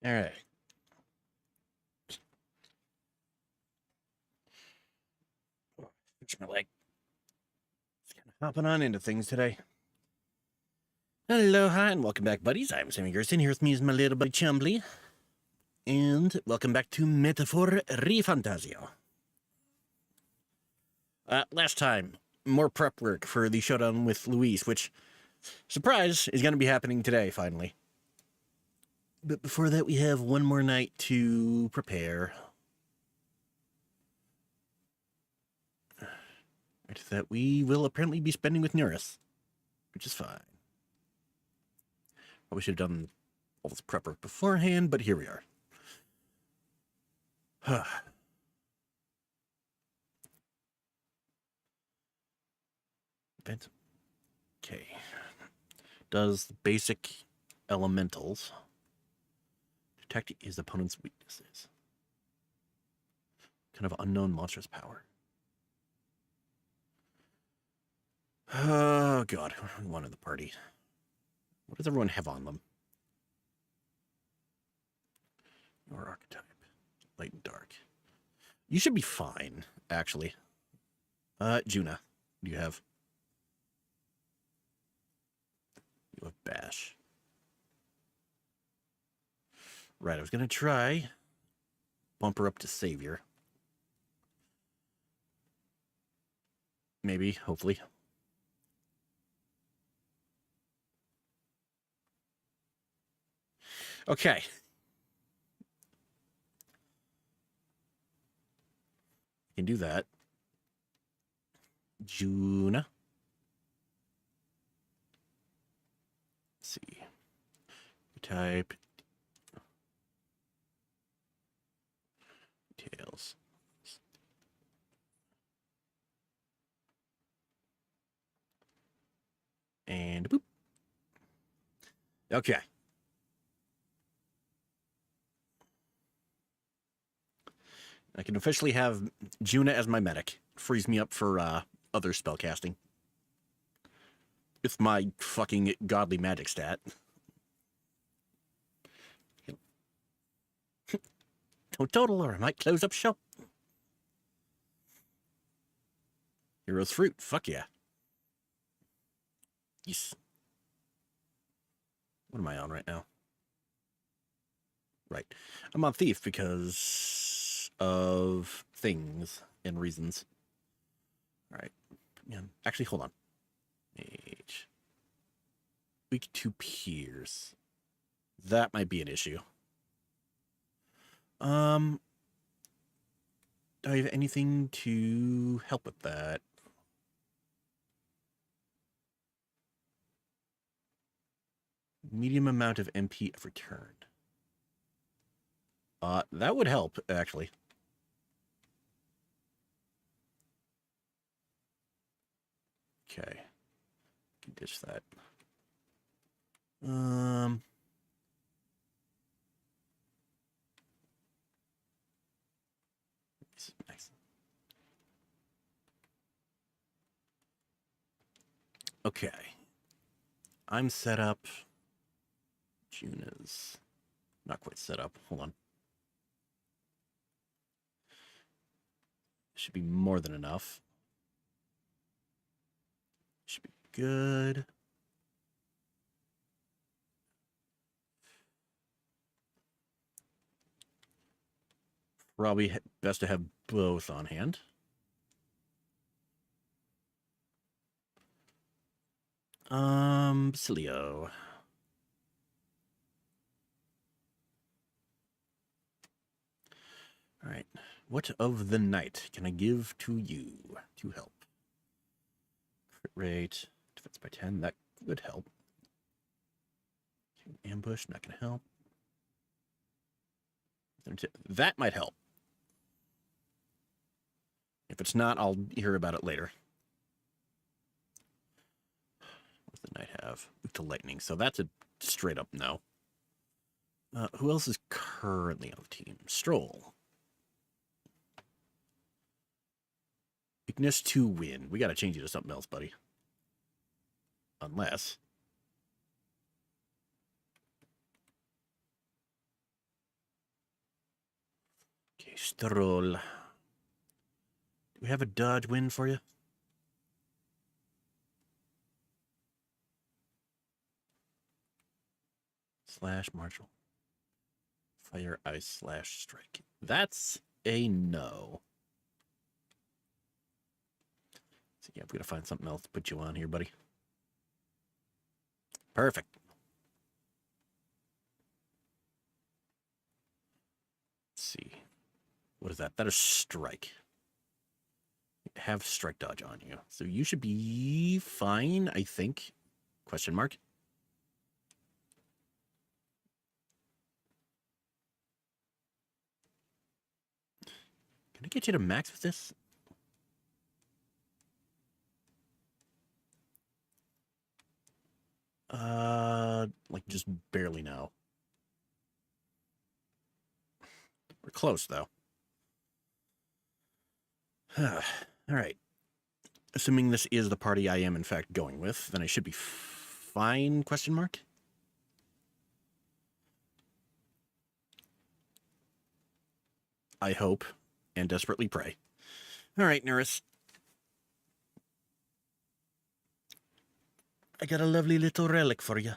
All right. Fix my leg. Just kind of hopping on into things today. Aloha and welcome back, buddies. I'm Sammy Grayson. Here with me is my little buddy Chumbly. And welcome back to Metaphor ReFantazio. Last time, more prep work for the showdown with Luis, which, surprise, is going to be happening today, finally. But before that, we have one more night to prepare. That we will apparently be spending with Neurus, which is fine. Probably should have done all this prep work beforehand, but here we are. Okay. Does the basic elementals detect his opponent's weaknesses? Kind of unknown monstrous power. Oh, God. One of the party. What does everyone have on them? Your archetype. Light and dark. You should be fine, actually. Juna. What do you have? You have Bash. Right, I was going to try. Bump her up to Savior. Maybe, hopefully. Okay. Can do that. Juna. Let's see. Type. Details. And boop. Okay. I can officially have Juna as my medic. Frees me up for other spellcasting. It's my fucking godly magic stat. Don't total or I might close up shop. Hero's Fruit. Fuck yeah. Yes. What am I on right now? Right. I'm on Thief because of things and reasons. All right. Yeah. Actually, hold on. Mage. Weak to Pierce. That might be an issue. Do I have anything to help with that? Medium amount of MP of return. That would help, actually. Okay. Ditch that. Nice. Okay. I'm set up. Juna's not quite set up. Hold on. Should be more than enough. Should be good. Probably best to have both on hand. Basilio. All right. What of the night can I give to you to help? Crit rate, defense by 10, that would help. Ambush, not going to help. That might help. If it's not, I'll hear about it later. What does the knight have? Weak to lightning, so that's a straight up no. Who else is currently on the team? Stroll. Weakness to wind. We got to change you to something else, buddy. Unless... Okay, Stroll. Do we have a dodge win for you? Slash martial. Fire, ice, slash, strike. That's a no. So yeah, we gotta find something else to put you on here, buddy. Perfect. Let's see. What is that? That is strike. Have strike dodge on you. So you should be fine, I think. Question mark. Can I get you to max with this? Like just barely now. We're close though. All right. Assuming this is the party I am in fact going with, then I should be fine, question mark? I hope and desperately pray. All right, Nerys. I got a lovely little relic for you.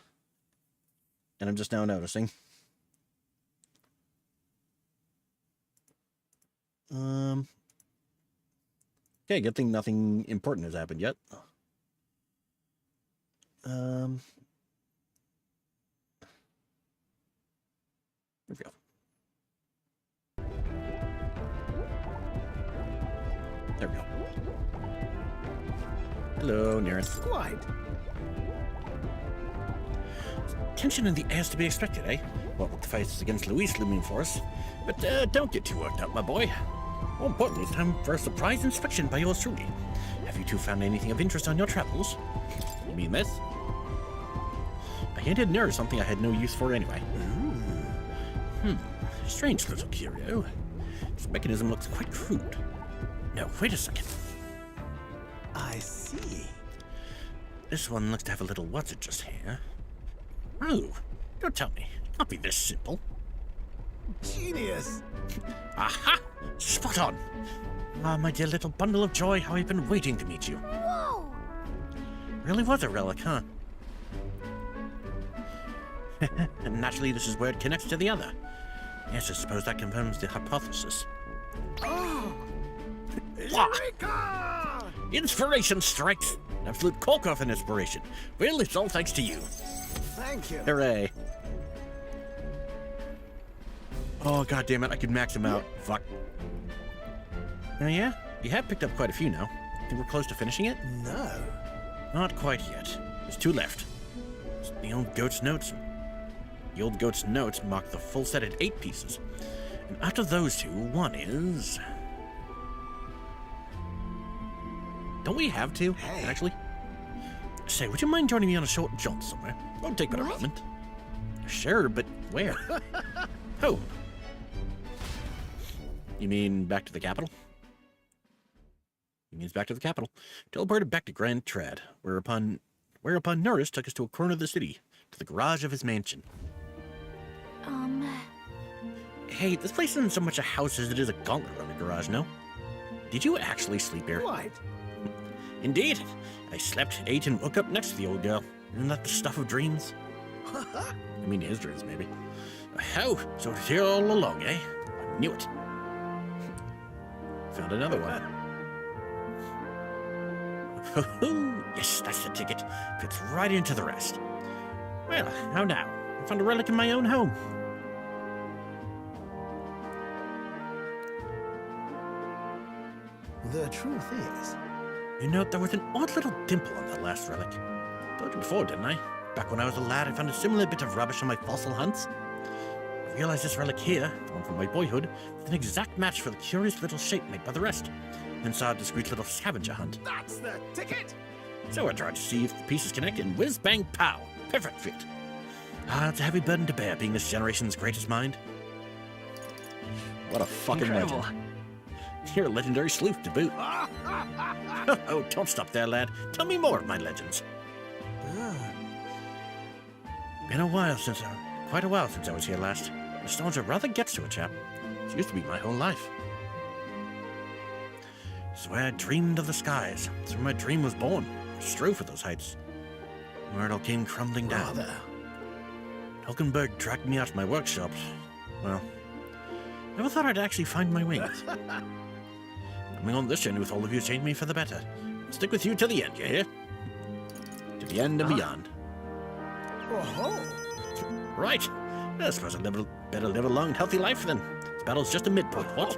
And I'm just now noticing. Okay, good thing nothing important has happened yet. There we go. There we go. Hello, Nerys. Quite. Tension in the air is to be expected, eh? Well, with the fights against Luis looming for us. But don't get too worked up, my boy. More importantly, it's time for a surprise inspection by yours truly. Have you two found anything of interest on your travels? You mean this? I handed Nerys something I had no use for anyway. Strange little curio. This mechanism looks quite crude. No, wait a second. I see. This one looks to have a little what's-it just here. Oh, don't tell me. It can't be this simple. Genius. Aha! Spot on! Ah, my dear little bundle of joy, how I've been waiting to meet you. Whoa! Really was a relic, huh? And naturally, this is where it connects to the other. Yes, I suppose that confirms the hypothesis. Oh! Wah! Eureka! Inspiration strikes! An absolute corker of an inspiration. Well, it's all thanks to you. Thank you. Hooray. Oh, god damn it, I could max him out. Fuck. Oh yeah? You have picked up quite a few now. Think we're close to finishing it? No. Not quite yet. There's 2 left. The old goat's notes. The old goat's notes mark the full set at 8 pieces. And after those 2, one is... Don't we have 2, Hey. actually? Say, would you mind joining me on a short jaunt somewhere? Won't take but a What? moment. Sure, but where? Oh. You mean back to the capital? He means back to the capital. Teleported back to Grand Trad, whereupon Nerys took us to a corner of the city, to the garage of his mansion. Hey, this place isn't so much a house as it is a gauntlet run a garage, no? Did you actually sleep here? Quite. Indeed. I slept, ate, and woke up next to the old girl. Isn't that the stuff of dreams? I mean, his dreams, maybe. Oh, so it's here all along, eh? I knew it. Found another one. Yes, that's the ticket. Fits right into the rest. Well, how now? I found a relic in my own home. The truth is, You know, there was an odd little dimple on that last relic. Told you before, didn't I? Back when I was a lad, I found a similar bit of rubbish on my fossil hunts. I realized this relic here, the one from my boyhood, was an exact match for the curious little shape made by the rest. Then saw a discreet little scavenger hunt. that's the ticket. So I tried to see if the pieces connect, and whiz bang pow! Perfect fit. Ah, it's a heavy burden to bear, being this generation's greatest mind. What a fucking Incredible. legend. You're a legendary sleuth to boot. Oh, don't stop there, lad. Tell me more of my legends. Been a while since quite a while since I was here last. Nostalgia rather gets to a chap. It used to be my whole life. It's where I dreamed of the skies. It's where my dream was born. I strove for those heights. Where it all came crumbling down. Hulkenberg dragged me out of my workshop. Well, never thought I'd actually find my wings. Coming on this journey with all of you changed me for the better. I'll stick with you till the end, you hear? To the end and beyond. Oh, Right. I suppose I'd better live a long, healthy life then. This battle's just a midpoint, what?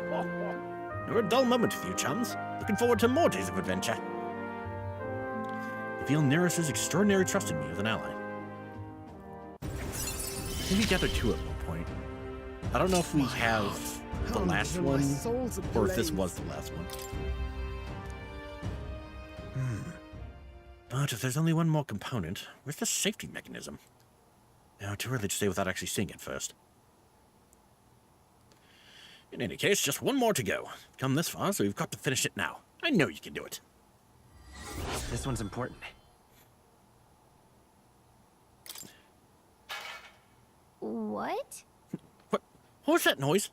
Never a dull moment with you, chums. Looking forward to more days of adventure. I feel Neris's extraordinary trust in me as an ally. I think we gathered two at one point. I don't know if we have the last one, or if this was the last one. But if there's only one more component, where's the safety mechanism? No, too early to say without actually seeing it first. In any case, just one more to go. Come this far, so we've got to finish it now. I know you can do it. This one's important. What? What was that noise?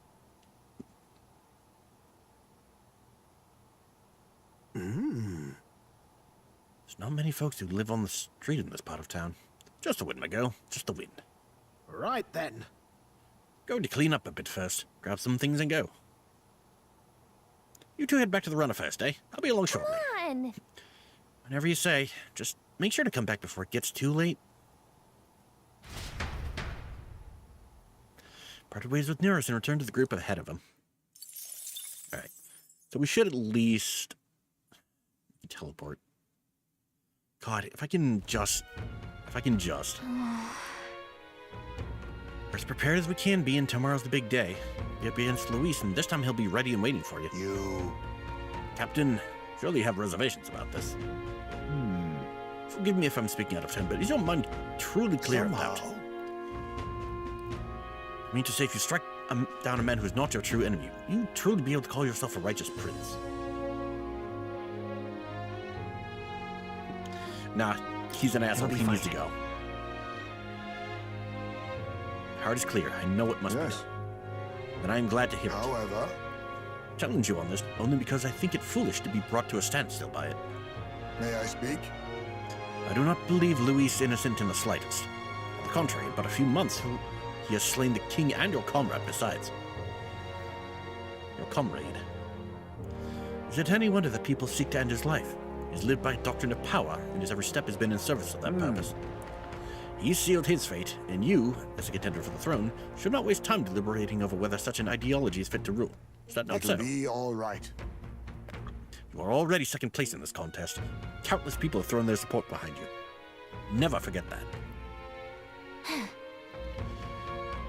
There's not many folks who live on the street in this part of town. Just the wind, my girl. Just the wind. right then. Going to clean up a bit first. Grab some things and go. You two head back to the runner first, eh? I'll be along shortly. Come on. Whenever you say. Just make sure to come back before it gets too late. Parted ways with Neris and returned to the group ahead of him. Alright. So we should at least teleport. God, if I can just. We're as prepared as we can be, and tomorrow's the big day. Be up against Luis, and this time he'll be ready and waiting for you. Captain, surely you have reservations about this. Forgive me if I'm speaking out of turn, but is your mind truly clear about it? I mean to say, if you strike down a man who's not your true enemy, you truly be able to call yourself a righteous prince. Nah, he's an asshole. He needs to go. Heart is clear. I know it must be. And I am glad to hear it. However, Challenge you on this only because I think it foolish to be brought to a standstill by it. may I speak? I do not believe Luis innocent in the slightest. On the contrary, in but a few months, he has slain the king and your comrade besides. Your comrade. Is it any wonder that people seek to end his life? He has lived by a doctrine of power, and his every step has been in service of that purpose. He sealed his fate, and you, as a contender for the throne, should not waste time deliberating over whether such an ideology is fit to rule. Is that not so? It'll be all right. You are already second place in this contest. Countless people have thrown their support behind you. Never forget that.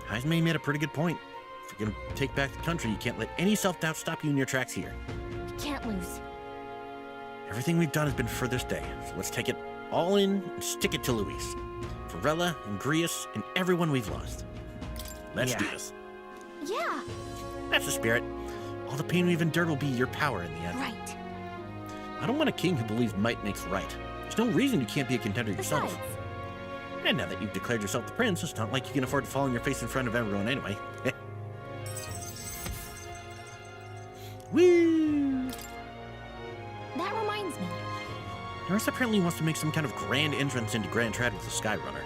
Heisman made a pretty good point. If you're gonna take back the country, you can't let any self-doubt stop you in your tracks here. You can't lose. Everything we've done has been for this day, so let's take it all in and stick it to Luis. Varela and Grius and everyone we've lost. Let's do this. Yeah, That's the spirit. All the pain we've endured will be your power in the end. right. I don't want a king who believes might makes right. There's no reason you can't be a contender yourself. Besides, And now that you've declared yourself the prince, it's not like you can afford to fall on your face in front of everyone anyway. Woo! that reminds me. Nurse apparently wants to make some kind of grand entrance into Grand Trad with the Skyrunner.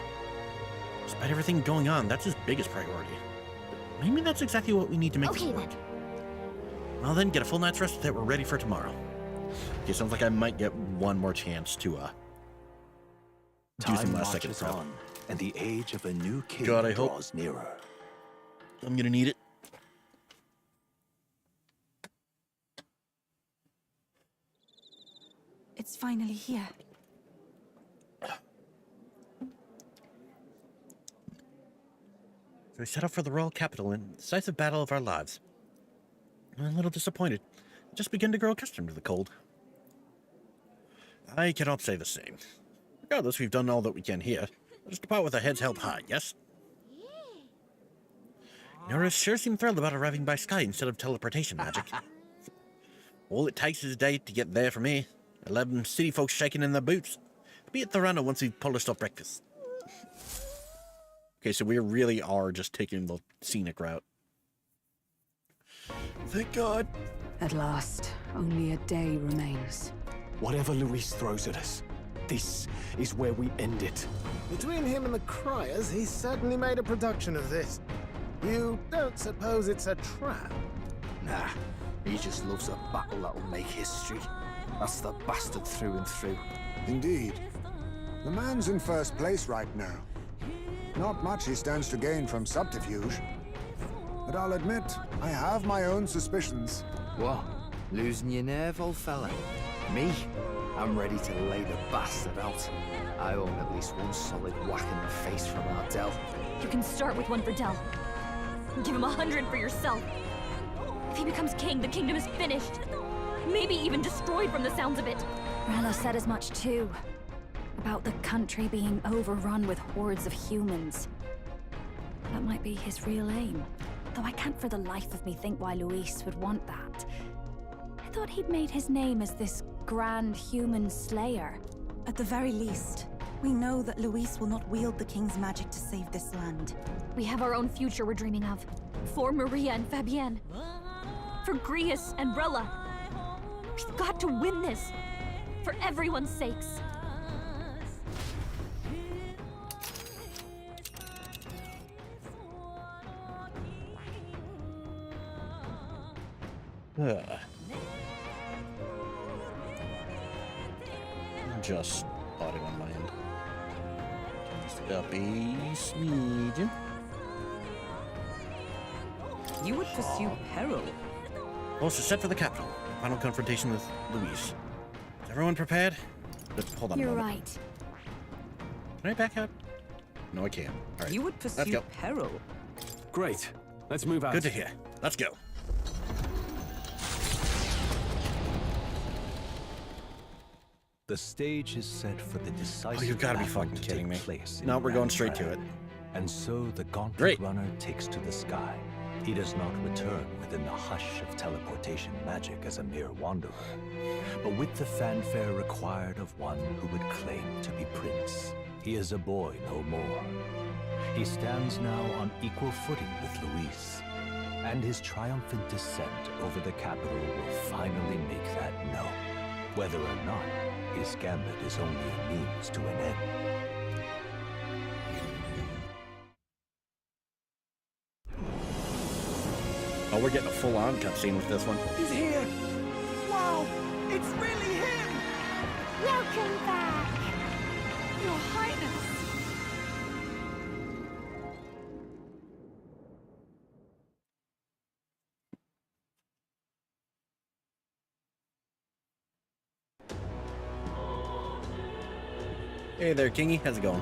Despite everything going on, that's his biggest priority. Maybe that's exactly what we need to make this Okay work. then. Well then, get a full night's rest so that we're ready for tomorrow. Okay, sounds like I might get one more chance to do some Time last second marches prep. on, and the age of a new king God, I hope. draws nearer. I'm gonna need it. It's finally here. So we set off for the royal capital in the decisive battle of our lives. I'm a little disappointed. I just begun to grow accustomed to the cold. I cannot say the same. Regardless, we've done all that we can here. Let us depart with our heads held high, yes? Norris sure seemed thrilled about arriving by sky instead of teleportation magic. All it takes is a day to get there for me. 11 city folks shaking in their boots. Be at the runner once we've polished off breakfast. Okay, so we really are just taking the scenic route. Thank God. At last, only a day remains. Whatever Luis throws at us, this is where we end it. Between him and the Criers, he's certainly made a production of this. You don't suppose it's a trap? Nah, he just loves a battle that'll make history. That's the bastard through and through. Indeed. The man's in first place right now. Not much he stands to gain from subterfuge. But I'll admit, I have my own suspicions. What? Losing your nerve, old fella? Me? I'm ready to lay the bastard out. I own at least one solid whack in the face from Ardell. You can start with one for Del. Give him 100 for yourself. If he becomes king, the kingdom is finished. Maybe even destroyed from the sounds of it. Rella said as much too. About the country being overrun with hordes of humans. That might be his real aim. Though I can't for the life of me think why Luis would want that. I thought he'd made his name as this grand human slayer. At the very least, we know that Luis will not wield the king's magic to save this land. We have our own future we're dreaming of. For Maria and Fabienne. For Grius and Rella. We've got to win this. For everyone's sakes. Just body on my end. Just up a smidgen. You would pursue peril. Well, it's set for the capital. Final confrontation with Luis. Is everyone prepared? But hold on a You're moment. right. Can I back out? No, I can't. All right. You would Let's pursue go. peril. Great. Let's move out. Good to hear. Let's go. The stage is set for the decisive Oh, you've got to be battle fucking to kidding me. take place in No, we're going straight to Ranfred. it. And so the gauntlet Great. runner takes to the sky. He does not return within the hush of teleportation magic as a mere wanderer, but with the fanfare required of one who would claim to be prince. He is a boy no more. He stands now on equal footing with Luis, and his triumphant descent over the capital will finally make that known, whether or not his gambit is only a means to an end. Oh, we're getting a full-on cutscene with this one. He's here! Wow! It's really him! Welcome back. Your Highness! Hey there, Kingy. How's it going?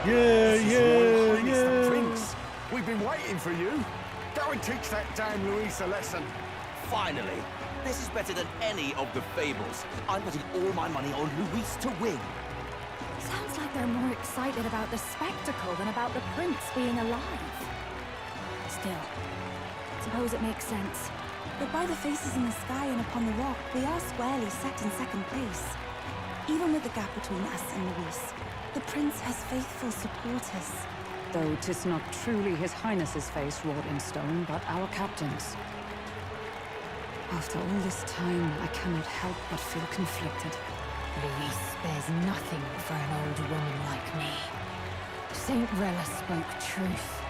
The Prince, we've been waiting for you. Go and teach that damn Luis a lesson. Finally! This is better than any of the fables. I'm putting all my money on Luis to win. Sounds like they're more excited about the spectacle than about the prince being alive. Still, suppose it makes sense. But by the faces in the sky and upon the rock, we are squarely set in second place. Even with the gap between us and Luis, the prince has faithful supporters. Though 'tis not truly his highness's face wrought in stone, but our captain's. After all this time, I cannot help but feel conflicted. Luis spares nothing for an old woman like me. Saint Rella spoke truth.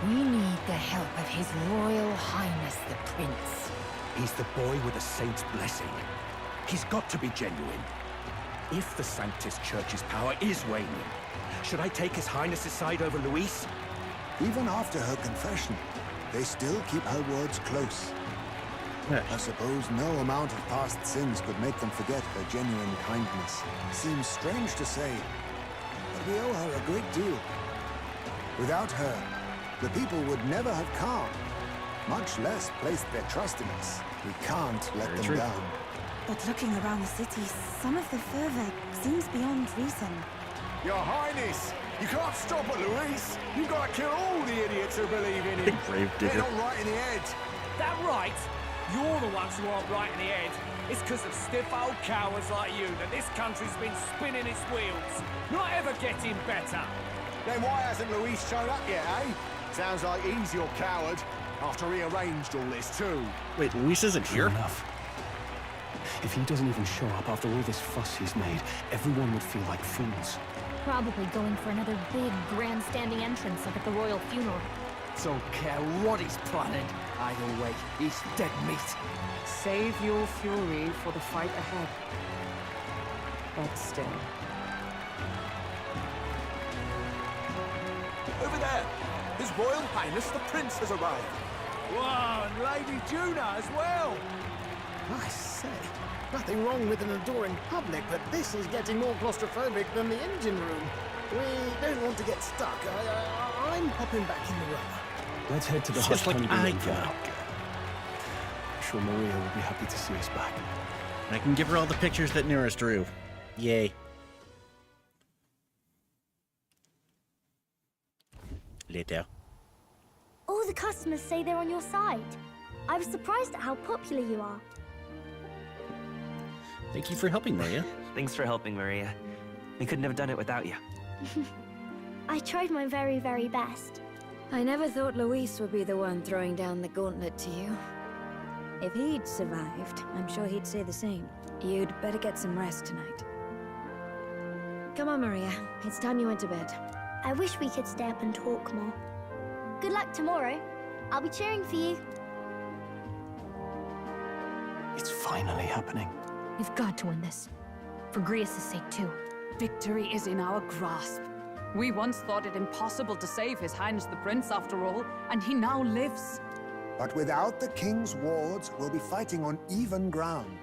We need the help of His Royal Highness the Prince. He's the boy with a saint's blessing. He's got to be genuine. If the Sanctus Church's power is waning, should I take His Highness's side over Luis? Even after her confession, they still keep her words close. I suppose no amount of past sins could make them forget her genuine kindness. Seems strange to say, but we owe her a great deal. Without her, the people would never have come, much less placed their trust in us. We can't let them down. But looking around the city, some of the fervor seems beyond reason. Your Highness, you can't stop at Luis. You've got to kill all the idiots who believe in him. Grave They're digger. not right in the head. That right? You're the ones who aren't right in the head. It's because of stiff old cowards like you that this country's been spinning its wheels, not ever getting better. Then why hasn't Luis shown up yet, eh? Sounds like he's your coward, after he arranged all this too. Wait, Luis isn't True here? enough. If he doesn't even show up after all this fuss he's made, everyone would feel like fools. Probably going for another big, grandstanding entrance like at the royal funeral. Don't care what he's planning. Either way, he's dead meat. Save your fury for the fight ahead. But still. Over there! His Royal Highness the Prince has arrived. Wow, and Lady Juna as well! I say, nothing wrong with an adoring public, but this is getting more claustrophobic than the engine room. We don't want to get stuck. I'm popping back in the room. Let's head to the Just Hush like Honeydew I and get thought. out. I'm sure Maria will be happy to see us back. I can give her all the pictures that Nearest drew. Yay. Later. All the customers say they're on your side. I was surprised at how popular you are. Thank you for helping, Maria. Thanks for helping, Maria. We couldn't have done it without you. I tried my very, very best. I never thought Luis would be the one throwing down the gauntlet to you. If he'd survived, I'm sure he'd say the same. You'd better get some rest tonight. Come on, Maria. It's time you went to bed. I wish we could stay up and talk more. Good luck tomorrow. I'll be cheering for you. It's finally happening. We've got to win this. For Grius' sake, too. Victory is in our grasp. We once thought it impossible to save His Highness the Prince, after all, and he now lives. But without the king's wards, we'll be fighting on even ground.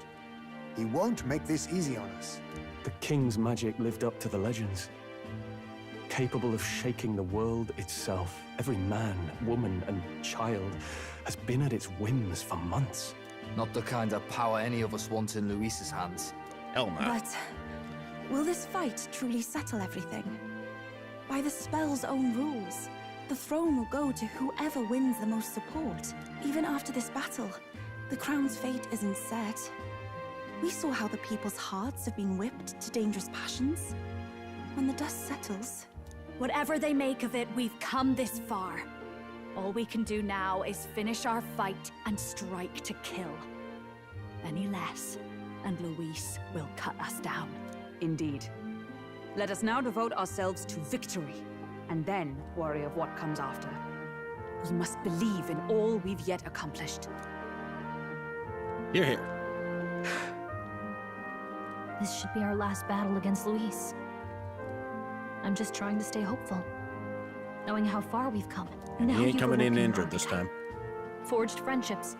He won't make this easy on us. The king's magic lived up to the legends. Capable of shaking the world itself. Every man, woman, and child has been at its whims for months. Not the kind of power any of us want in Luis's hands. Hell no. But will this fight truly settle everything? By the spell's own rules, the throne will go to whoever wins the most support. Even after this battle, the crown's fate isn't set. We saw how the people's hearts have been whipped to dangerous passions. When the dust settles... Whatever they make of it, we've come this far. All we can do now is finish our fight and strike to kill. Any less, and Luis will cut us down. Indeed. Let us now devote ourselves to victory, and then worry of what comes after. We must believe in all we've yet accomplished. Here, here. This should be our last battle against Luis. I'm just trying to stay hopeful, knowing how far we've come. And how He ain't you've coming in awoken injured our this time. forged friendships,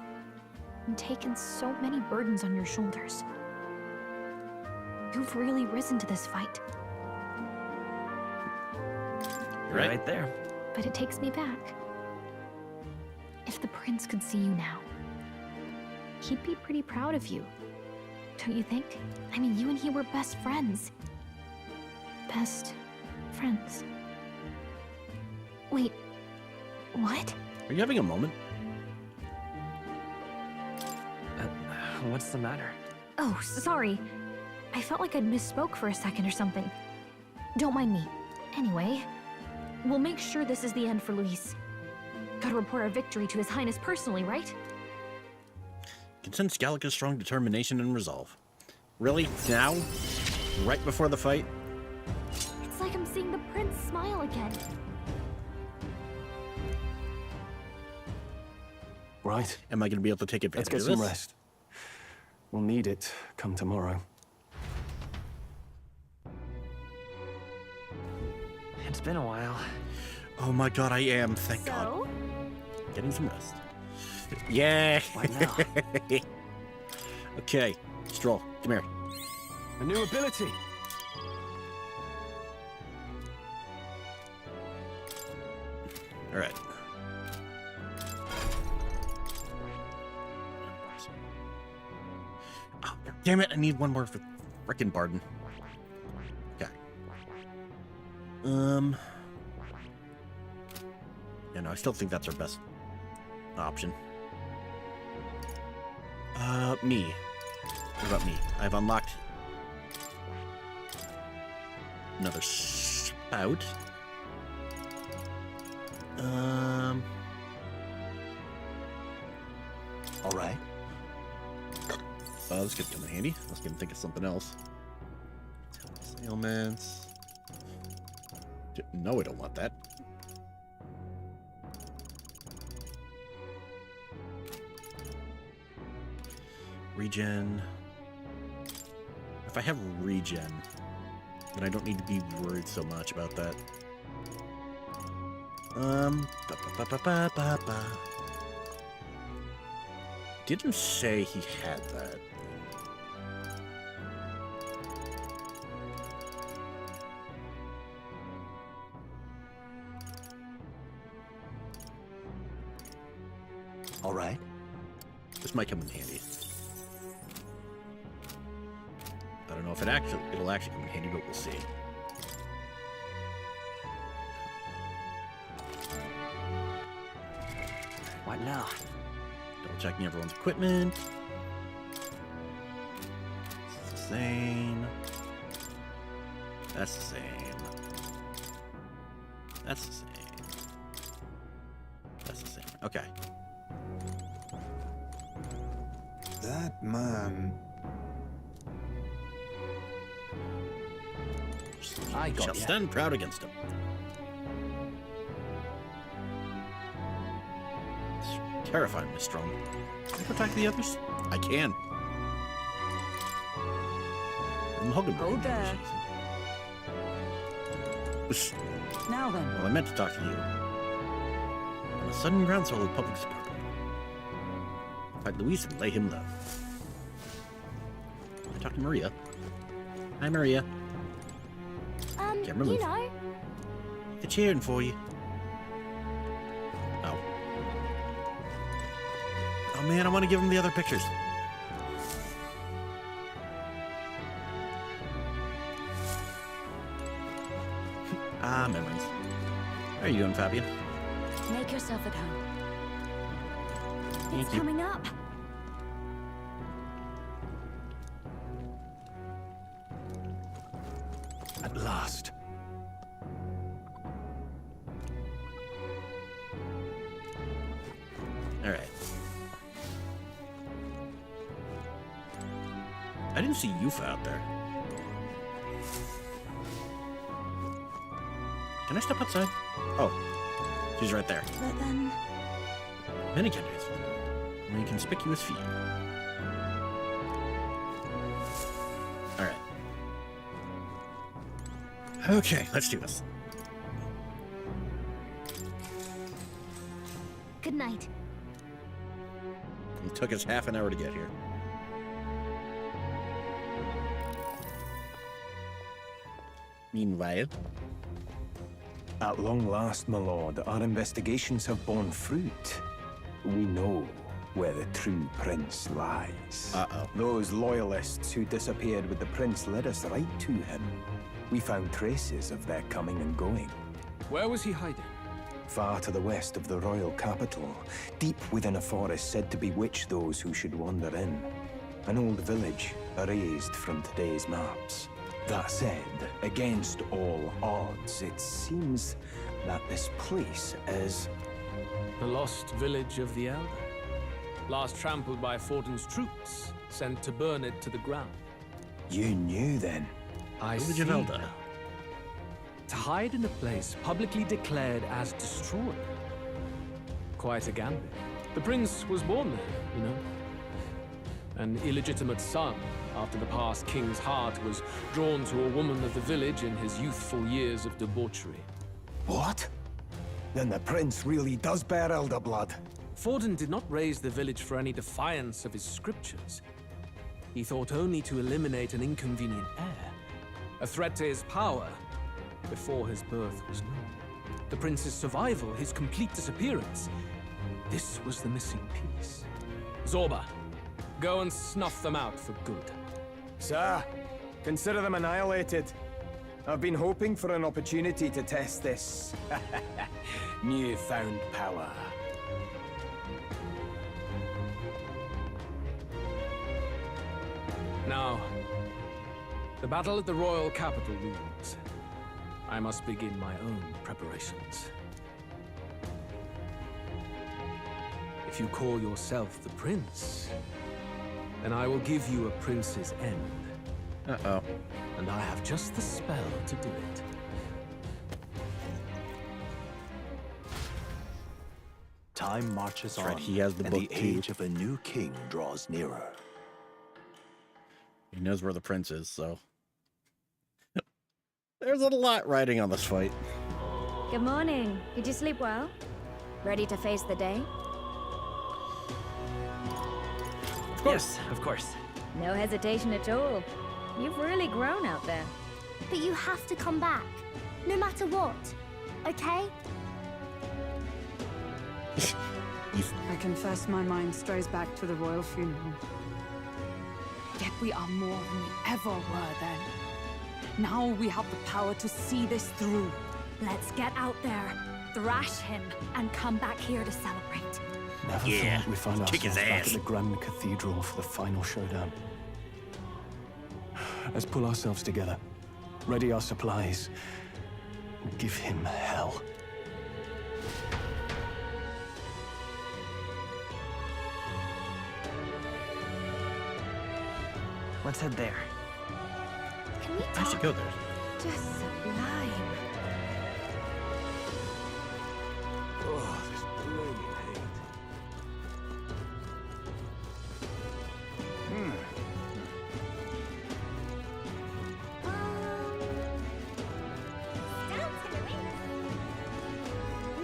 and taken so many burdens on your shoulders. You've really risen to this fight. You're right there. But it takes me back. If the prince could see you now, he'd be pretty proud of you. Don't you think? I mean, you and he were best friends. Best friends. Wait, what? Are you having a moment? What's the matter? Oh, sorry. I felt like I'd misspoke for a second or something. Don't mind me. Anyway, we'll make sure this is the end for Luis. Gotta report our victory to His Highness personally, right? Can sense Gallica's strong determination and resolve. Really? Now? Right before the fight? It's like I'm seeing the prince smile again. Right. Am I going to be able to take Let's advantage get of some this? rest. We'll need it come tomorrow. It's been a while. Oh my god, I am. Thank God. Getting some rest. Yeah. Why now? Okay. Stroll, come here. A new ability. All right. Oh, damn it! I need one more for frickin' Barden. Okay. Yeah, no, I still think that's our best option. Me. What about me? I've unlocked another spout. All right. This could come in handy. Let's get him think of something else. Ailments. No, I don't want that. Regen. If I have regen, then I don't need to be worried so much about that. Didn't say he had that. All right. This might come in handy. I don't know if it'll actually come in handy, but we'll see. What now? Double checking everyone's equipment. It's the same. That's the same. That's the same. That's the same. Okay. That man. I shall stand proud against him. It's terrifyingly strong. Can I protect the others? I can. I'm hugging. Hold there. Now then. Well, I meant to talk to you. On a sudden groundswell of public support. Fight Luis and lay him low. I talked to Maria. Hi, Maria. Camera move. You know. They're cheering for you. Oh. Oh man, I want to give him the other pictures. Memories. How are you doing, Fabian? Make yourself at home. Thank It's you. coming up. At last. All right. I didn't see Yufa out there. Can I step outside? Oh, she's right there. But then... Many candidates. Many conspicuous few. All right. Okay, let's do this. Good night. It took us half an hour to get here. Meanwhile, At long last, my lord, our investigations have borne fruit. We know where the true prince lies. Uh-oh. Those loyalists who disappeared with the prince led us right to him. We found traces of their coming and going. Where was he hiding? Far to the west of the royal capital, deep within a forest said to bewitch those who should wander in. An old village, erased from today's maps. That said, against all odds, it seems that this place is... The lost village of the Elder. Last trampled by Fortin's troops, sent to burn it to the ground. You knew then? I Village see of Elder. now. To hide in a place publicly declared as destroyed. Quite a gambit. The prince was born there, you know. An illegitimate son, after the past king's heart was drawn to a woman of the village in his youthful years of debauchery. What? Then the prince really does bear elder blood. Fortin did not raise the village for any defiance of his scriptures. He thought only to eliminate an inconvenient heir, a threat to his power, before his birth was known. The prince's survival, his complete disappearance, this was the missing piece. Zorba, go and snuff them out for good. Sir, consider them annihilated. I've been hoping for an opportunity to test this newfound power. Now, the battle at the royal capital looms. I must begin my own preparations. If you call yourself the prince, then I will give you a prince's end. Uh-oh. And I have just the spell to do it. Time marches That's right, on, he has the and book the too. age of a new king draws nearer. He knows where the prince is, so... There's a lot riding on this fight. Good morning. Did you sleep well? Ready to face the day? Of course. Yes, of course. No hesitation at all. You've really grown out there. But you have to come back, no matter what. Okay? I confess my mind strays back to the royal funeral. Yet we are more than we ever were then. Now we have the power to see this through. Let's get out there, thrash him, and come back here to celebrate. Never thought we'd find ourselves back at the Grand Cathedral for the final showdown. Let's pull ourselves together, ready our supplies, and give him hell. Let's head there. Can we I should go there. Just sublime. Oh, this blooming heat.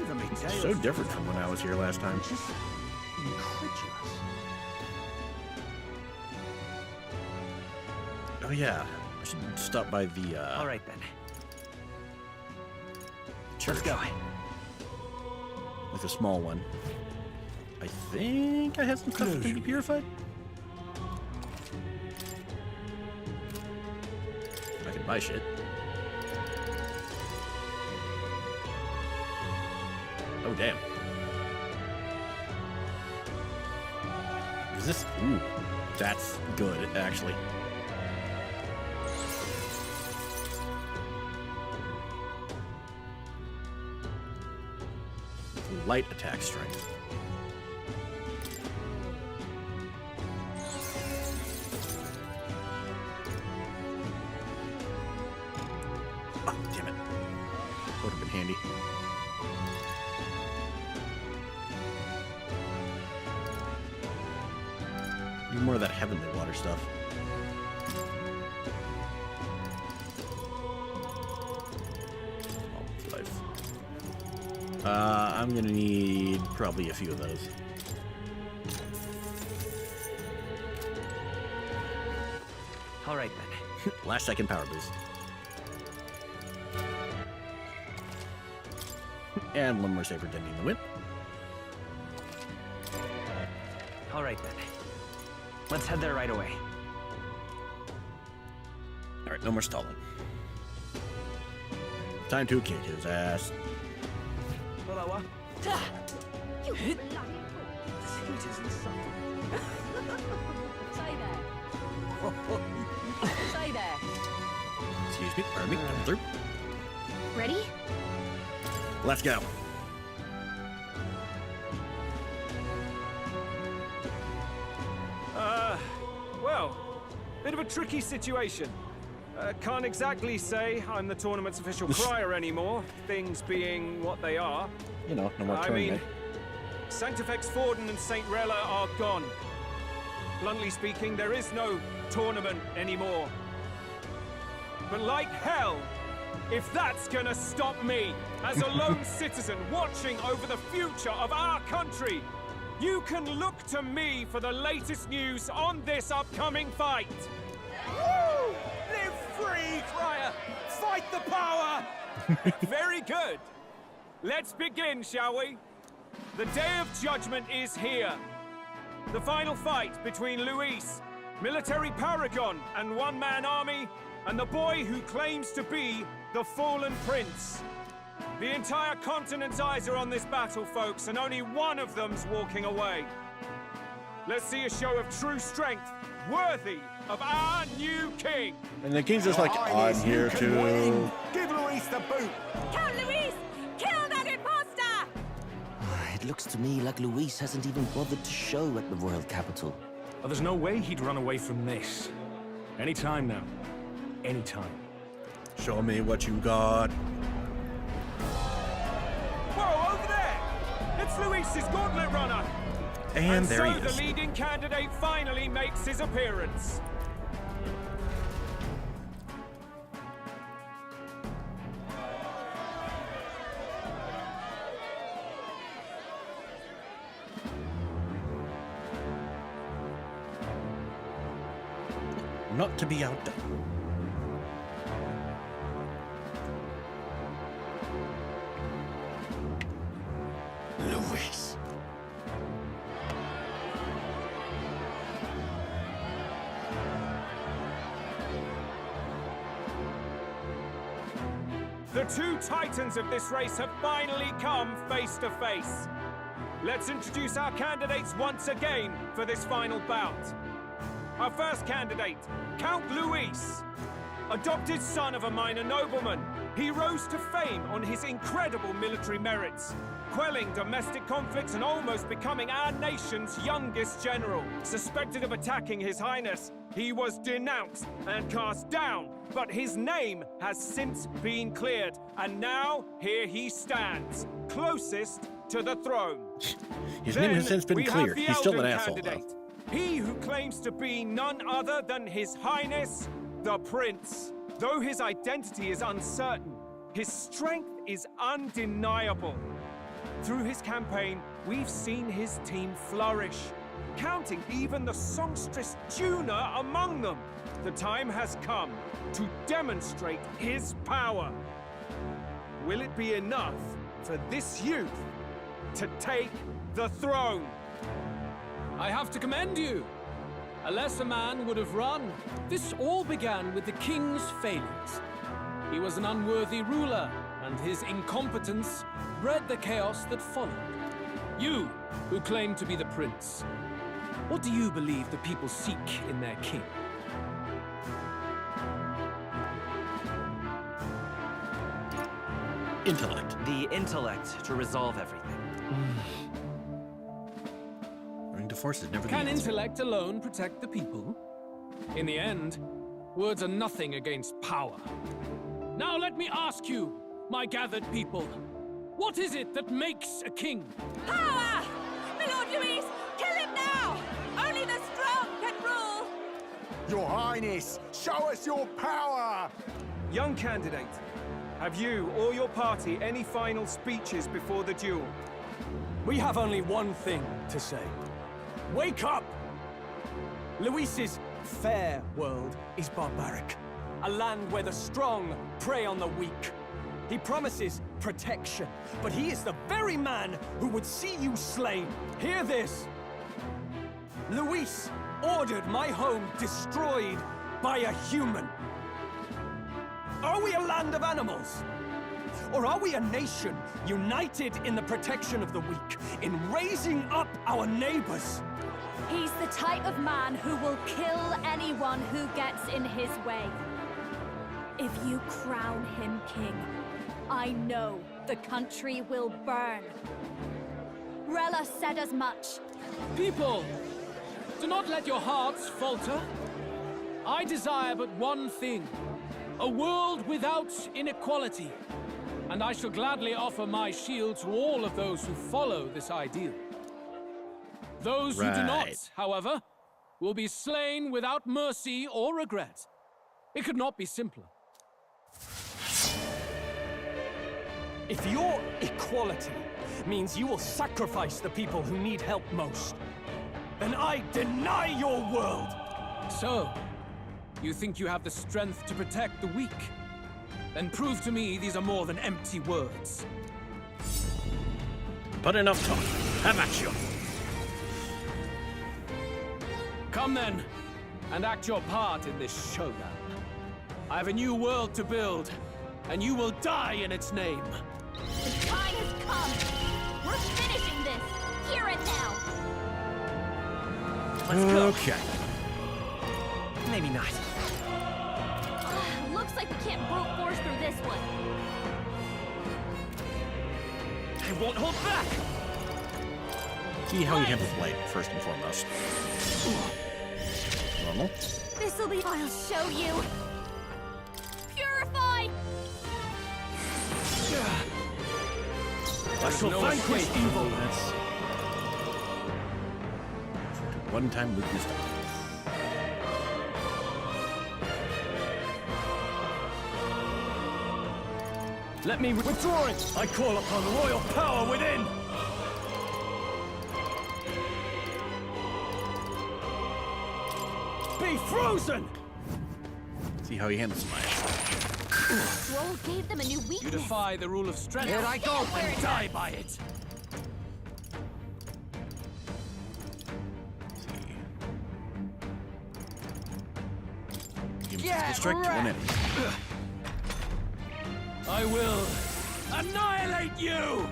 Even me It's so different from when I was here last time. Just incredulous. Oh yeah, I should stop by the All right then. church. Let's go. Like a small one. I think I have some stuff that can be purified. I can buy shit. Oh damn. Is this? Ooh, that's good actually. Light attack strength. Oh, damn it. Would have been handy. Need more of that heavenly water stuff. I'm gonna need probably a few of those. All right then. Last second power boost. And one more saber dending the whip. All right then. Let's head there right away. Alright, no more stalling. Time to kick his ass. You bloody fool. This heat is insufferable. Stay there. Stay there. Excuse me, pardon me, come through. Ready? Let's go. Well, bit of a tricky situation. Can't exactly say I'm the tournament's official crier anymore, things being what they are. You know, no more I tournament. mean, Sanctifex Forden and St. Rella are gone. Bluntly speaking, there is no tournament anymore. But like hell, if that's gonna stop me, as a lone citizen watching over the future of our country, you can look to me for the latest news on this upcoming fight. Woo! Live free, crier! Fight the power! Very good. Let's begin, shall we? The Day of Judgment is here. The final fight between Luis, military paragon and one-man army, and the boy who claims to be the fallen prince. The entire continent's eyes are on this battle, folks, and only one of them's walking away. Let's see a show of true strength, worthy of our new king. And the king's just like, I'm here too. Give Luis the boot. Count Luis! Kill that imposter! It looks to me like Luis hasn't even bothered to show at the royal capital. Oh, there's no way he'd run away from this. Anytime now. Anytime. Show me what you got. Whoa, over there! It's Luis's gauntlet runner! And there so he is. The leading candidate finally makes his appearance. Not to be outdone. Luis. The two titans of this race have finally come face to face. Let's introduce our candidates once again for this final bout. Our first candidate, Count Luis. Adopted son of a minor nobleman, he rose to fame on his incredible military merits, quelling domestic conflicts and almost becoming our nation's youngest general. Suspected of attacking His Highness, he was denounced and cast down, but his name has since been cleared, and now here he stands, closest to the throne. His name has since been cleared. He's still an asshole, though. He who claims to be none other than His Highness, the Prince. Though his identity is uncertain, his strength is undeniable. Through his campaign, we've seen his team flourish, counting even the songstress Juna among them. The time has come to demonstrate his power. Will it be enough for this youth to take the throne? I have to commend you. A lesser man would have run. This all began with the king's failures. He was an unworthy ruler, and his incompetence bred the chaos that followed. You, who claim to be the prince, what do you believe the people seek in their king? Intellect. The intellect to resolve everything. Learning to force is never the Can answer. intellect alone protect the people? In the end, words are nothing against power. Now let me ask you, my gathered people, what is it that makes a king? Power! My Lord Luis, kill him now! Only the strong can rule! Your Highness, show us your power! Young candidate, have you or your party any final speeches before the duel? We have only one thing to say. Wake up! Luis's fair world is barbaric. A land where the strong prey on the weak. He promises protection, but he is the very man who would see you slain. Hear this! Luis ordered my home destroyed by a human. Are we a land of animals? Or are we a nation united in the protection of the weak, in raising up our neighbors? He's the type of man who will kill anyone who gets in his way. If you crown him king, I know the country will burn. Rella said as much. People, do not let your hearts falter. I desire but one thing, a world without inequality. And I shall gladly offer my shield to all of those who follow this ideal. Those who do not, however, will be slain without mercy or regret. It could not be simpler. If your equality means you will sacrifice the people who need help most, then I deny your world! So, you think you have the strength to protect the weak? Then prove to me these are more than empty words. But enough talk. Have at you. Come then, and act your part in this showdown. I have a new world to build, and you will die in its name. The time has come. We're finishing this, here and now. Let's go. Okay. Maybe not. Looks like we can't brute force through this one. I won't hold back! See how he handles light first and foremost. Normal. This'll be. I'll show you. Purify. I shall vanquish evil. That's one time with wisdom. Let me withdrawing. I call upon royal power within. Be frozen. See how he handles mine. Roll gave them a new weakness. You defy the rule of strength. Here I go and die by it. Strike one enemy. I will annihilate you!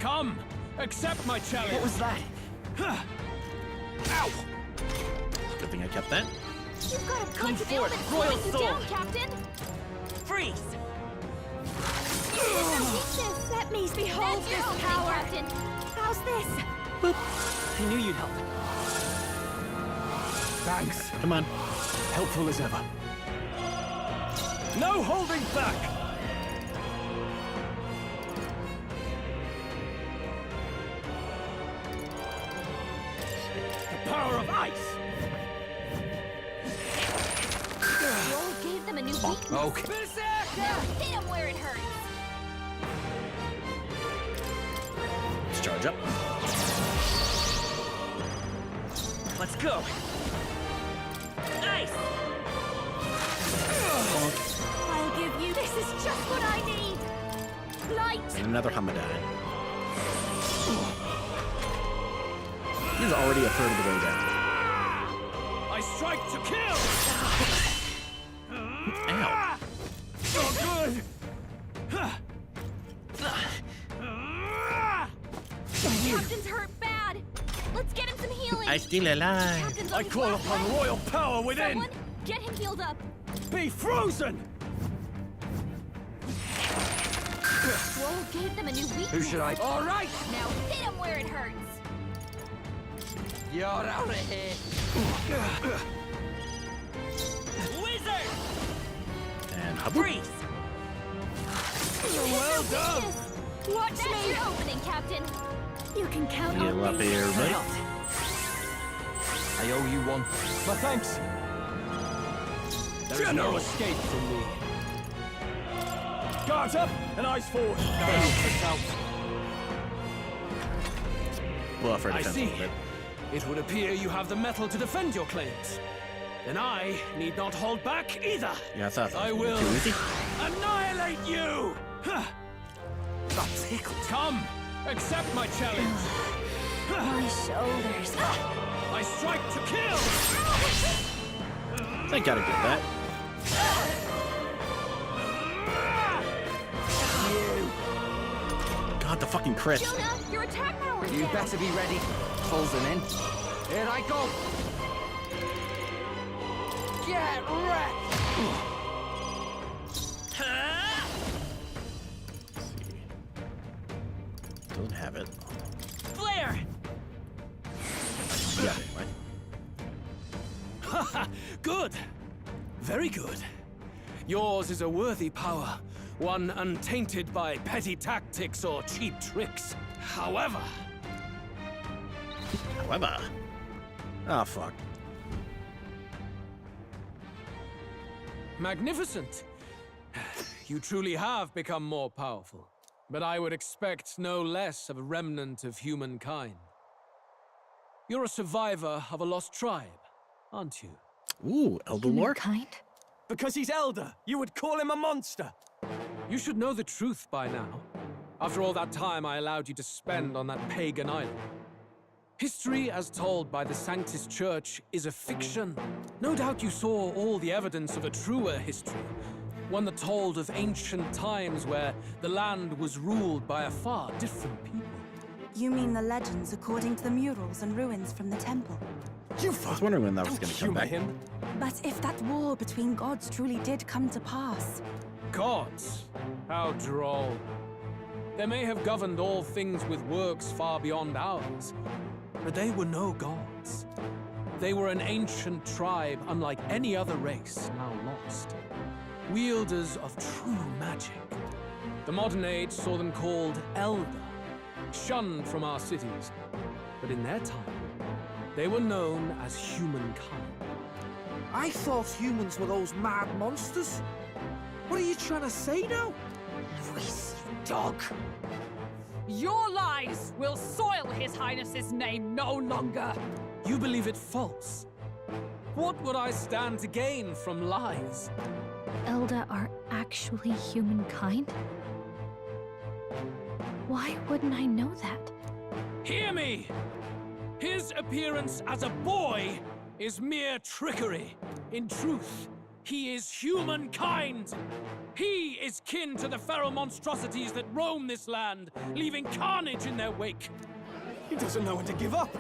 Come, accept my challenge. What was that? Ow! Good thing I kept that. You've got a Come bunch of forth, ailments royal slowing you soul. down, Captain. Freeze! Weakness. Let me behold this power. Captain. How's this? I knew you'd help. Thanks. Come on. Helpful as ever. No holding back! The power of ice! Roll gave them a new weakness. Okay. Now hit him where it hurts. Let's charge up. Let's go. Nice. I'll give you. This is just what I need. Light. And another Hamadan. He's already a third of the way down. I strike to kill! Ow. So good! Captain's hurt bad. Let's get him some healing. I'm still alive. Captain's I on his call last upon leg. royal power within! Someone, get him healed up. Be frozen! Roll gave them a new weakness. Who should I? All right! Now hit him where it hurts. You're out of here. Wizard! And Habu. Freeze! Well done! Watch That's me. your opening, Captain. You can count Heal on up me. here, buddy. I owe you one. My thanks. There is no escape from me. Guards up and eyes forward. Well, for I defense a see. little bit. It would appear you have the mettle to defend your claims. Then I need not hold back either. Yeah, I thought that I was will too easy. annihilate you! That tickled. Come, accept my challenge. My shoulders. I strike to kill! I gotta get that. God, the fucking crit. Jonah, your attack power is You down. better be ready. Frozen in. Here I go. Get wrecked! Doesn't have it. Flare! Yeah, anyway. Good. Very good. Yours is a worthy power, one untainted by petty tactics or cheap tricks. However, Oh, fuck. magnificent. You truly have become more powerful. But I would expect no less of a remnant of humankind. You're a survivor of a lost tribe, aren't you? Ooh, Elder Lore? Kind? Because he's elder, you would call him a monster. You should know the truth by now. After all that time I allowed you to spend on that pagan island. History as told by the Sanctus Church is a fiction. No doubt you saw all the evidence of a truer history. One that told of ancient times where the land was ruled by a far different people. You mean the legends according to the murals and ruins from the temple? I was wondering when that was going to come back. Him. But if that war between gods truly did come to pass, Gods? How droll. They may have governed all things with works far beyond ours, but they were no gods. They were an ancient tribe unlike any other race now lost. Wielders of true magic. The modern age saw them called Elder, shunned from our cities. But in their time, they were known as humankind. I thought humans were those mad monsters. What are you trying to say now? Luis, dog. Your lies will soil His Highness's name no longer. You believe it false. What would I stand to gain from lies? Elda are actually humankind? Why wouldn't I know that? Hear me! His appearance as a boy is mere trickery. In truth, he is humankind. He is kin to the feral monstrosities that roam this land, leaving carnage in their wake. He doesn't know when to give up.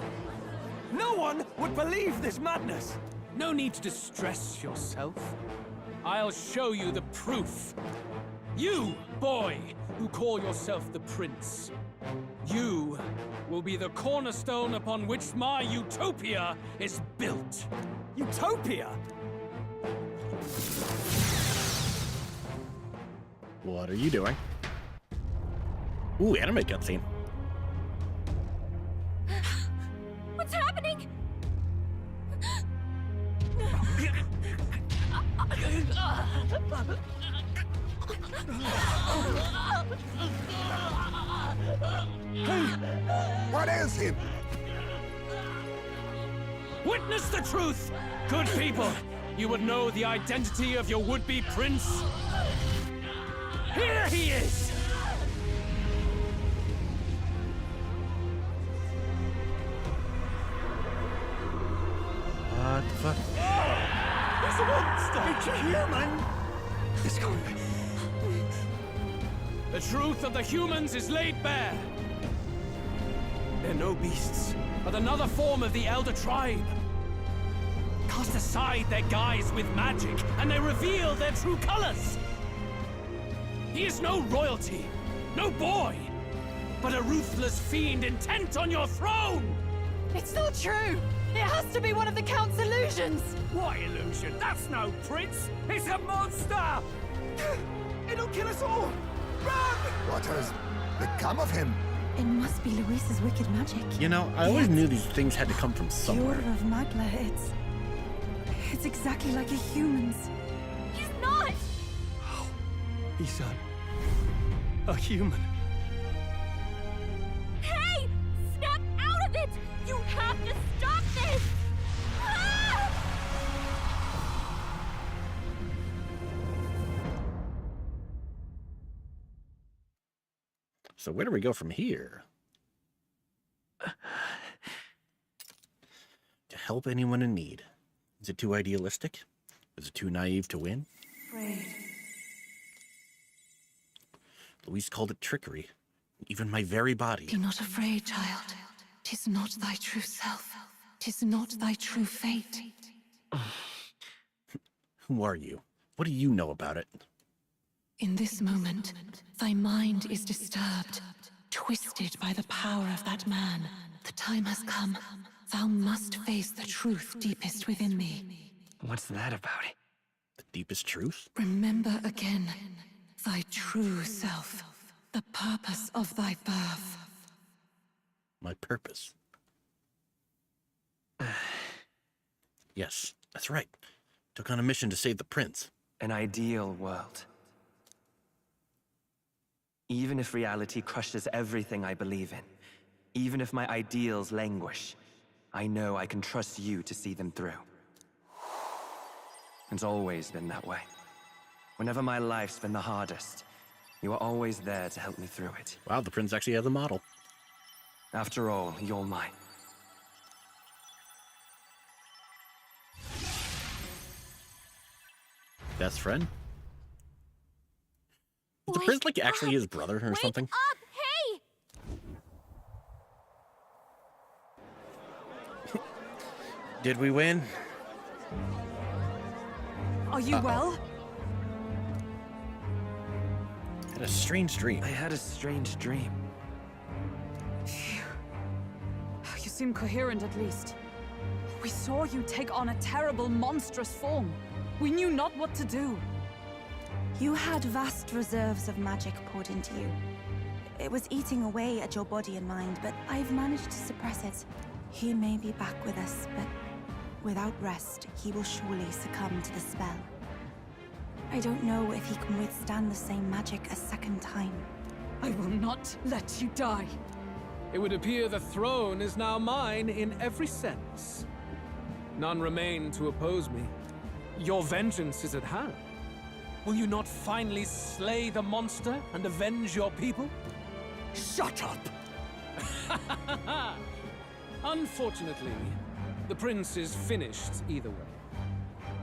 No one would believe this madness. No need to distress yourself. I'll show you the proof. You, boy, who call yourself the prince. You will be the cornerstone upon which my utopia is built. Utopia? What are you doing? Ooh, anime cutscene. What's happening? What ails him? Witness the truth! Good people, you would know the identity of your would-be prince. Here he is! What the fuck? He's a monster! It's a human! It's gone. The truth of the humans is laid bare. They're no beasts, but another form of the Elder Tribe. Cast aside their guise with magic, and they reveal their true colors. He is no royalty, no boy, but a ruthless fiend intent on your throne! It's not true! It has to be one of the Count's illusions! What illusion? That's no prince! It's a monster! It'll kill us all! Run! What has become of him? It must be Luis's wicked magic. You know, I always knew these things had to come from The somewhere. Order of Magla, it's exactly like a human's. He's not! He's a human. Hey! Snap out of it! You have to stop this! Ah! So where do we go from here? To help anyone in need. Is it too idealistic? Is it too naive to win? Afraid. Luis called it trickery. Even my very body. Be not afraid, child. 'Tis not thy true self. 'Tis not thy true fate. Who are you? What do you know about it? In this moment, thy mind is disturbed, twisted by the power of that man. The time has come. Thou must face the truth deepest within thee. What's that about? The deepest truth? Remember again thy true self, the purpose of thy birth. My purpose. Yes, that's right. Took on a mission to save the prince. An ideal world. Even if reality crushes everything I believe in, even if my ideals languish, I know I can trust you to see them through. It's always been that way. Whenever my life's been the hardest, you are always there to help me through it. Wow, the prince actually has a model. After all, you're mine. Best friend? Is the prince like actually his brother or something? Up! Hey! Did we win? Are you well? I A strange dream. I had a strange dream. You seem coherent at least. We saw you take on a terrible, monstrous form. We knew not what to do. You had vast reserves of magic poured into you. It was eating away at your body and mind, but I've managed to suppress it. He may be back with us, but without rest, he will surely succumb to the spell. I don't know if he can withstand the same magic a second time. I will not let you die. It would appear the throne is now mine in every sense. None remain to oppose me. Your vengeance is at hand. Will you not finally slay the monster and avenge your people? Shut up! Unfortunately, the prince is finished either way.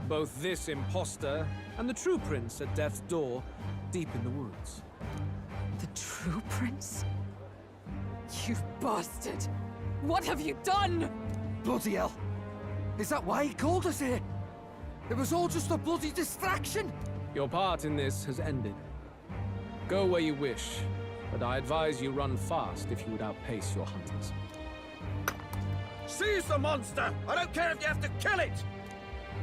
Both this imposter and the true prince at death's door, deep in the woods. The true prince? You bastard! What have you done? Bloody hell! Is that why he called us here? It was all just a bloody distraction! Your part in this has ended. Go where you wish, but I advise you run fast if you would outpace your hunters. Seize the monster! I don't care if you have to kill it!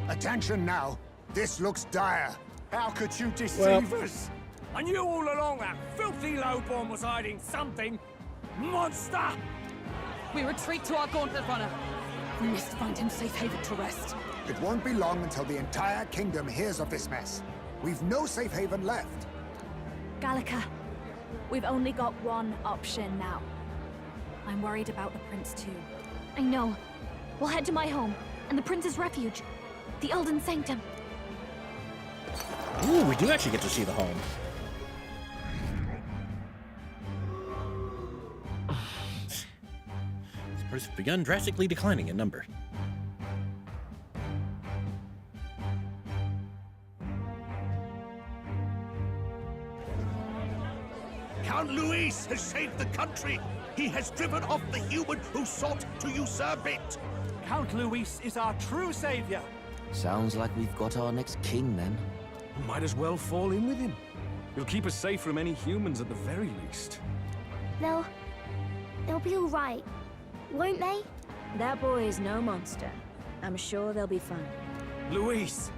Attention now. This looks dire. How could you deceive us? I knew all along that filthy lowborn was hiding something. Monster! We retreat to our gauntlet runner. We must find him safe haven to rest. It won't be long until the entire kingdom hears of this mess. We've no safe haven left. Gallica, we've only got one option now. I'm worried about the prince too. I know. We'll head to my home, and the prince's refuge. The Elden Sanctum. Ooh, we do actually get to see the home. This has begun drastically declining in number. Count Luis has saved the country. He has driven off the human who sought to usurp it. Count Luis is our true savior. Sounds like we've got our next king, then. Might as well fall in with him. He'll keep us safe from any humans at the very least. They'll be all right, won't they? That boy is no monster. I'm sure they'll be fine. Luis!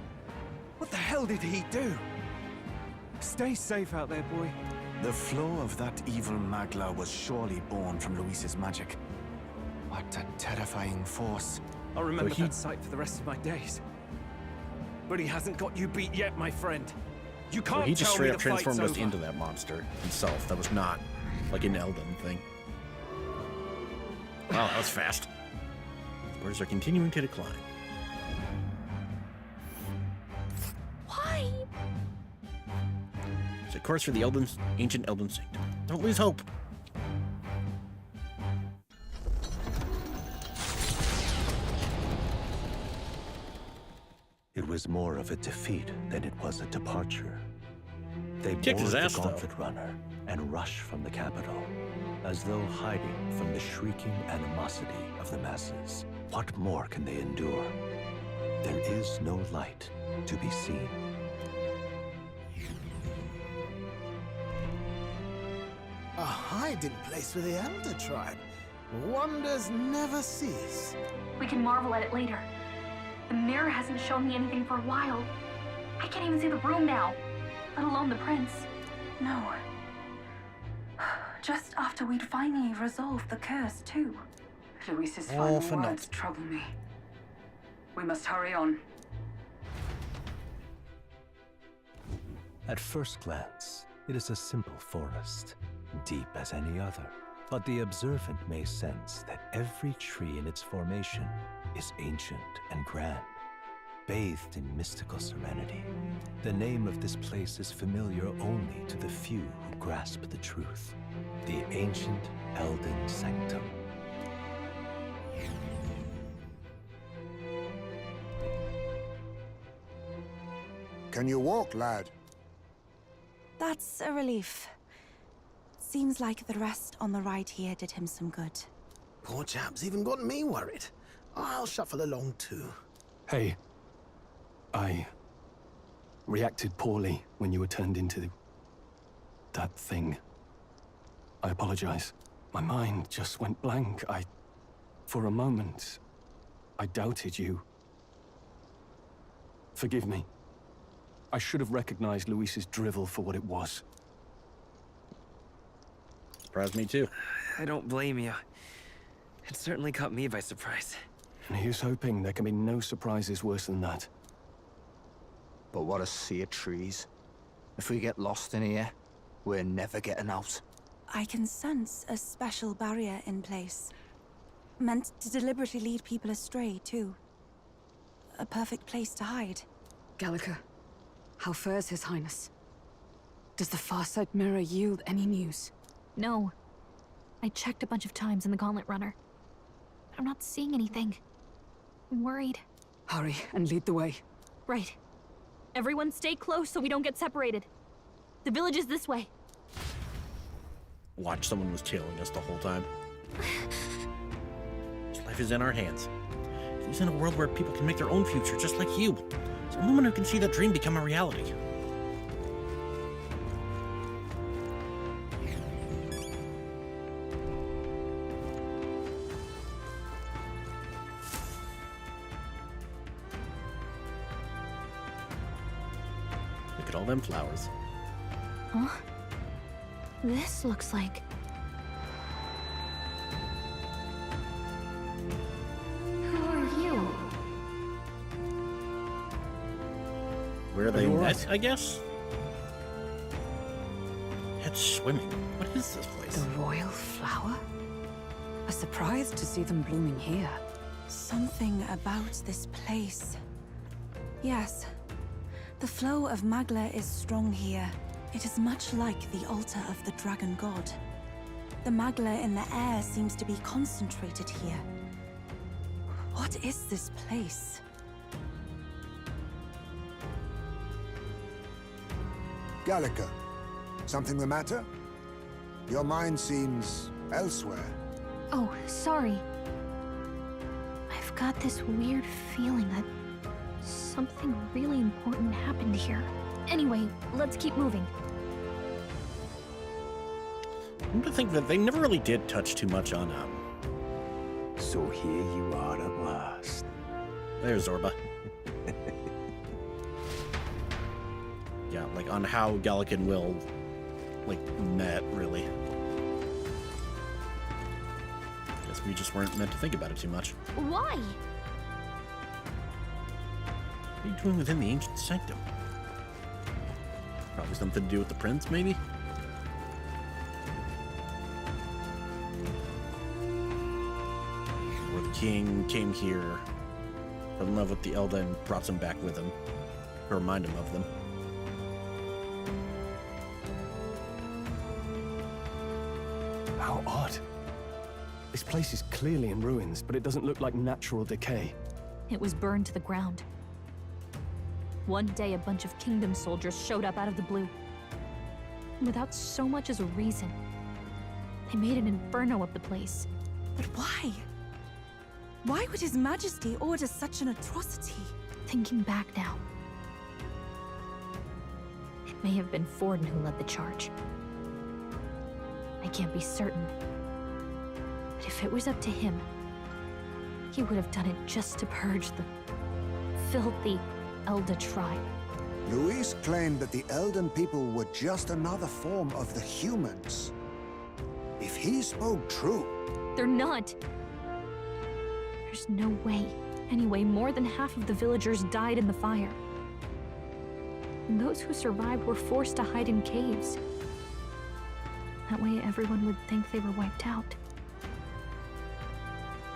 What the hell did he do? Stay safe out there, boy. The flow of that evil Magla was surely born from Luis's magic. What a terrifying force. I'll remember that sight for the rest of my days. But he hasn't got you beat yet, my friend. You can't He just tell me straight the up transformed fight's us over. into that monster himself. That was not like an Elden thing. Wow, that was fast. Spurs are continuing to decline. Why? It's a course for the ancient Elden Sanctum. Don't lose hope. It was more of a defeat than it was a departure. They Kicked board his ass, the though. gauntlet runner and rush from the capital, as though hiding from the shrieking animosity of the masses. What more can they endure? There is no light to be seen. A hiding place for the Elder tribe. Wonders never cease. We can marvel at it later. The mirror hasn't shown me anything for a while. I can't even see the room now, let alone the prince. No. Just after we'd finally resolved the curse, too. Luis's All final for words trouble me. We must hurry on. At first glance, it is a simple forest, deep as any other. But the observant may sense that every tree in its formation is ancient and grand, bathed in mystical serenity. The name of this place is familiar only to the few who grasp the truth. The ancient Elden Sanctum. Can you walk, lad? That's a relief. Seems like the rest on the right here did him some good. Poor chap's even got me worried. I'll shuffle along too. Hey, I reacted poorly when you were turned into that thing. I apologize. My mind just went blank. For a moment, I doubted you. Forgive me. I should have recognized Luis's drivel for what it was. Surprised me too. I don't blame you. It certainly caught me by surprise. And here's hoping there can be no surprises worse than that. But what a sea of trees. If we get lost in here, we're never getting out. I can sense a special barrier in place. Meant to deliberately lead people astray, too. A perfect place to hide. Gallica, how fares His Highness? Does the Farsight Mirror yield any news? No. I checked a bunch of times in the Gauntlet Runner. I'm not seeing anything. I'm worried. Hurry and lead the way. Right. Everyone stay close so we don't get separated. The village is this way. Watch, someone was tailing us the whole time. Life is in our hands. He's in a world where people can make their own future, just like you. It's a woman who can see that dream become a reality. Look at all them flowers. Huh? This looks like... Who are you? Where they met, I guess? It's swimming. What is this place? The royal flower? A surprise to see them blooming here. Something about this place. Yes. The flow of Magla is strong here. It is much like the altar of the dragon god. The Magla in the air seems to be concentrated here. What is this place? Gallica, something the matter? Your mind seems elsewhere. Oh, sorry. I've got this weird feeling that something really important happened here. Anyway, let's keep moving. I want to think that they never really did touch too much on, So here you are at last. There's Zorba. Yeah, like on how Gallic and Will, like, met, really. Guess we just weren't meant to think about it too much. Why? What are you doing within the ancient sanctum? Probably something to do with the prince, maybe? Or the king came here, fell in love with the Elda and brought some back with him to remind him of them. How odd. This place is clearly in ruins, but it doesn't look like natural decay. It was burned to the ground. One day, a bunch of kingdom soldiers showed up out of the blue. Without so much as a reason. They made an inferno of the place. But why? Why would His Majesty order such an atrocity? Thinking back now, it may have been Forden who led the charge. I can't be certain. But if it was up to him, he would have done it just to purge the filthy Elda tribe. Luis claimed that the Elden people were just another form of the humans. If he spoke true... They're not. There's no way. Anyway, more than half of the villagers died in the fire. And those who survived were forced to hide in caves. That way everyone would think they were wiped out.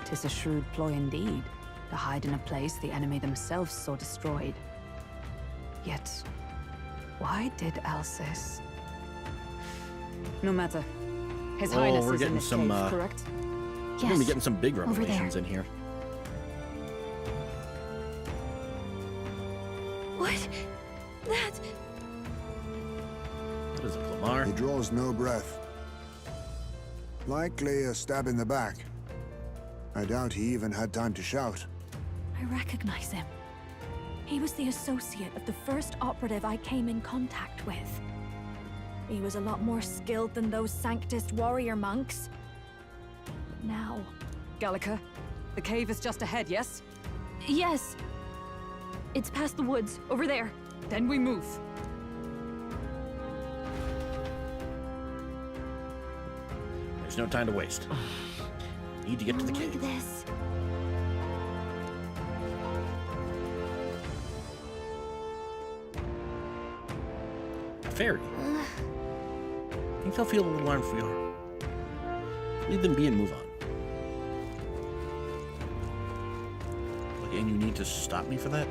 'Tis a shrewd ploy indeed, to hide in a place the enemy themselves saw destroyed. Yet, why did Alcest? No matter. His Highness we're is in getting this some, cave, correct? We're gonna be getting some big over there. revelations in here. What? That... What is it, Lamar? He draws no breath. Likely a stab in the back. I doubt he even had time to shout. I recognize him. He was the associate of the first operative I came in contact with. He was a lot more skilled than those Sanctist warrior monks. But now... Gallica, the cave is just ahead, yes? Yes. It's past the woods, over there. Then we move. There's no time to waste. Need to get to the cave. This. A fairy. I think they'll feel a little alarmed if we are. Leave them be and move on. And you need to stop me for that?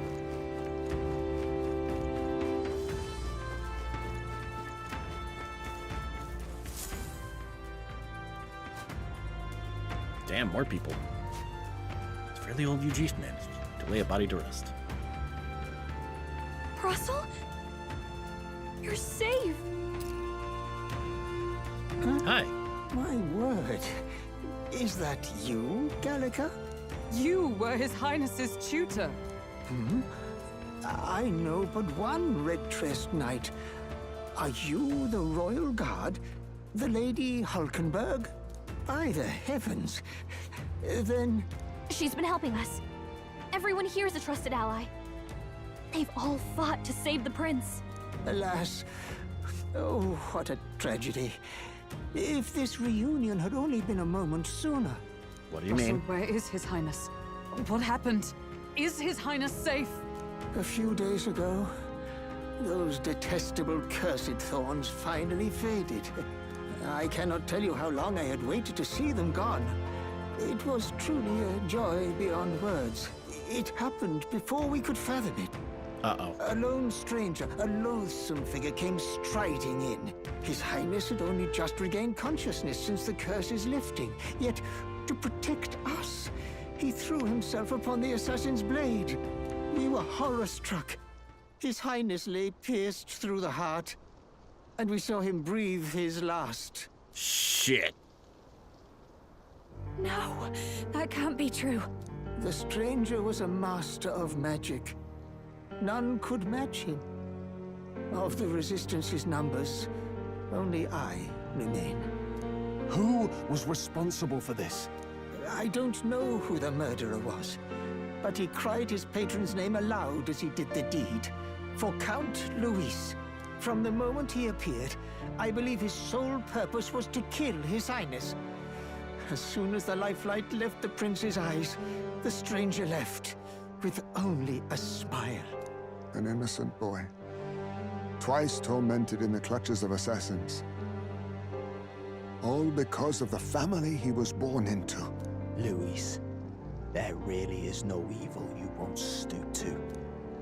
Damn, more people. It's fairly old UG managed to lay a body to rest. Russell? You're safe! Hi. My word. Is that you, Gallica? You were His Highness's tutor. Hmm? I know but one red-dressed knight. Are you the royal guard? The Lady Hulkenberg? By the heavens. Then... She's been helping us. Everyone here is a trusted ally. They've all fought to save the prince. Alas. Oh, what a tragedy. If this reunion had only been a moment sooner. What do you Russell, mean? Where is His Highness? What happened? Is His Highness safe? A few days ago, those detestable cursed thorns finally faded. I cannot tell you how long I had waited to see them gone. It was truly a joy beyond words. It happened before we could fathom it. Uh-oh. A lone stranger, a loathsome figure came striding in. His Highness had only just regained consciousness since the curse's lifting. Yet, to protect us, he threw himself upon the assassin's blade. We were horror-struck. His Highness lay pierced through the heart, and we saw him breathe his last. Shit. No, that can't be true. The stranger was a master of magic. None could match him. Of the Resistance's numbers, only I remain. Who was responsible for this? I don't know who the murderer was, but he cried his patron's name aloud as he did the deed. For Count Luis. From the moment he appeared, I believe his sole purpose was to kill His Highness. As soon as the lifelight left the prince's eyes, the stranger left, with only a smile. An innocent boy. Twice tormented in the clutches of assassins. All because of the family he was born into. Luis, there really is no evil you won't stoop to.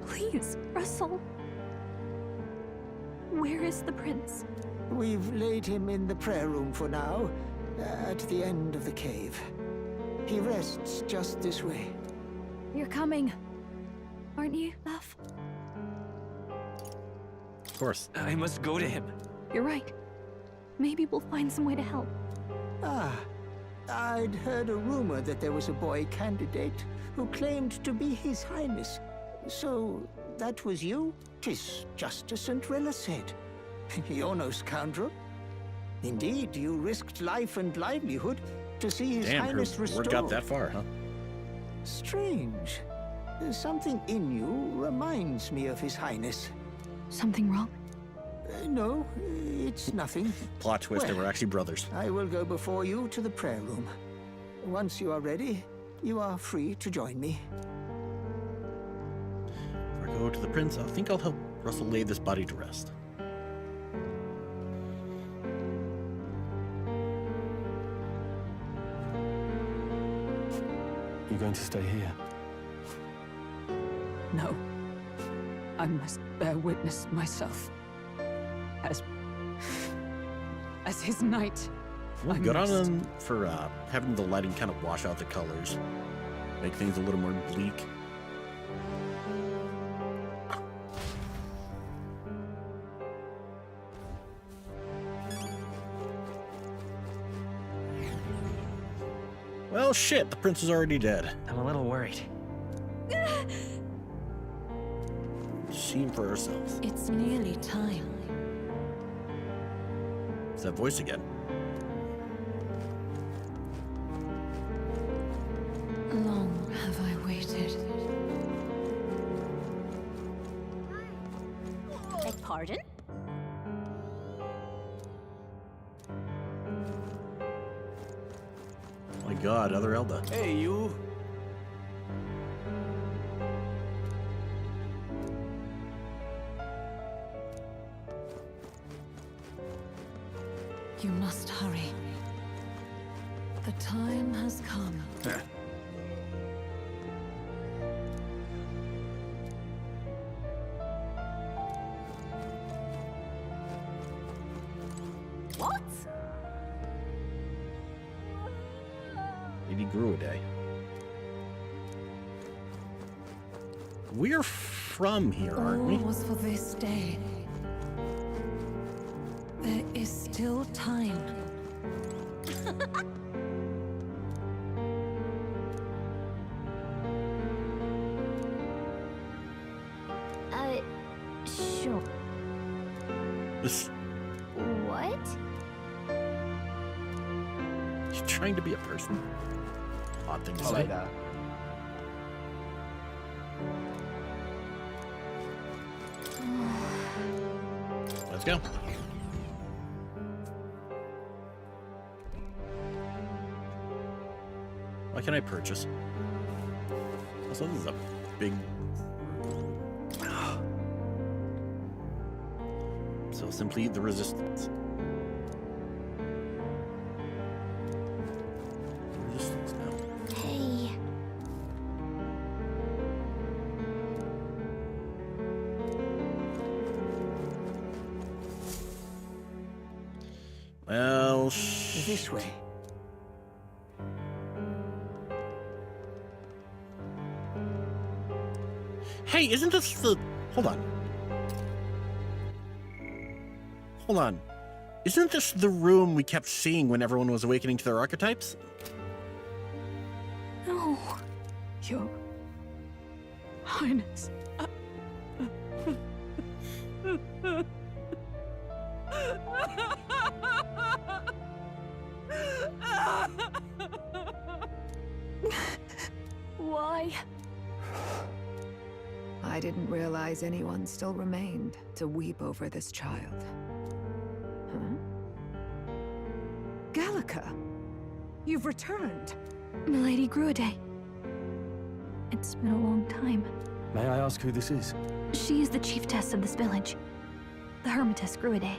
Please, Russell. Where is the prince? We've laid him in the prayer room for now, at the end of the cave. He rests just this way. You're coming, aren't you, love? Of course. I must go to him. You're right. Maybe we'll find some way to help. Ah, I'd heard a rumor that there was a boy candidate who claimed to be His Highness. So, that was you? 'Tis just as St. Rella said. You're no scoundrel. Indeed, you risked life and livelihood to see His Highness restored. Word got that far, huh? Strange. Something in you reminds me of His Highness. Something wrong? No, it's nothing. Plot twist, they Well, were actually brothers. I will go before you to the prayer room. Once you are ready, you are free to join me. Before I go to the prince, I think I'll help Russell lay this body to rest. You going to stay here? No. I must bear witness myself. As his knight. Well, I good on must. him for having the lighting kind of wash out the colors. Make things a little more bleak. Well, shit, the prince is already dead. I'm a little worried. See him for ourselves. It's nearly time. It's that voice again. Long have I waited. Beg pardon? Oh my god, other Elda. Hey, you. You must hurry. The time has come. What? Lady grew a day. We're from here, aren't we? All was for this day. There is still time. Sure. This. What? He's trying to be a person. Odd thing to I say. like that. Let's go. What can I purchase? Also, this is a big... So simply the resistance. The resistance now. Hey. Well, this way. Hey, isn't this the... Hold on. Hold on. Isn't this the room we kept seeing when everyone was awakening to their archetypes? No. Your Highness. Why? I didn't realize anyone still remained to weep over this child. Huh? Gallica! You've returned! Milady Gruade. It's been a long time. May I ask who this is? She is the chiefess of this village. The Hermitess Gruade.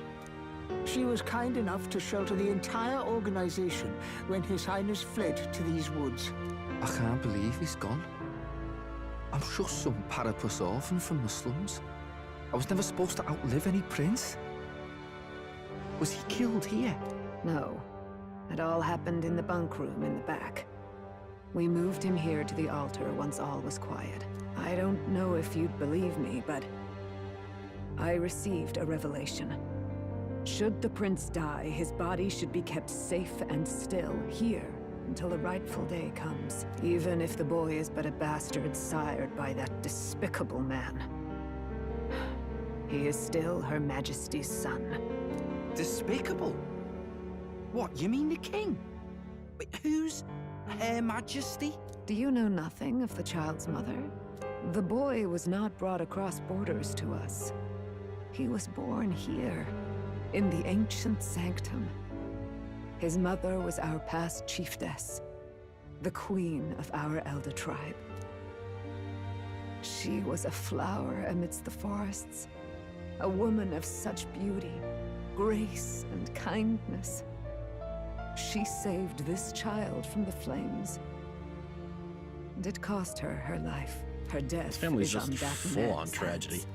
She was kind enough to shelter the entire organization when His Highness fled to these woods. I can't believe he's gone. I'm just some parapus orphan from the slums. I was never supposed to outlive any prince. Was he killed here? No. It all happened in the bunk room in the back. We moved him here to the altar once all was quiet. I don't know if you'd believe me, but I received a revelation. Should the prince die, his body should be kept safe and still here until the rightful day comes, even if the boy is but a bastard sired by that despicable man. He is still Her Majesty's son. Despicable? What, you mean the king? Wait, who's Her Majesty? Do you know nothing of the child's mother? The boy was not brought across borders to us. He was born here, in the ancient sanctum. His mother was our past chiefess, the queen of our elder tribe. She was a flower amidst the forests, a woman of such beauty, grace, and kindness. She saved this child from the flames. And it cost her her life. Her death His family's is just on that full on man's tragedy. hands.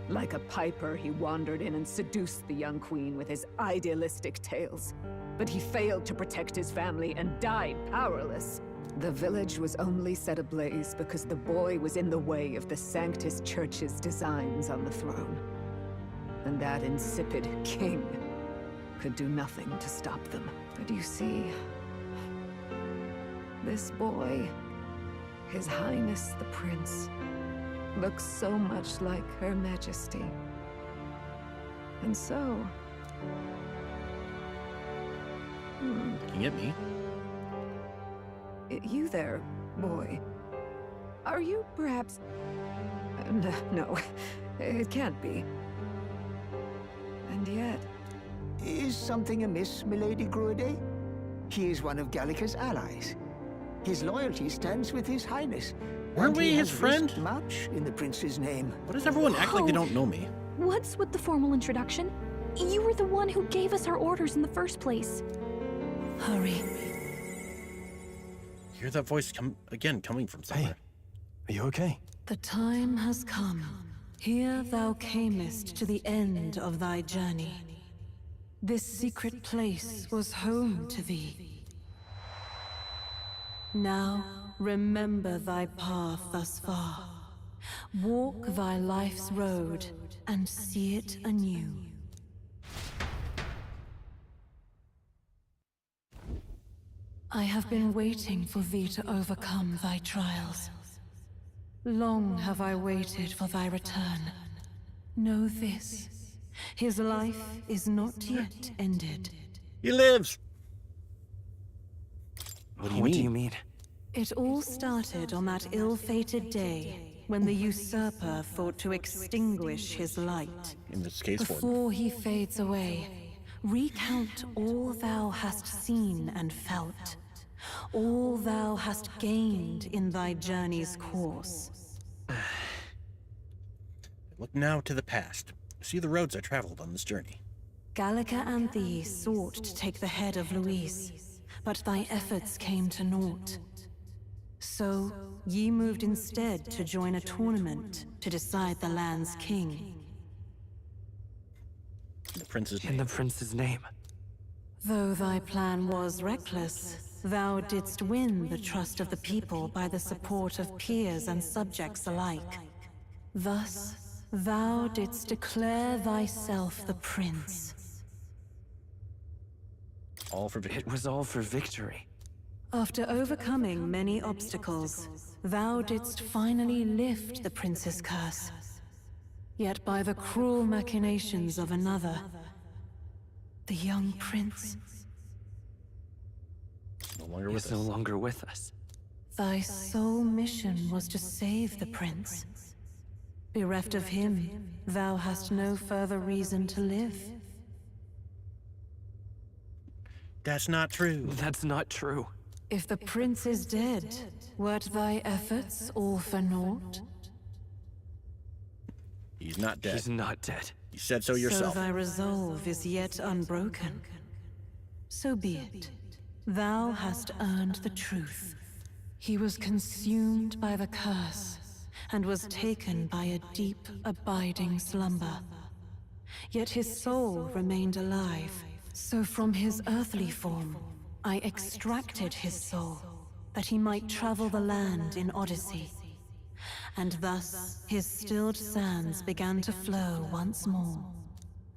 Like a piper, he wandered in and seduced the young queen with his idealistic tales. But he failed to protect his family and died powerless. The village was only set ablaze because the boy was in the way of the Sanctus Church's designs on the throne. And that insipid king could do nothing to stop them. But you see, this boy, His Highness the Prince, looks so much like Her Majesty. And so, Looking at me. You there, boy. Are you perhaps... No, it can't be. And yet... Is something amiss, milady Gruade? He is one of Gallica's allies. His loyalty stands with his highness. Weren't we his has friend? risked much in the prince's name. Why does everyone act like they don't know me? What's with the formal introduction? You were the one who gave us our orders in the first place. Hurry. Hear that voice coming from somewhere. Are you okay? The time has come. Here thou camest to the end of thy journey. This secret place was home to thee. Now, remember thy path thus far. Walk thy life's road and see it anew. I have been waiting for thee to overcome thy trials. Long have I waited for thy return. Know this, his life is not yet ended. He lives! What do you mean? It all started on that ill-fated day when the usurper thought to extinguish his light. In this case, before he fades away, recount all thou hast seen and felt. All thou hast gained in thy journey's course. Look now to the past. See the roads I traveled on this journey. Gallica and thee sought to take the head of Luis, but thy efforts came to naught. So, ye moved instead to join a tournament to decide the land's king. The prince's In the prince's name. Though thy plan was reckless, thou didst win the trust of the people by the support of peers and subjects alike. Thus, thou didst declare thyself the prince. All for victory. It was all for victory. After overcoming many obstacles, thou didst finally lift the prince's curse. Yet by the cruel machinations of another, the young prince... He's no longer with us. Thy sole mission was to save the prince. Bereft of him, thou hast no further reason to live. That's not true. That's not true. If the prince is dead, wert thy efforts all for naught? He's not dead. He's not dead. You said so yourself. So thy resolve is yet unbroken. So be it. Thou hast earned the truth. He was consumed by the curse, and was taken by a deep, abiding slumber. Yet his soul remained alive, so from his earthly form, I extracted his soul, that he might travel the land in Odyssey. And thus, his stilled sands began to flow once more.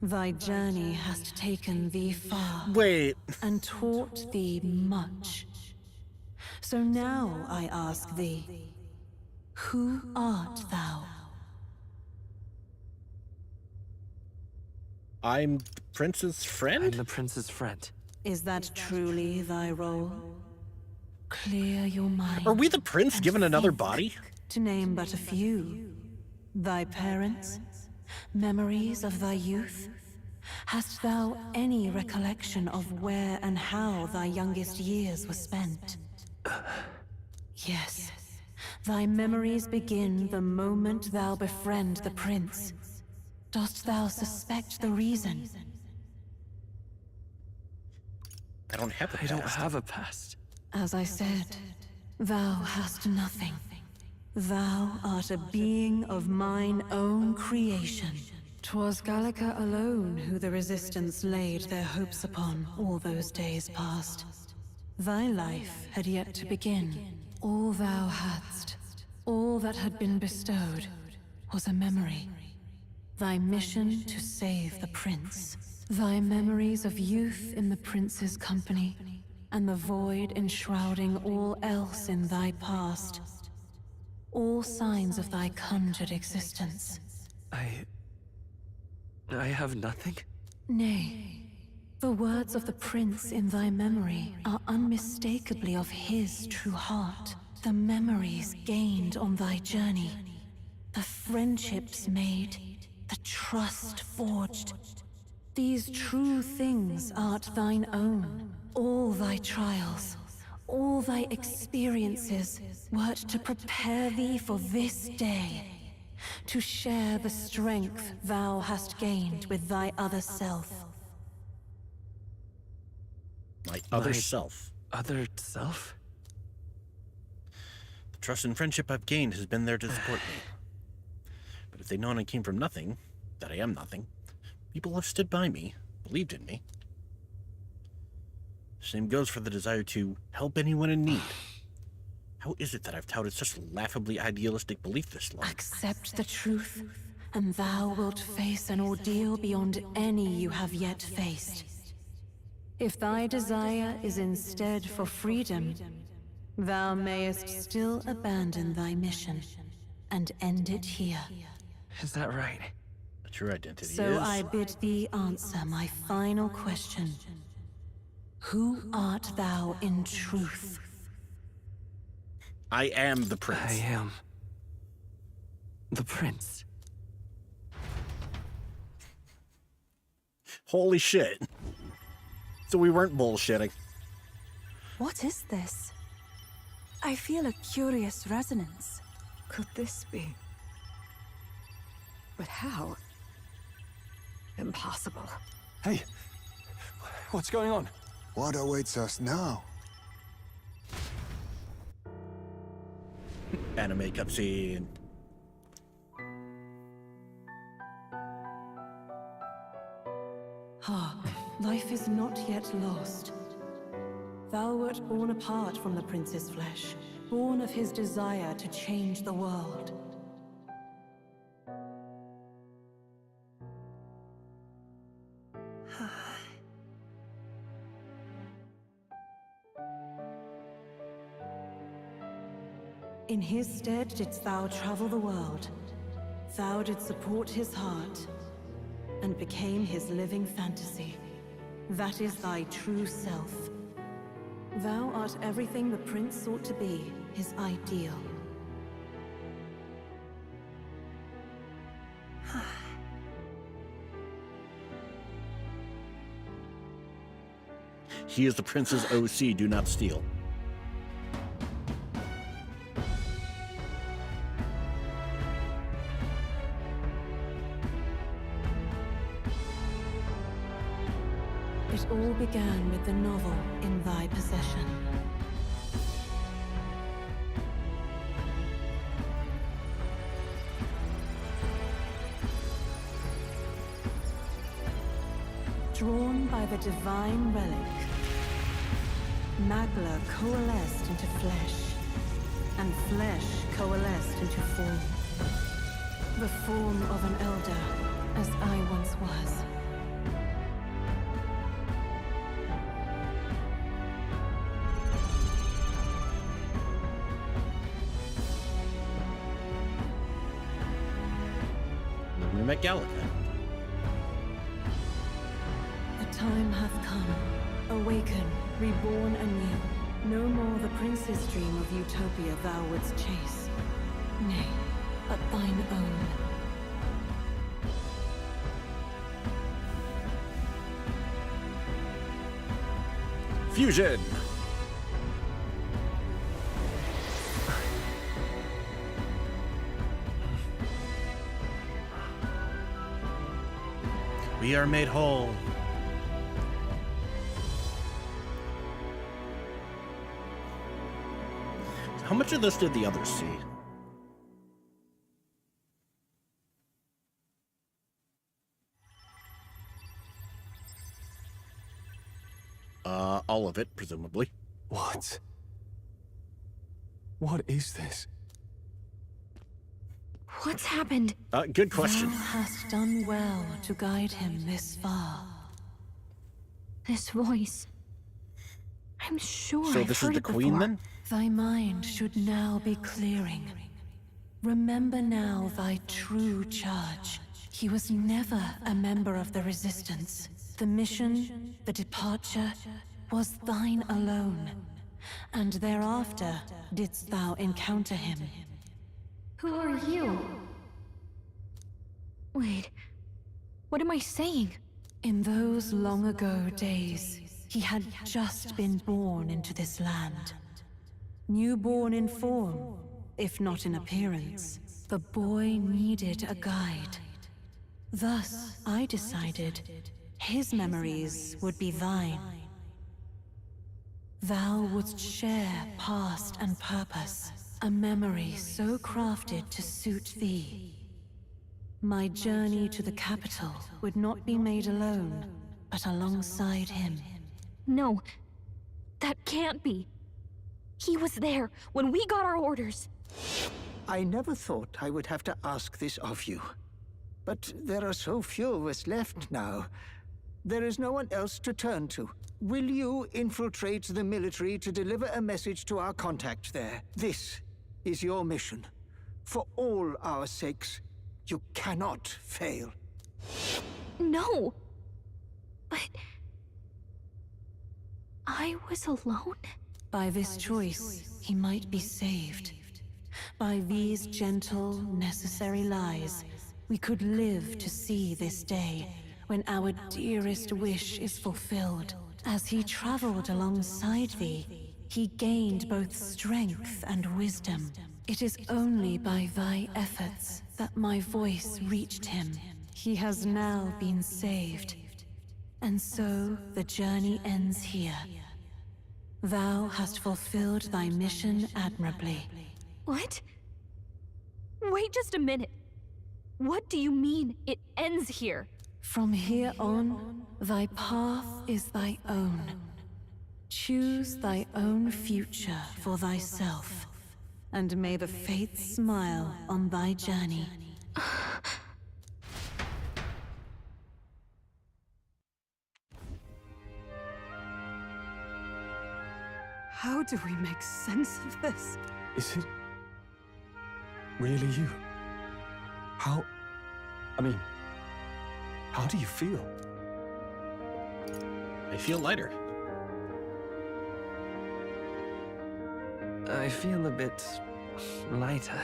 Thy journey hast taken thee far. Wait. And taught thee much. So now I ask thee, who art thou? I'm the prince's friend? I'm the prince's friend. Is that truly thy role? Clear your mind. Are we the prince given another body? To name but a few. Thy parents? Memories of thy youth? Hast thou any recollection of where and how thy youngest years were spent? Yes. Thy memories begin the moment thou befriend the prince. Dost thou suspect the reason? I don't have a past. I don't have a past. As I said, thou hast nothing. Thou art a being of mine own creation. 'Twas Gallica alone who the Resistance laid their hopes upon all those days past. Thy life had yet to begin. All thou hadst, all that had been bestowed, was a memory. Thy mission to save the prince. Thy memories of youth in the prince's company, and the void enshrouding all else in thy past. All signs of thy conjured existence. I have nothing? Nay, The words of the prince in thy memory are unmistakably of his true heart. The memories gained on thy journey, the friendships made, the trust forged. These true things art thine own. All thy trials, all thy experiences wert to prepare thee for this day, to share the strength thou hast gained with thy other self. My other self. Other self? The trust and friendship I've gained has been there to support me. But if they'd known I came from nothing, that I am nothing, people have stood by me, believed in me. Same goes for the desire to help anyone in need. How is it that I've touted such laughably idealistic belief this long? Accept the truth, and thou wilt face an ordeal beyond any you have yet faced. If thy desire is instead for freedom, thou mayest still abandon thy mission and end it here. Is that right? But your identity is... So I bid thee answer my final question. Who art thou in truth? I am the prince. I am the prince. Holy shit. So we weren't bullshitting. What is this? I feel a curious resonance. Could this be? But how? Impossible. Hey, what's going on? What awaits us now? Anime cutscene. Hark, life is not yet lost. Thou wert born apart from the prince's flesh, born of his desire to change the world. In his stead didst thou travel the world. Thou didst support his heart, and became his living fantasy. That is thy true self. Thou art everything the prince sought to be, his ideal. He is the prince's OC, do not steal. It all began with the novel in thy possession. Drawn by the divine relic, Magla coalesced into flesh, and flesh coalesced into form. The form of an elder, as I once was. We met Gallica. The time hath come. Awaken, reborn anew. No more the prince's dream of utopia thou wouldst chase. Nay, but thine own. Fusion! We are made whole. How much of this did the others see? All of it, presumably. What? What is this? What's happened? Good question. Thou hast done well to guide him this far. This voice. I'm sure So I've this heard is the it queen, before. then? Thy mind should now be clearing. Remember now thy true charge. He was never a member of the Resistance. The mission, the departure, was thine alone, and thereafter didst thou encounter him. Who are you? Wait, what am I saying? In those long ago days, he had just been born into this land. Newborn in form, if not in appearance, the boy needed a guide. Thus, I decided his memories would be thine. Thou wouldst share past and purpose, a memory so crafted to suit thee. My journey to the capital would not be made alone, but alongside him. No, that can't be. He was there when we got our orders. I never thought I would have to ask this of you. But there are so few of us left now. There is no one else to turn to. Will you infiltrate the military to deliver a message to our contact there? This is your mission. For all our sakes, you cannot fail. No! But... I was alone? By this choice, he might be saved. By these gentle, necessary lies, we could live to see this day, when our dearest wish is fulfilled. As he traveled alongside thee, he gained both strength and wisdom. It is only by thy efforts that my voice reached him. He has now been saved. And so the journey ends here. Thou hast fulfilled thy mission admirably. What? Wait just a minute. What do you mean, it ends here? From here on, thy path is thy own. Choose thy own future for thyself, and may the fates smile on thy journey. How do we make sense of this? Is it really you? How do you feel? I feel lighter. I feel a bit lighter.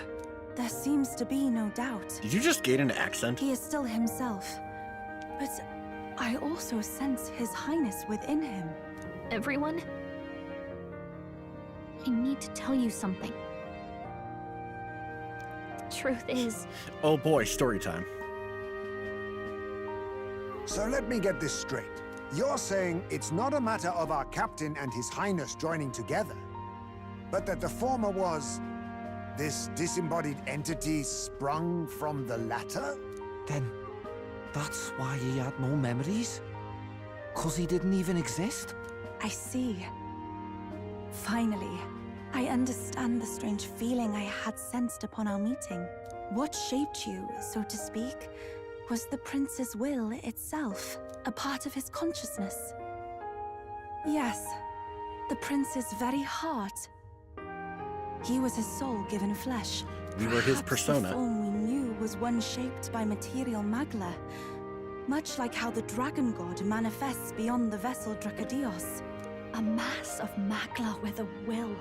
There seems to be no doubt. Did you just gain an accent? He is still himself. But I also sense His Highness within him. Everyone? I need to tell you something. Truth is... Oh boy, story time. So let me get this straight. You're saying it's not a matter of our captain and His Highness joining together, but that the former was this disembodied entity sprung from the latter? Then that's why he had no memories? 'Cause he didn't even exist? I see. Finally, I understand the strange feeling I had sensed upon our meeting. What shaped you, so to speak, was the prince's will itself, a part of his consciousness. Yes, the prince's very heart. He was his soul given flesh. We were his Perhaps persona. The form we knew was one shaped by material magla, much like how the dragon god manifests beyond the vessel Drakadios. A mass of magla with a will.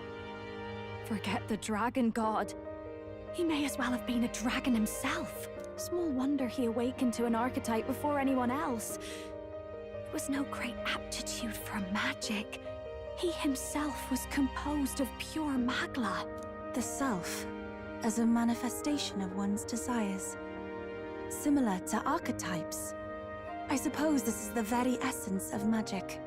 Forget the dragon god. He may as well have been a dragon himself. Small wonder he awakened to an archetype before anyone else. It was no great aptitude for magic. He himself was composed of pure magla. The self, as a manifestation of one's desires. Similar to archetypes. I suppose this is the very essence of magic.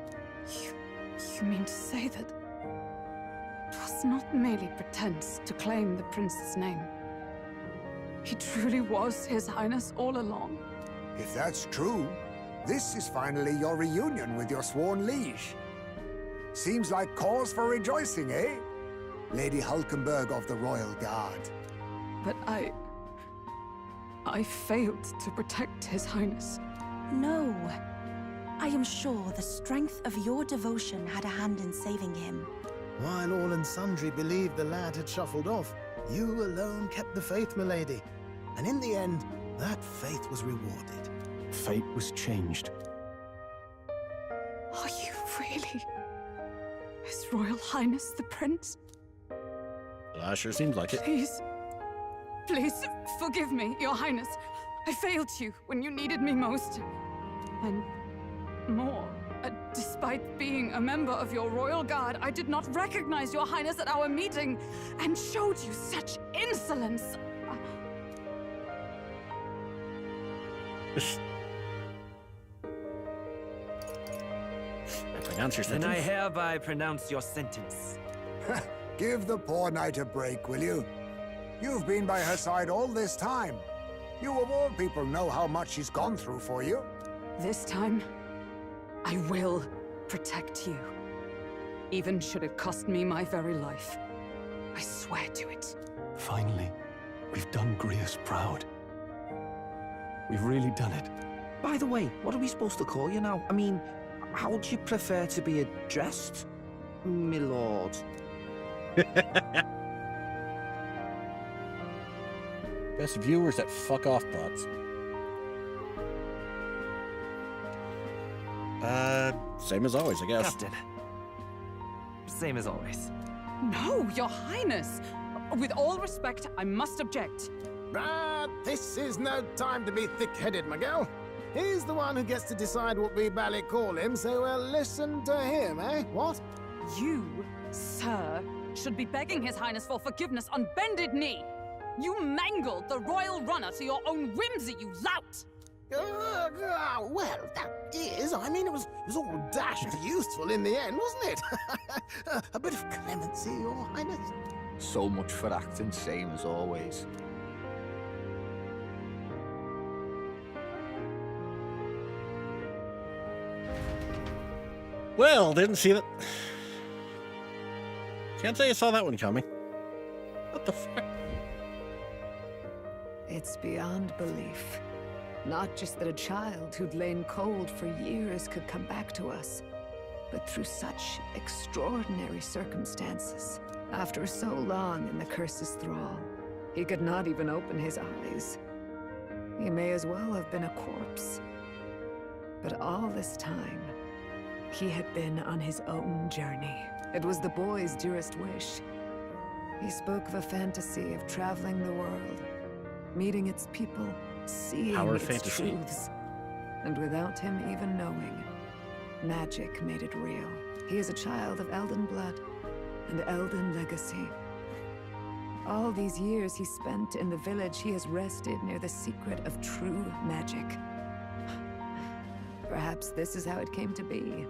You mean to say that it was not merely pretense to claim the prince's name? He truly was His Highness all along? If that's true, this is finally your reunion with your sworn liege. Seems like cause for rejoicing, eh? Lady Hulkenberg of the Royal Guard. But I failed to protect His Highness. No. I am sure the strength of your devotion had a hand in saving him. While all and sundry believed the lad had shuffled off, you alone kept the faith, milady. And in the end, that faith was rewarded. Fate was changed. Really? His Royal Highness the Prince? Well, sure seems like it. Please. Please, forgive me, Your Highness. I failed you when you needed me most. And more. Despite being a member of your royal guard, I did not recognize Your Highness at our meeting and showed you such insolence. Pronounce your Then sentence. I hereby pronounce your sentence. Give the poor knight a break, will you? You've been by her side all this time. You of all people know how much she's gone through for you. This time, I will protect you. Even should it cost me my very life. I swear to it. Finally, we've done Grius proud. We've really done it. By the way, what are we supposed to call you now? I mean, how would you prefer to be addressed, my lord? Best viewers at fuck off bots. Same as always, I guess. Captain. Same as always. No, Your Highness! With all respect, I must object. But this is no time to be thick-headed, Miguel. He's the one who gets to decide what we bally call him, so listen to him, eh? What? You, sir, should be begging His Highness for forgiveness on bended knee. You mangled the royal runner to your own whimsy, you lout! Well, that is, I mean, it was all dashed useful in the end, wasn't it? A bit of clemency, Your Highness. So much for acting same as always. Well, didn't see that. Can't say I saw that one coming. What the fuck? It's beyond belief. Not just that a child who'd lain cold for years could come back to us, but through such extraordinary circumstances. After so long in the curse's thrall, he could not even open his eyes. He may as well have been a corpse. But all this time, he had been on his own journey. It was the boy's dearest wish. He spoke of a fantasy of traveling the world, meeting its people, seeing Our its fantasy. truths. And without him even knowing, magic made it real. He is a child of Elden blood and Elden legacy. All these years he spent in the village, he has rested near the secret of true magic. Perhaps this is how it came to be.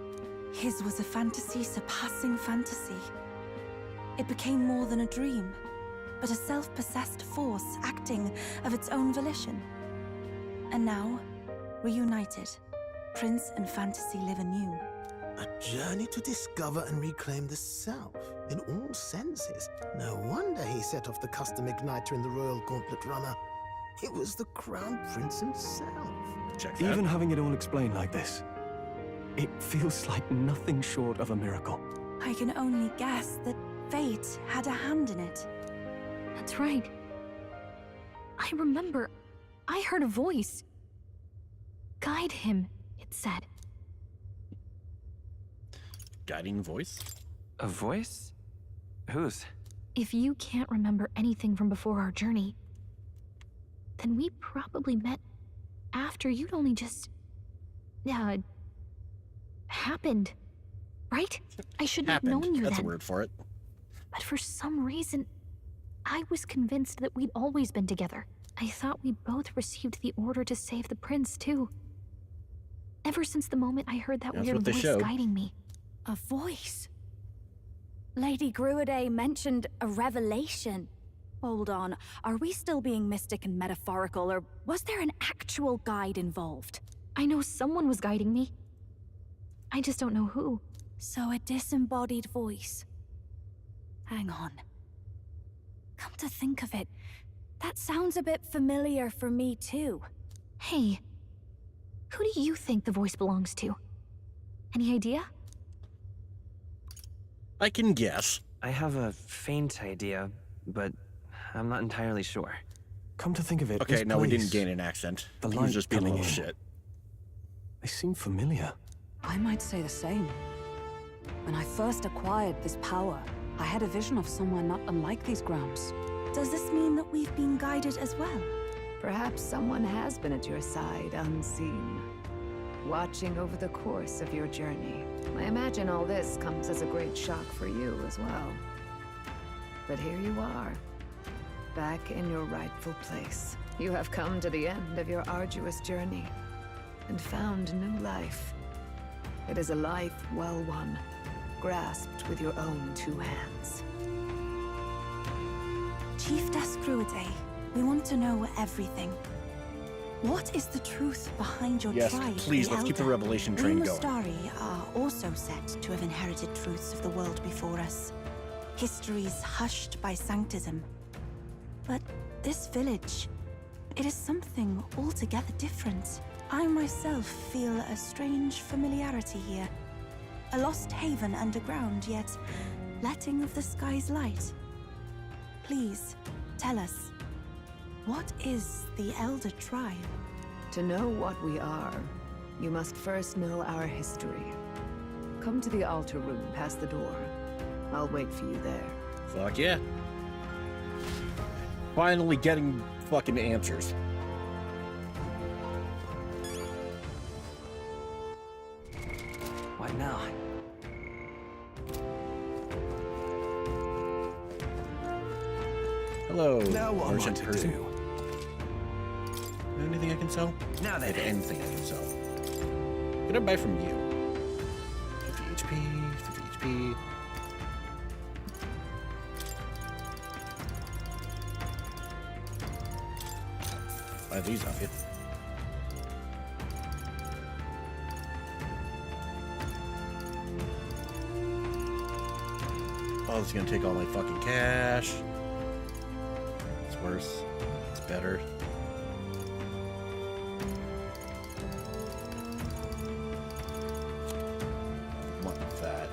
His was a fantasy surpassing fantasy. It became more than a dream, but a self-possessed force acting of its own volition. And now, reunited, Prince and fantasy live anew. A journey to discover and reclaim the self, in all senses. No wonder he set off the custom igniter in the Royal Gauntlet Runner. It was the Crown Prince himself. Check that. Even having it all explained like this, it feels like nothing short of a miracle. I can only guess that fate had a hand in it. That's right. I remember, I heard a voice. Guide him, it said. Guiding voice? A voice? Whose? If you can't remember anything from before our journey, then we probably met after you'd only just... happened. Right? I shouldn't have known you That's then. a word for it. But for some reason, I was convinced that we'd always been together. I thought we both received the order to save the prince, too. Ever since the moment I heard that That's weird what they voice showed. guiding me. A voice? Lady Gruade mentioned a revelation. Hold on, are we still being mystic and metaphorical, or was there an actual guide involved? I know someone was guiding me. I just don't know who. So a disembodied voice. Hang on. Come to think of it, that sounds a bit familiar for me too. Hey, who do you think the voice belongs to? Any idea? I can guess. I have a faint idea, but I'm not entirely sure. Come to think of it, Okay, this no, we didn't place, gain an accent. the He light was just being a coming little in. shit. They seem familiar. I might say the same. When I first acquired this power, I had a vision of somewhere not unlike these grounds. Does this mean that we've been guided as well? Perhaps someone has been at your side unseen, watching over the course of your journey. I imagine all this comes as a great shock for you as well. But here you are, back in your rightful place. You have come to the end of your arduous journey and found new life. It is a life well won, grasped with your own two hands. Chief Descruide, we want to know everything. What is the truth behind your Yes, tribe? please, let's keep the revelation train we going. Mustari are also said to have inherited truths of the world before us. Histories hushed by sanctism. But this village, it is something altogether different. I myself feel a strange familiarity here. A lost haven underground, yet letting of the sky's light. Please, tell us, what is the Elder Tribe? To know what we are, you must first know our history. Come to the altar room past the door. I'll wait for you there. Fuck yeah. Finally getting fucking answers. What now? Hello, Now what am I merchant to person. do? Anything I can sell? Now then. Anything I can sell. What can I buy from you? 50 HP, 50 HP. Buy these off you. Oh, this is gonna take all my fucking cash. It's worse. It's better. Want that.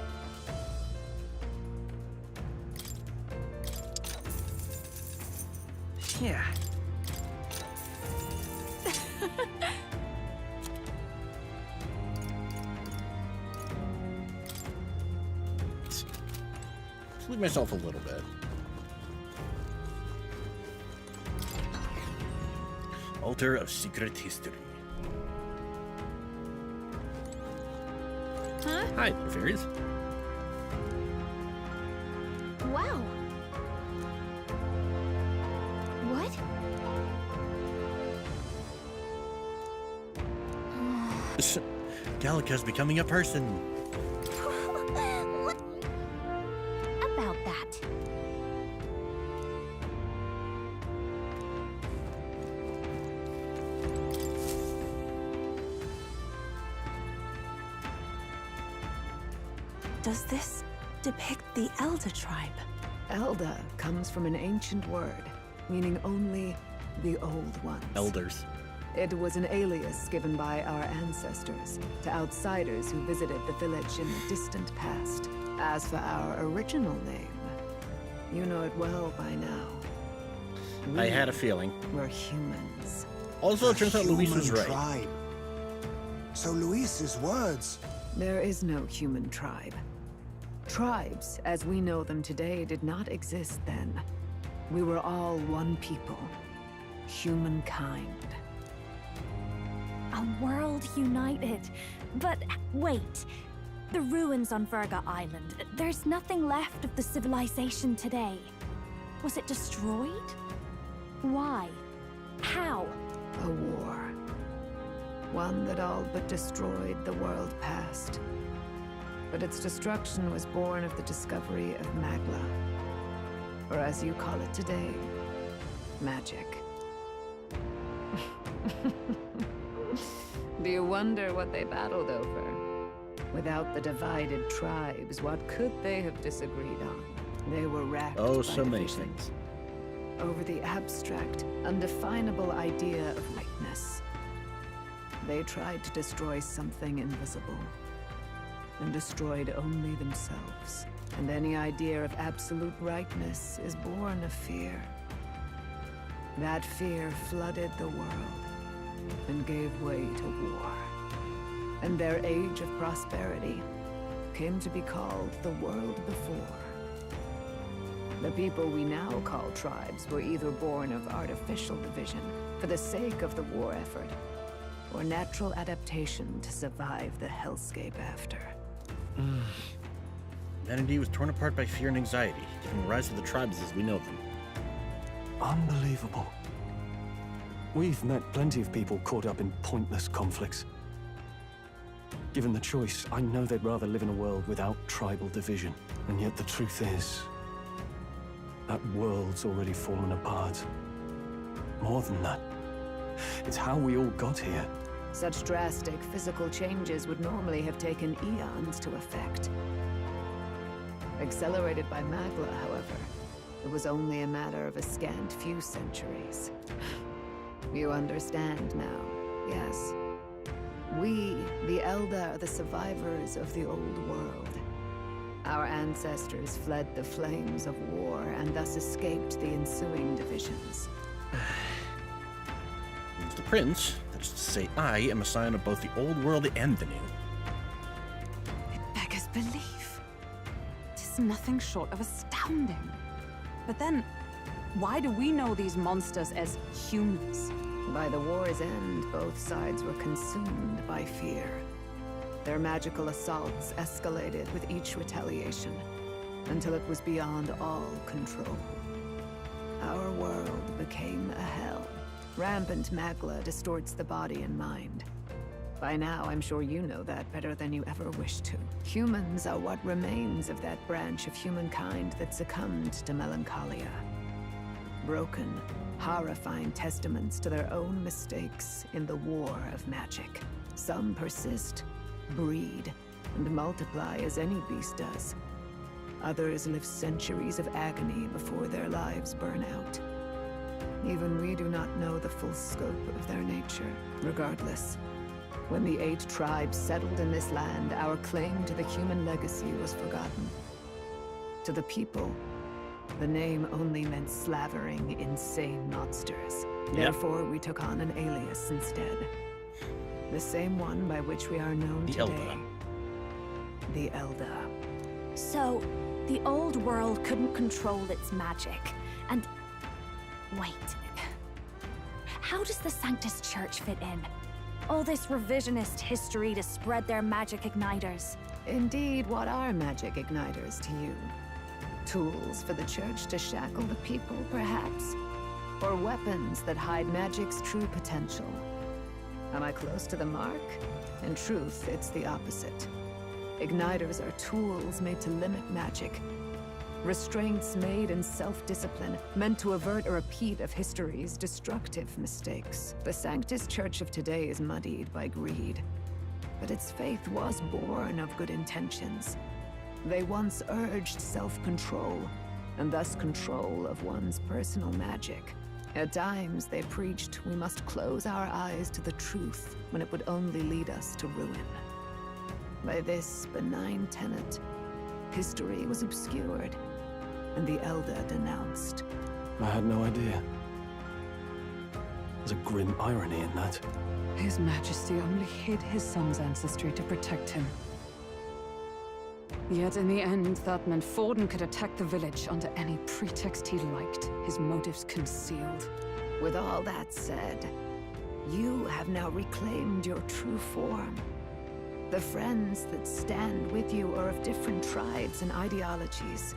Yeah. Let's leave myself a little bit. Altar of Secret History. Huh? Hi, little fairies. Wow. What? Gallica's becoming a person. What about that? Does this depict the Elder Tribe? Elda comes from an ancient word, meaning only the Old Ones. Elders. It was an alias given by our ancestors to outsiders who visited the village in the distant past. As for our original name, you know it well by now. I had a feeling. We're humans. Also, it turns out Luis was right. Tribe. So Luis's words. There is no human tribe. Tribes, as we know them today, did not exist then. We were all one people. Humankind. A world united. But wait. The ruins on Virga Island. There's nothing left of the civilization today. Was it destroyed? Why? How? A war. One that all but destroyed the world past. But its destruction was born of the discovery of Magla. Or as you call it today, magic. Do you wonder what they battled over? Without the divided tribes, what could they have disagreed on? They were racked Oh, by so many division. things. Over the abstract, undefinable idea of rightness. They tried to destroy something invisible, and destroyed only themselves. And any idea of absolute rightness is born of fear. That fear flooded the world, and gave way to war. And their age of prosperity came to be called the world before. The people we now call tribes were either born of artificial division for the sake of the war effort, or natural adaptation to survive the hellscape after. Humanity was torn apart by fear and anxiety, giving rise to the tribes as we know them. Unbelievable. We've met plenty of people caught up in pointless conflicts. Given the choice, I know they'd rather live in a world without tribal division. And yet the truth is, that world's already fallen apart. More than that, it's how we all got here. Such drastic physical changes would normally have taken eons to effect. Accelerated by Magla, however, it was only a matter of a scant few centuries. You understand now, yes? We, the Elder, are the survivors of the old world. Our ancestors fled the flames of war and thus escaped the ensuing divisions. As the prince, that is to say, I am a scion of both the old world and the new. It beggars belief. Tis nothing short of astounding. But then, why do we know these monsters as humans? By the war's end, both sides were consumed by fear. Their magical assaults escalated with each retaliation, until it was beyond all control. Our world became a hell. Rampant Magla distorts the body and mind. By now, I'm sure you know that better than you ever wished to. Humans are what remains of that branch of humankind that succumbed to melancholia. Broken, horrifying testaments to their own mistakes in the war of magic. Some persist, breed, and multiply as any beast does. Others live centuries of agony before their lives burn out. Even we do not know the full scope of their nature. Regardless, when the 8 tribes settled in this land, our claim to the human legacy was forgotten. To the people, the name only meant slavering, insane monsters. Therefore, we took on an alias instead. The same one by which we are known today. Elder. The Elder. So, the old world couldn't control its magic, and... Wait. How does the Sanctus Church fit in? All this revisionist history to spread their magic igniters. Indeed, what are magic igniters to you? Tools for the Church to shackle the people, perhaps? Or weapons that hide magic's true potential? Am I close to the mark? In truth, it's the opposite. Igniters are tools made to limit magic. Restraints made in self-discipline, meant to avert a repeat of history's destructive mistakes. The Sanctus Church of today is muddied by greed. But its faith was born of good intentions. They once urged self-control, and thus control of one's personal magic. At times, they preached we must close our eyes to the truth when it would only lead us to ruin. By this benign tenet, history was obscured, and the Elder denounced. I had no idea. There's a grim irony in that. His Majesty only hid his son's ancestry to protect him. Yet in the end, that meant Forden could attack the village under any pretext he liked, his motives concealed. With all that said, you have now reclaimed your true form. The friends that stand with you are of different tribes and ideologies,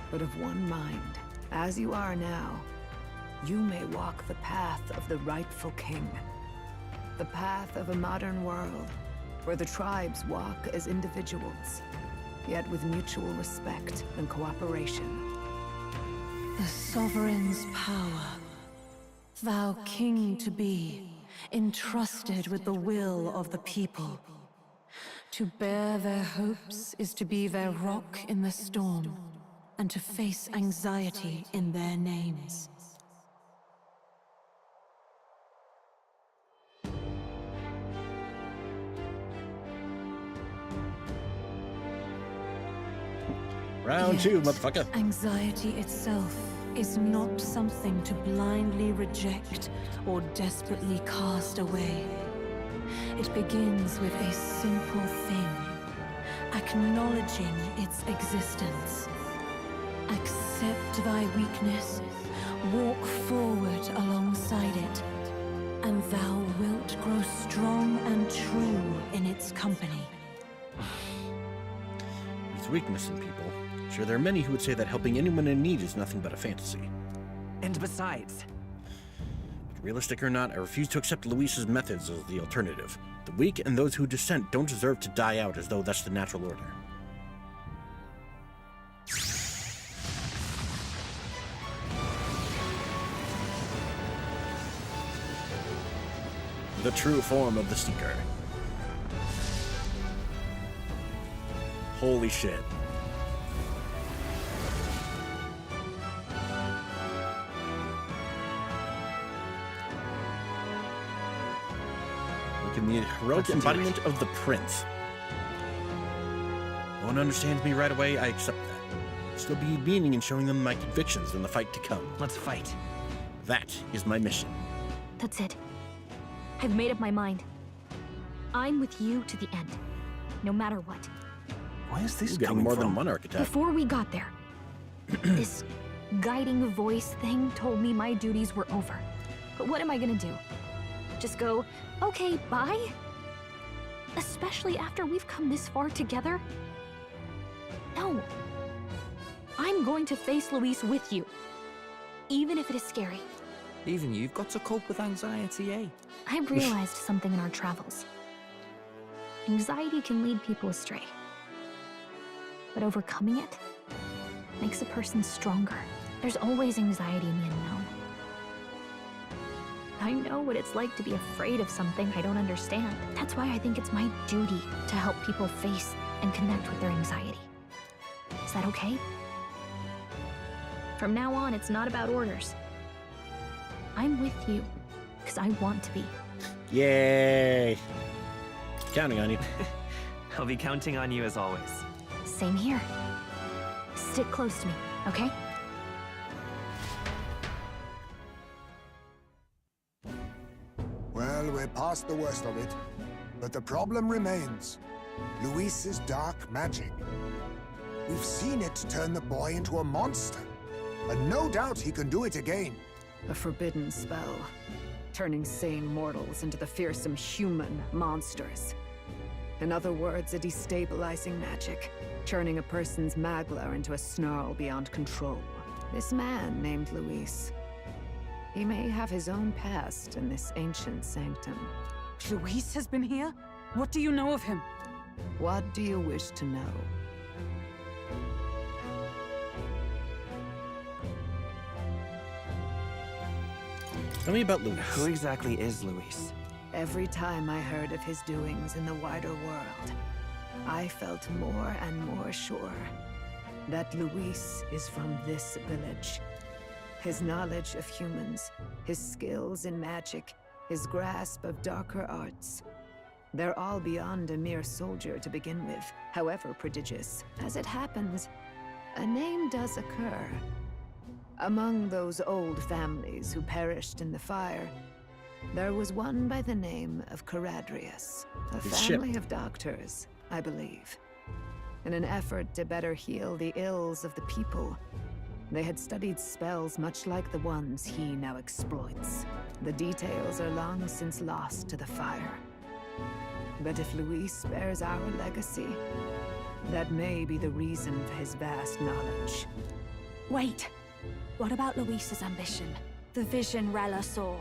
but of one mind. As you are now, you may walk the path of the rightful king. The path of a modern world, where the tribes walk as individuals, yet with mutual respect and cooperation. The sovereign's power, thou king to be, entrusted with the will of the people. To bear their hopes is to be their rock in the storm, and to face anxiety in their names. Round 2, motherfucker. Anxiety itself is not something to blindly reject or desperately cast away. It begins with a simple thing, acknowledging its existence. Accept thy weakness, walk forward alongside it, and thou wilt grow strong and true in its company. With weakness in people, sure there are many who would say that helping anyone in need is nothing but a fantasy. And besides... Realistic or not, I refuse to accept Luis's methods as the alternative. The weak and those who dissent don't deserve to die out as though that's the natural order. The true form of the Seeker. Holy shit. Look in the heroic embodiment of the prince. No one understands me right away, I accept that. Still be meaning in showing them my convictions in the fight to come. Let's fight. That is my mission. That's it. I've made up my mind. I'm with you to the end, no matter what. Why is this getting more than one architect? Before we got there, this guiding voice thing told me my duties were over. But what am I gonna do? Just go, okay, bye? Especially after we've come this far together? No. I'm going to face Luis with you, even if it is scary. Even you've got to cope with anxiety, eh? I've realized something in our travels. Anxiety can lead people astray. But overcoming it makes a person stronger. There's always anxiety in the unknown. I know what it's like to be afraid of something I don't understand. That's why I think it's my duty to help people face and connect with their anxiety. Is that okay? From now on, it's not about orders. I'm with you, because I want to be. Yay! Counting on you. I'll be counting on you as always. Same here. Stick close to me, okay? Well, we're past the worst of it. But the problem remains. Luis's dark magic. We've seen it turn the boy into a monster. And no doubt he can do it again. A forbidden spell, turning sane mortals into the fearsome human monsters. In other words, a destabilizing magic, turning a person's magla into a snarl beyond control. This man named Luis, he may have his own past in this ancient sanctum. Luis has been here? What do you know of him? What do you wish to know? Tell me about Luis. Who exactly is Luis? Every time I heard of his doings in the wider world, I felt more and more sure that Luis is from this village. His knowledge of humans, his skills in magic, his grasp of darker arts, they're all beyond a mere soldier to begin with, however prodigious. As it happens, a name does occur. Among those old families who perished in the fire, there was one by the name of Caradrius, a family of doctors, I believe. In an effort to better heal the ills of the people, they had studied spells much like the ones he now exploits. The details are long since lost to the fire. But if Luis bears our legacy, that may be the reason for his vast knowledge. Wait! What about Luis's ambition? The vision Rella saw?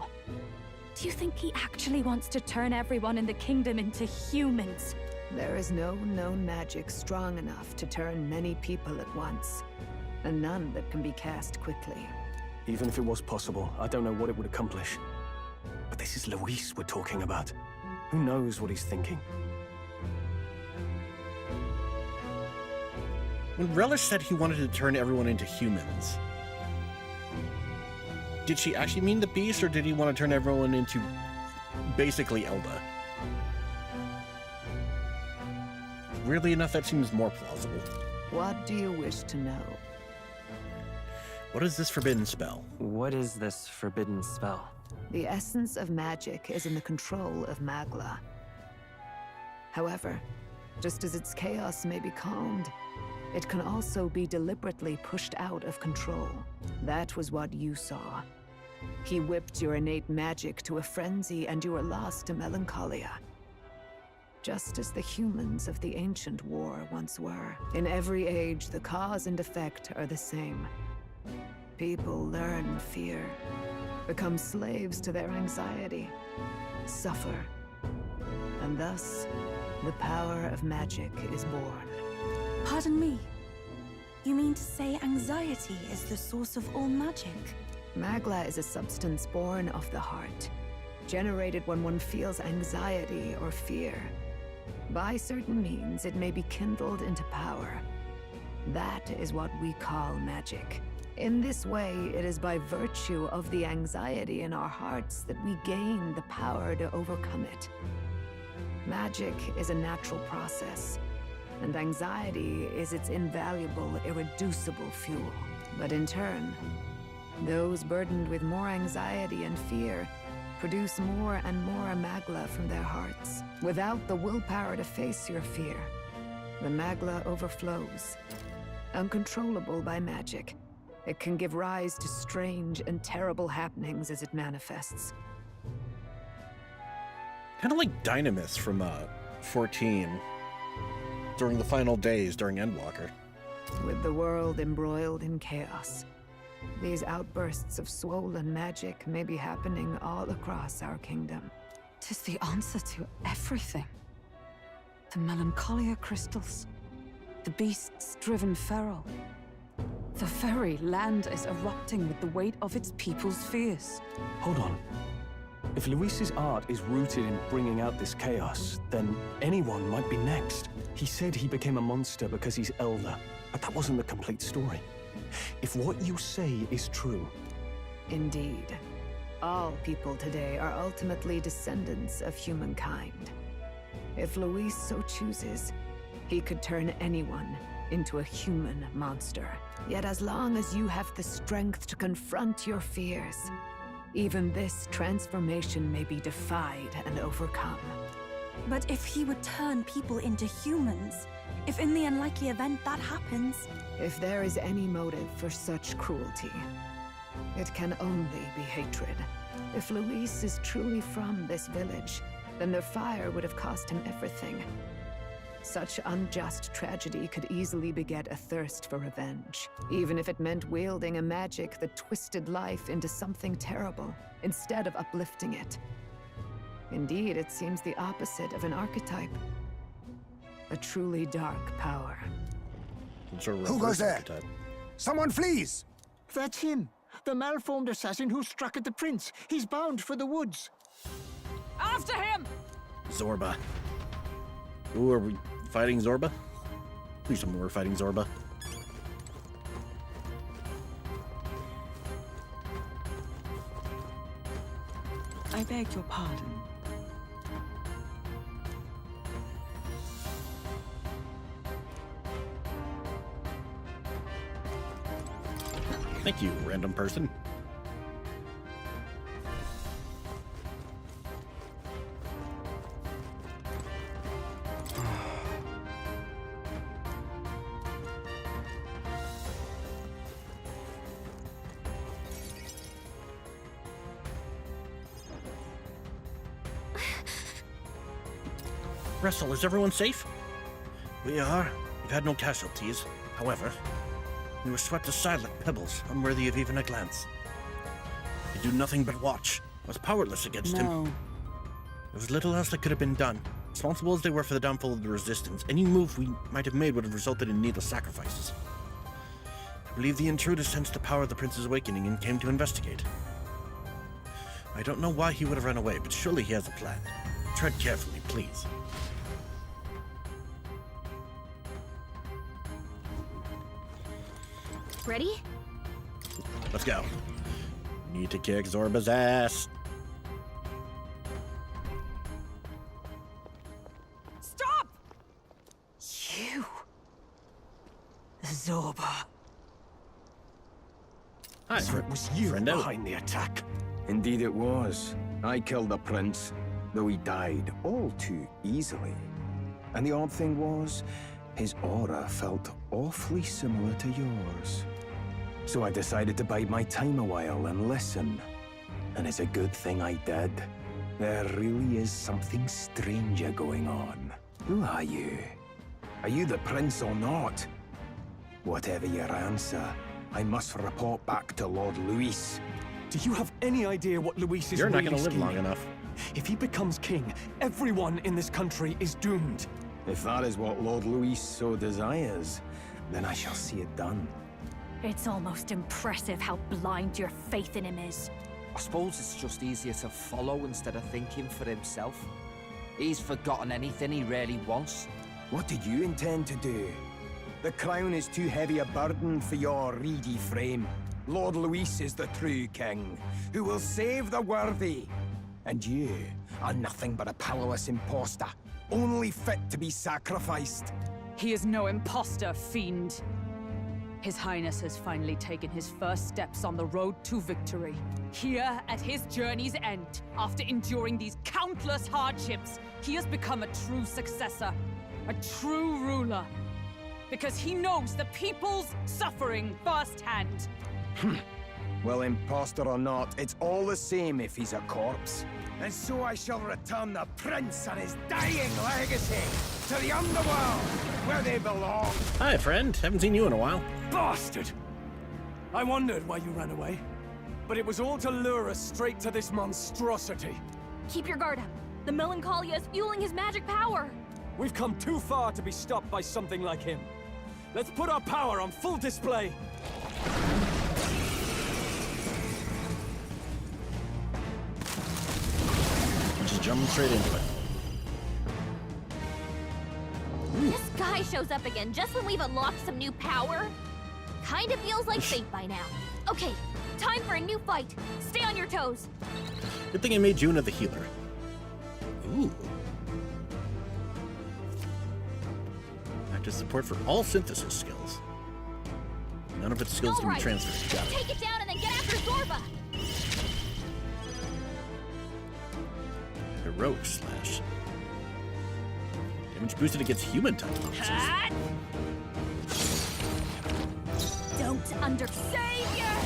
Do you think he actually wants to turn everyone in the kingdom into humans? There is no known magic strong enough to turn many people at once, and none that can be cast quickly. Even if it was possible, I don't know what it would accomplish. But this is Luis we're talking about. Who knows what he's thinking? When Relish said he wanted to turn everyone into humans, did she actually mean the beast, or did he want to turn everyone into basically Elda? Weirdly enough, that seems more plausible. What do you wish to know? What is this forbidden spell? What is this forbidden spell? The essence of magic is in the control of magla. However, Just as its chaos may be calmed, it can also be deliberately pushed out of control. That was what you saw. He whipped your innate magic to a frenzy and you were lost to melancholia. Just as the humans of the ancient war once were. In every age, the cause and effect are the same. People learn fear, become slaves to their anxiety, suffer, and thus, the power of magic is born. Pardon me. You mean to say anxiety is the source of all magic? Magla is a substance born of the heart, generated when one feels anxiety or fear. By certain means, it may be kindled into power. That is what we call magic. In this way, it is by virtue of the anxiety in our hearts that we gain the power to overcome it. Magic is a natural process, and anxiety is its invaluable, irreducible fuel. But in turn, those burdened with more anxiety and fear produce more and more Magla from their hearts. Without the willpower to face your fear, the Magla overflows. Uncontrollable by magic, it can give rise to strange and terrible happenings as it manifests. Kind of like Dynamis from 14 during the final days during Endwalker. With the world embroiled in chaos, these outbursts of swollen magic may be happening all across our kingdom. 'Tis the answer to everything. The melancholia crystals, the beasts driven feral. The very land is erupting with the weight of its people's fears. Hold on. If Luis's art is rooted in bringing out this chaos, then anyone might be next. He said he became a monster because he's elder, but that wasn't the complete story. If what you say is true... Indeed. All people today are ultimately descendants of humankind. If Luis so chooses, he could turn anyone into a human monster. Yet as long as you have the strength to confront your fears, even this transformation may be defied and overcome. But if he would turn people into humans, if in the unlikely event that happens... If there is any motive for such cruelty, it can only be hatred. If Luis is truly from this village, then their fire would have cost him everything. Such unjust tragedy could easily beget a thirst for revenge, even if it meant wielding a magic that twisted life into something terrible, instead of uplifting it. Indeed, it seems the opposite of an archetype. A truly dark power. Who goes there? Someone flees! That's him. The malformed assassin who struck at the prince. He's bound for the woods. After him! Zorba. Ooh, are we fighting Zorba? Please tell me we're fighting Zorba. I beg your pardon. Thank you, random person. Russell, is everyone safe? We are. We've had no casualties. However, we were swept aside like pebbles, unworthy of even a glance. I do nothing but watch. I was powerless against him. There was little else that could have been done. Responsible as they were for the downfall of the Resistance, any move we might have made would have resulted in needless sacrifices. I believe the intruder sensed the power of the Prince's awakening and came to investigate. I don't know why he would have run away, but surely he has a plan. Tread carefully, please. Ready? Let's go. Need to kick Zorba's ass. Stop! You... Zorba. Hi, So it was you behind the attack. Indeed it was. I killed the prince, though he died all too easily. And the odd thing was, his aura felt awfully similar to yours. So I decided to bide my time a while and listen. And it's a good thing I did. There really is something stranger going on. Who are you? Are you the prince or not? Whatever your answer, I must report back to Lord Luis. Do you have any idea what Luis is You're not really gonna live long scheming? enough. If he becomes king, everyone in this country is doomed. If that is what Lord Luis so desires, then I shall see it done. It's almost impressive how blind your faith in him is. I suppose it's just easier to follow instead of thinking for himself. He's forgotten anything he really wants. What did you intend to do? The crown is too heavy a burden for your reedy frame. Lord Luis is the true king, who will save the worthy. And you are nothing but a powerless imposter, only fit to be sacrificed. He is no imposter, fiend. His Highness has finally taken his first steps on the road to victory. Here, at his journey's end, after enduring these countless hardships, he has become a true successor, a true ruler. Because he knows the people's suffering firsthand. Well, imposter or not, it's all the same if he's a corpse. And so I shall return the prince and his dying legacy to the underworld, where they belong. Hi, friend. Haven't seen you in a while. Bastard! I wondered why you ran away, but it was all to lure us straight to this monstrosity. Keep your guard up. The Melancholia is fueling his magic power. We've come too far to be stopped by something like him. Let's put our power on full display. Just jump straight into it. This guy shows up again just when we've unlocked some new power. Kinda feels like fate by now. Okay, time for a new fight. Stay on your toes. Good thing I made Juna the healer. Ooh. Active support for all synthesis skills. None of its skills can be transferred. Got it. Take it down and then get after Zorba. Heroic slash. Damage boosted against human type monsters. Don't under Savior!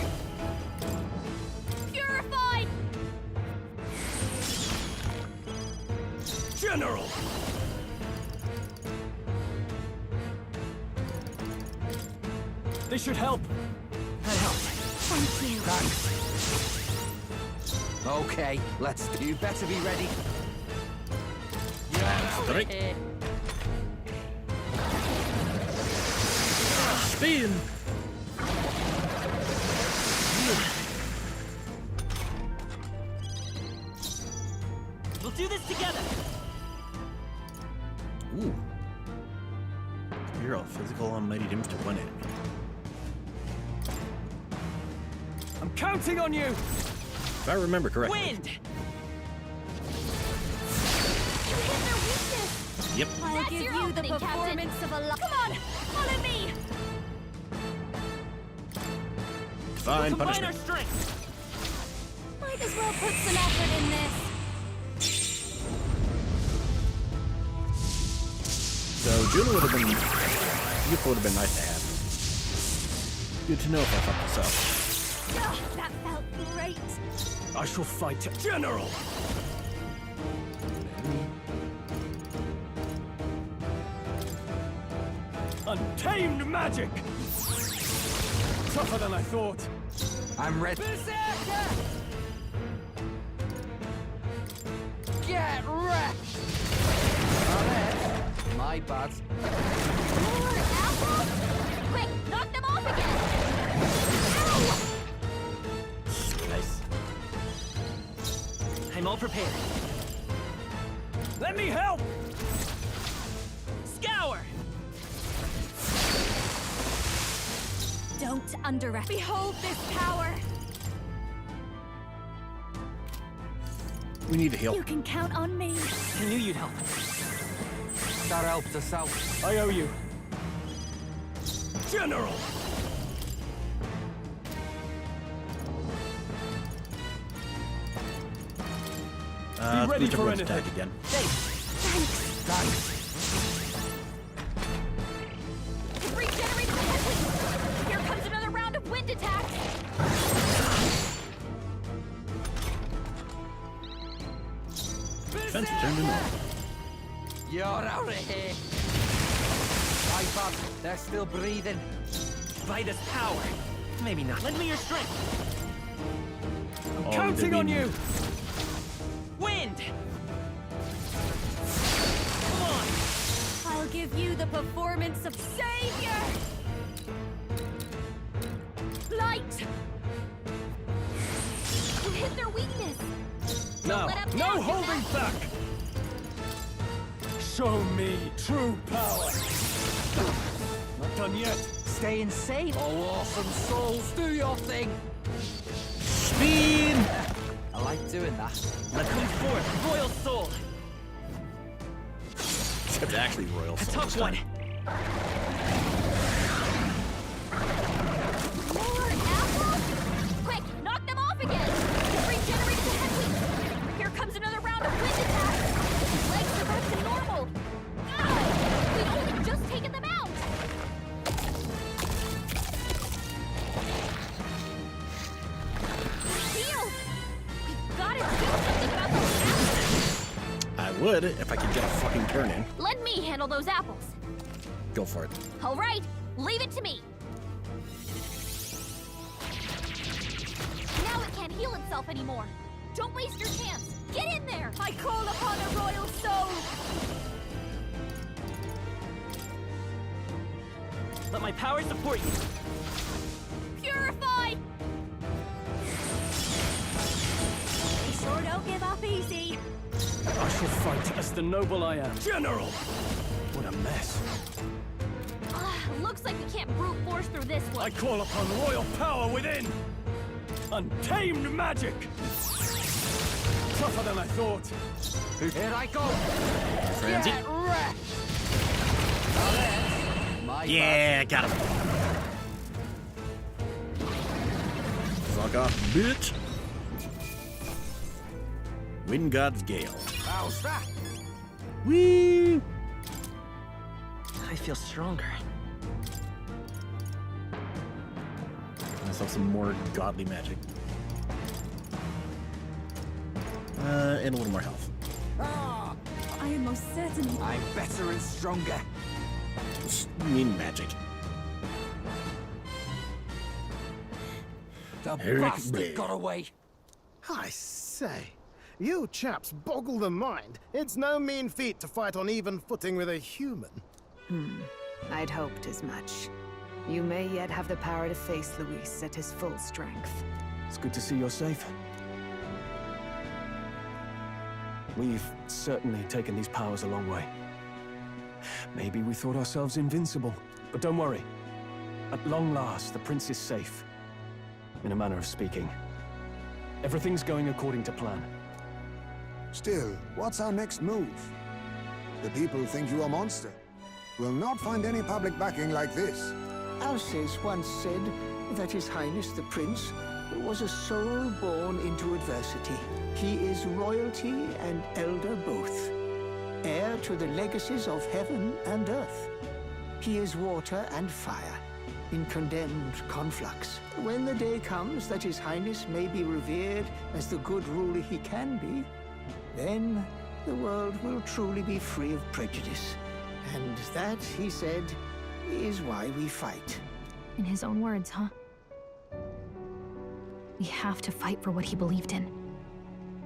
Purified! General! This should help. That helps. Thank you. Thanks. Okay, let's do. You better be ready. Strike. Spin! We'll do this together. Ooh. Hero physical on mighty damage to one enemy. I'm counting on you! If I remember correctly. Wind! Yep. I'll give you the performance of a life. Come on, follow me! Divine Combine our punishment. strength. Might as well put some effort in this. So Juna would have been... Yuka would have been nice to have. Good to know if I fucked this up. Oh, that felt great. I shall fight General! Untamed magic! Tougher than I thought. I'm ready. Get wrecked! Alright, my bad. More apples? Quick, knock them off again! Nice. I'm all prepared. Let me help! Scour! Don't underestimate. Behold this power! We need to heal. You can count on me. I knew you'd help. That helped us out. I owe you. General! Be ready for attack anything. again. Thanks. Thanks. wind attacks! Fence returned to normal. You're out of here. Right, Bob. They're still breathing. By this power. Maybe not. Lend me your strength. Oh, Counting on you! Wind! Come on! I'll give you the performance of Savior! Light! You hit their weakness! Now, let up no now, holding back! Show me true power! Not done yet. Stay insane. Oh, awesome souls, do your thing. Speed! I like doing that. Let come forth, royal soul. Except actually royal A soul. tough one. More apples? Quick, knock them off again! You've regenerated the headwind! Here comes another round of wind attacks! His legs are back to normal! God! We've only just taken them out! Deal! We've gotta do something about those apples! I would if I could get a fucking turn in. Let me handle those apples! Go for it. All right, leave it to me! Now it can't heal itself anymore! Don't waste your chance! Get in there! I call upon a royal soul! Let my power support you. Purify! They sure don't give up easy. I shall fight as the noble I am. General! What a mess. Looks like we can't brute force through this one. I call upon royal power within! Untamed magic! Tougher than I thought. Here I go! Frenzy. Get wrecked! My Yeah, got him. Fuck off, bitch. Wind God's Gale. How's that? Whee! I feel stronger. Myself some more godly magic. And a little more health. Ah, I am most certainly... I'm better and stronger. You mean magic. The Eric bastard Blade. got away. I say, you chaps boggle the mind. It's no mean feat to fight on even footing with a human. I'd hoped as much. You may yet have the power to face Luis at his full strength. It's good to see you're safe. We've certainly taken these powers a long way. Maybe we thought ourselves invincible, but don't worry. At long last, the prince is safe. In a manner of speaking. Everything's going according to plan. Still, what's our next move? The people think you a monster. Will not find any public backing like this. Alces once said that His Highness the Prince was a soul born into adversity. He is royalty and elder both, heir to the legacies of heaven and earth. He is water and fire, in condemned conflux. When the day comes that His Highness may be revered as the good ruler he can be, then the world will truly be free of prejudice. And that, he said, is why we fight. In his own words, huh? We have to fight for what he believed in.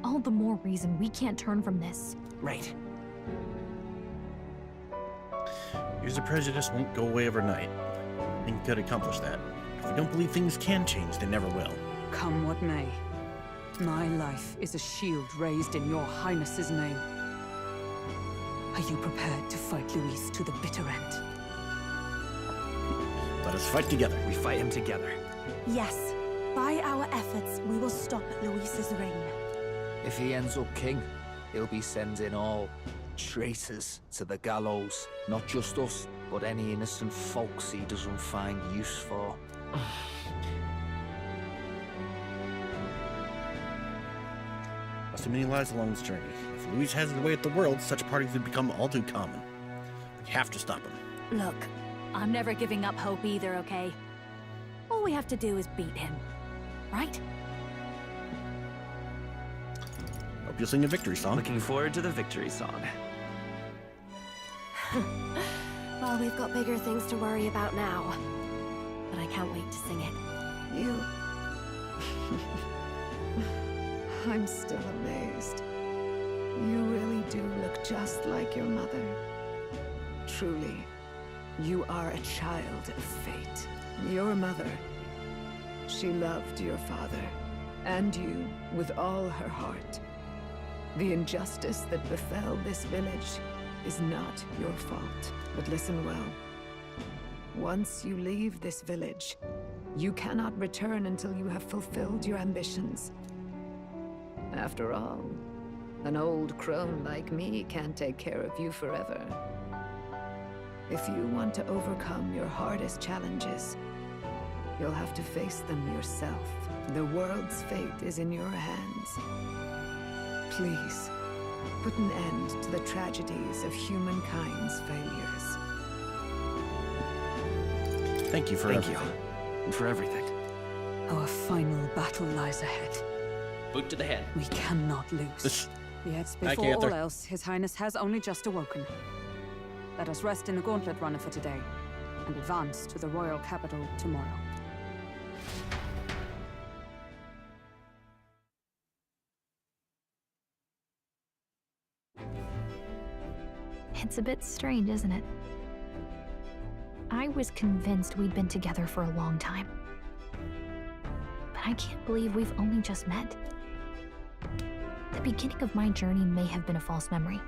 All the more reason we can't turn from this. Right. User prejudice won't go away overnight. I think we could accomplish that. If we don't believe things can change, they never will. Come what may. My life is a shield raised in your highness's name. Are you prepared to fight Luis to the bitter end? Let us fight together. We fight him together. Yes. By our efforts, we will stop Luis's reign. If he ends up king, he'll be sending all traitors to the gallows. Not just us, but any innocent folks he doesn't find use for. Lost too many lives along this journey. If Luis has his way at the world, such parties would become all too common. We have to stop him. Look, I'm never giving up hope either, okay? All we have to do is beat him, right? Hope you'll sing a victory song. Looking forward to the victory song. Well, we've got bigger things to worry about now. But I can't wait to sing it. You... I'm still amazed. You really do look just like your mother. Truly, you are a child of fate. Your mother, she loved your father, and you with all her heart. The injustice that befell this village is not your fault. But listen well. Once you leave this village, you cannot return until you have fulfilled your ambitions. After all, an old crone like me can't take care of you forever. If you want to overcome your hardest challenges, you'll have to face them yourself. The world's fate is in your hands. Please, put an end to the tragedies of humankind's failures. Thank you for everything. And for everything. Our final battle lies ahead. Boot to the head. We cannot lose. Yet, before all else, His Highness has only just awoken. Let us rest in the gauntlet runner for today, and advance to the royal capital tomorrow. It's a bit strange, isn't it? I was convinced we'd been together for a long time. But I can't believe we've only just met. The beginning of my journey may have been a false memory.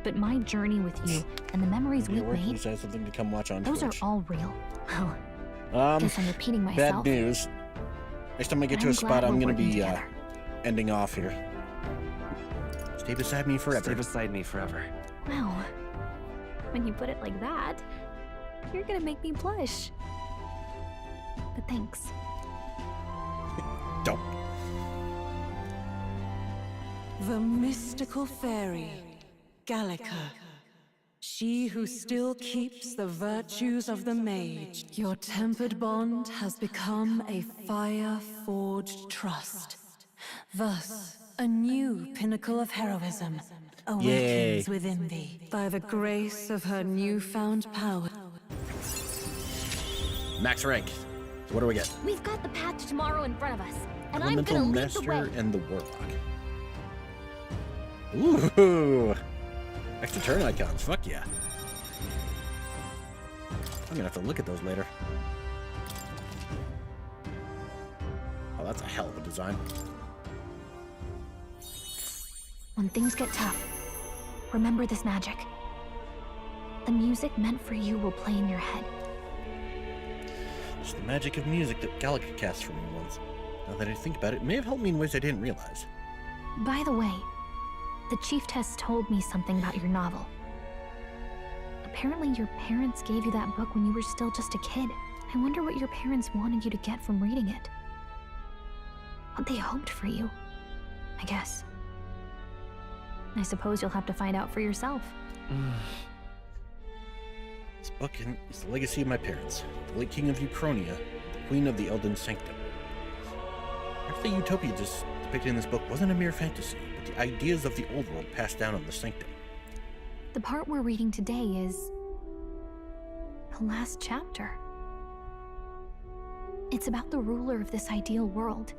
But my journey with you and the memories we've made, says something to come watch on those Twitch. are all real. Oh, guess I'm repeating myself. Bad news. Next time I get to a spot, I'm gonna be ending off here. Stay beside me forever. Stay beside me forever. Well, when you put it like that, you're gonna make me blush. But thanks. Don't. The mystical fairy, Gallica. She who still keeps the virtues of the mage. Your tempered bond has become a fire-forged trust. Thus, a new pinnacle of heroism awakens within thee by the grace of her newfound power. Max rank. What do we get? We've got the path to tomorrow in front of us, and I'm Elemental gonna lead the Master way. and the Warlock. Ooh! Extra turn icons. Fuck yeah. I'm gonna have to look at those later. Oh, that's a hell of a design. When things get tough, remember this magic. The music meant for you will play in your head. It's the magic of music that Gallica cast for me once. Now that I think about it, it may have helped me in ways I didn't realize. By the way, the Chieftess told me something about your novel. Apparently your parents gave you that book when you were still just a kid. I wonder what your parents wanted you to get from reading it. What they hoped for you, I guess. I suppose you'll have to find out for yourself. This book is the legacy of my parents, the late king of Uchronia, queen of the Elden Sanctum. Perhaps the utopia depicted in this book wasn't a mere fantasy, but the ideas of the old world passed down on the Sanctum. The part we're reading today is the last chapter. It's about the ruler of this ideal world.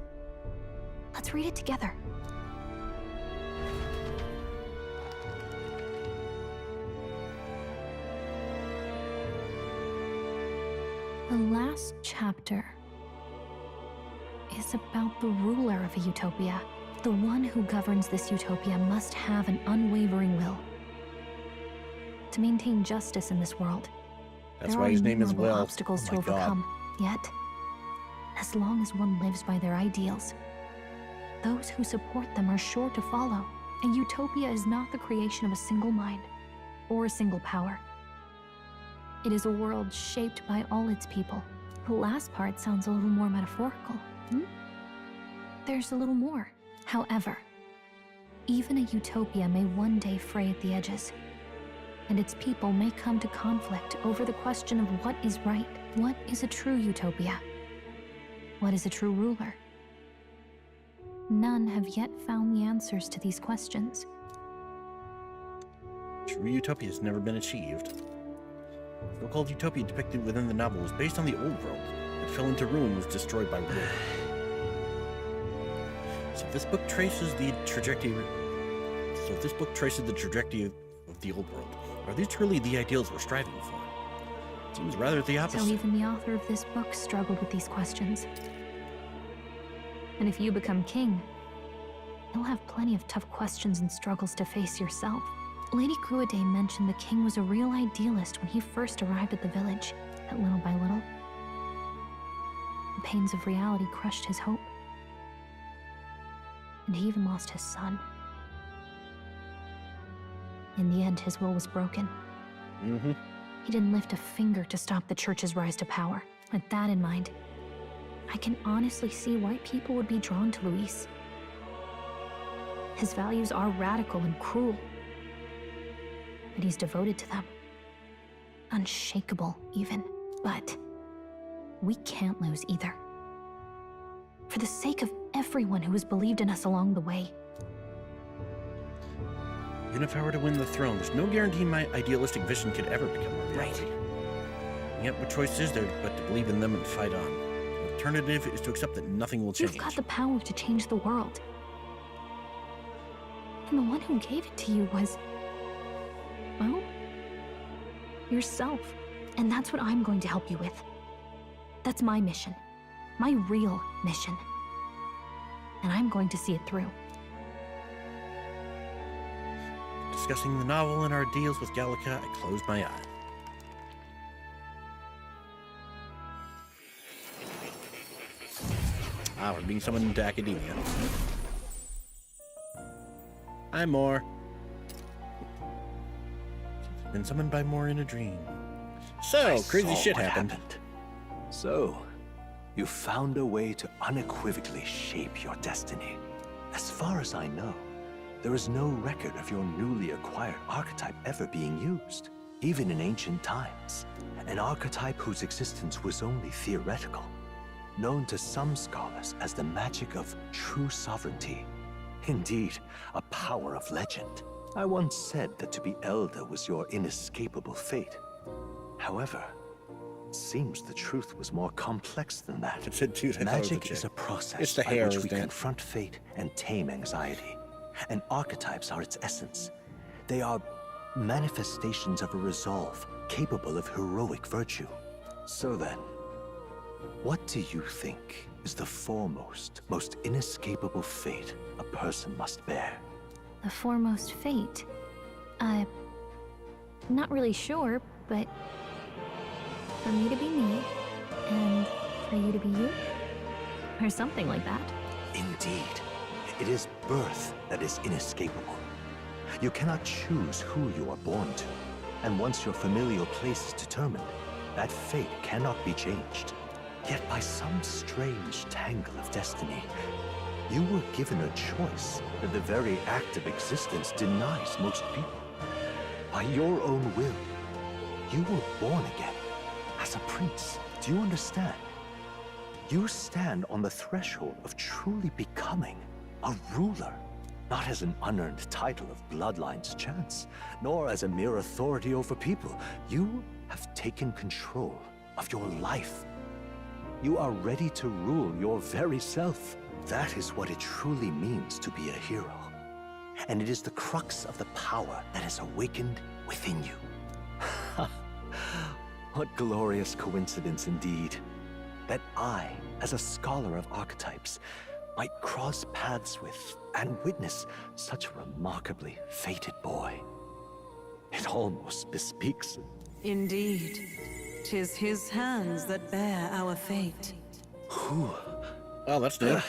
Let's read it together. The last chapter is about the ruler of a utopia. The one who governs this utopia must have an unwavering will to maintain justice in this world. That's There why are his name is innumerable Will. obstacles Oh to my God. overcome. Yet, as long as one lives by their ideals, those who support them are sure to follow. A utopia is not the creation of a single mind or a single power. It is a world shaped by all its people. The last part sounds a little more metaphorical. There's a little more. However, even a utopia may one day fray at the edges, and its people may come to conflict over the question of what is right. What is a true utopia? What is a true ruler? None have yet found the answers to these questions. True utopia has never been achieved. The so-called utopia depicted within the novel was based on the old world. It fell into ruin and was destroyed by war. So this book traces the trajectory of the old world. Are these truly the ideals we're striving for? It seems rather the opposite. So even the author of this book struggled with these questions. And if you become king, you'll have plenty of tough questions and struggles to face yourself. Lady Gruaday mentioned the king was a real idealist when he first arrived at the village, that little by little, the pains of reality crushed his hope. And he even lost his son. In the end, his will was broken. He didn't lift a finger to stop the church's rise to power. With that in mind, I can honestly see why people would be drawn to Luis. His values are radical and cruel, but he's devoted to them. Unshakable, even. But we can't lose either. For the sake of everyone who has believed in us along the way. Even if I were to win the throne, there's no guarantee my idealistic vision could ever become a reality. And yet, what choice is there but to believe in them and fight on? The alternative is to accept that nothing will change. You've got the power to change the world. And the one who gave it to you was, well, yourself. And that's what I'm going to help you with. That's my mission. My real mission. And I'm going to see it through. Discussing the novel and our deals with Gallica, I closed my eye. Ah, we're being summoned into academia. Hi, Moore. Been summoned by Moore in a dream. So, crazy shit happened. So, you found a way to unequivocally shape your destiny. As far as I know, there is no record of your newly acquired archetype ever being used, even in ancient times. An archetype whose existence was only theoretical, known to some scholars as the magic of true sovereignty. Indeed, a power of legend. I once said that to be elder was your inescapable fate. However, it seems the truth was more complex than that. Magic is a process by which we confront fate and tame anxiety. And archetypes are its essence. They are manifestations of a resolve capable of heroic virtue. So then, what do you think is the foremost, most inescapable fate a person must bear? The foremost fate? I'm not really sure, but for me to be me, and for you to be you, or something like that. Indeed. It is birth that is inescapable. You cannot choose who you are born to, and once your familial place is determined, that fate cannot be changed. Yet by some strange tangle of destiny, you were given a choice that the very act of existence denies most people. By your own will, you were born again as a prince. Do you understand? You stand on the threshold of truly becoming a ruler, not as an unearned title of bloodline's chance, nor as a mere authority over people. You have taken control of your life. You are ready to rule your very self. That is what it truly means to be a hero. And it is the crux of the power that is awakened within you. What glorious coincidence indeed, that I, as a scholar of archetypes, might cross paths with and witness such a remarkably fated boy. It almost bespeaks. Indeed. 'Tis his hands that bear our fate. Who? Oh, that's new.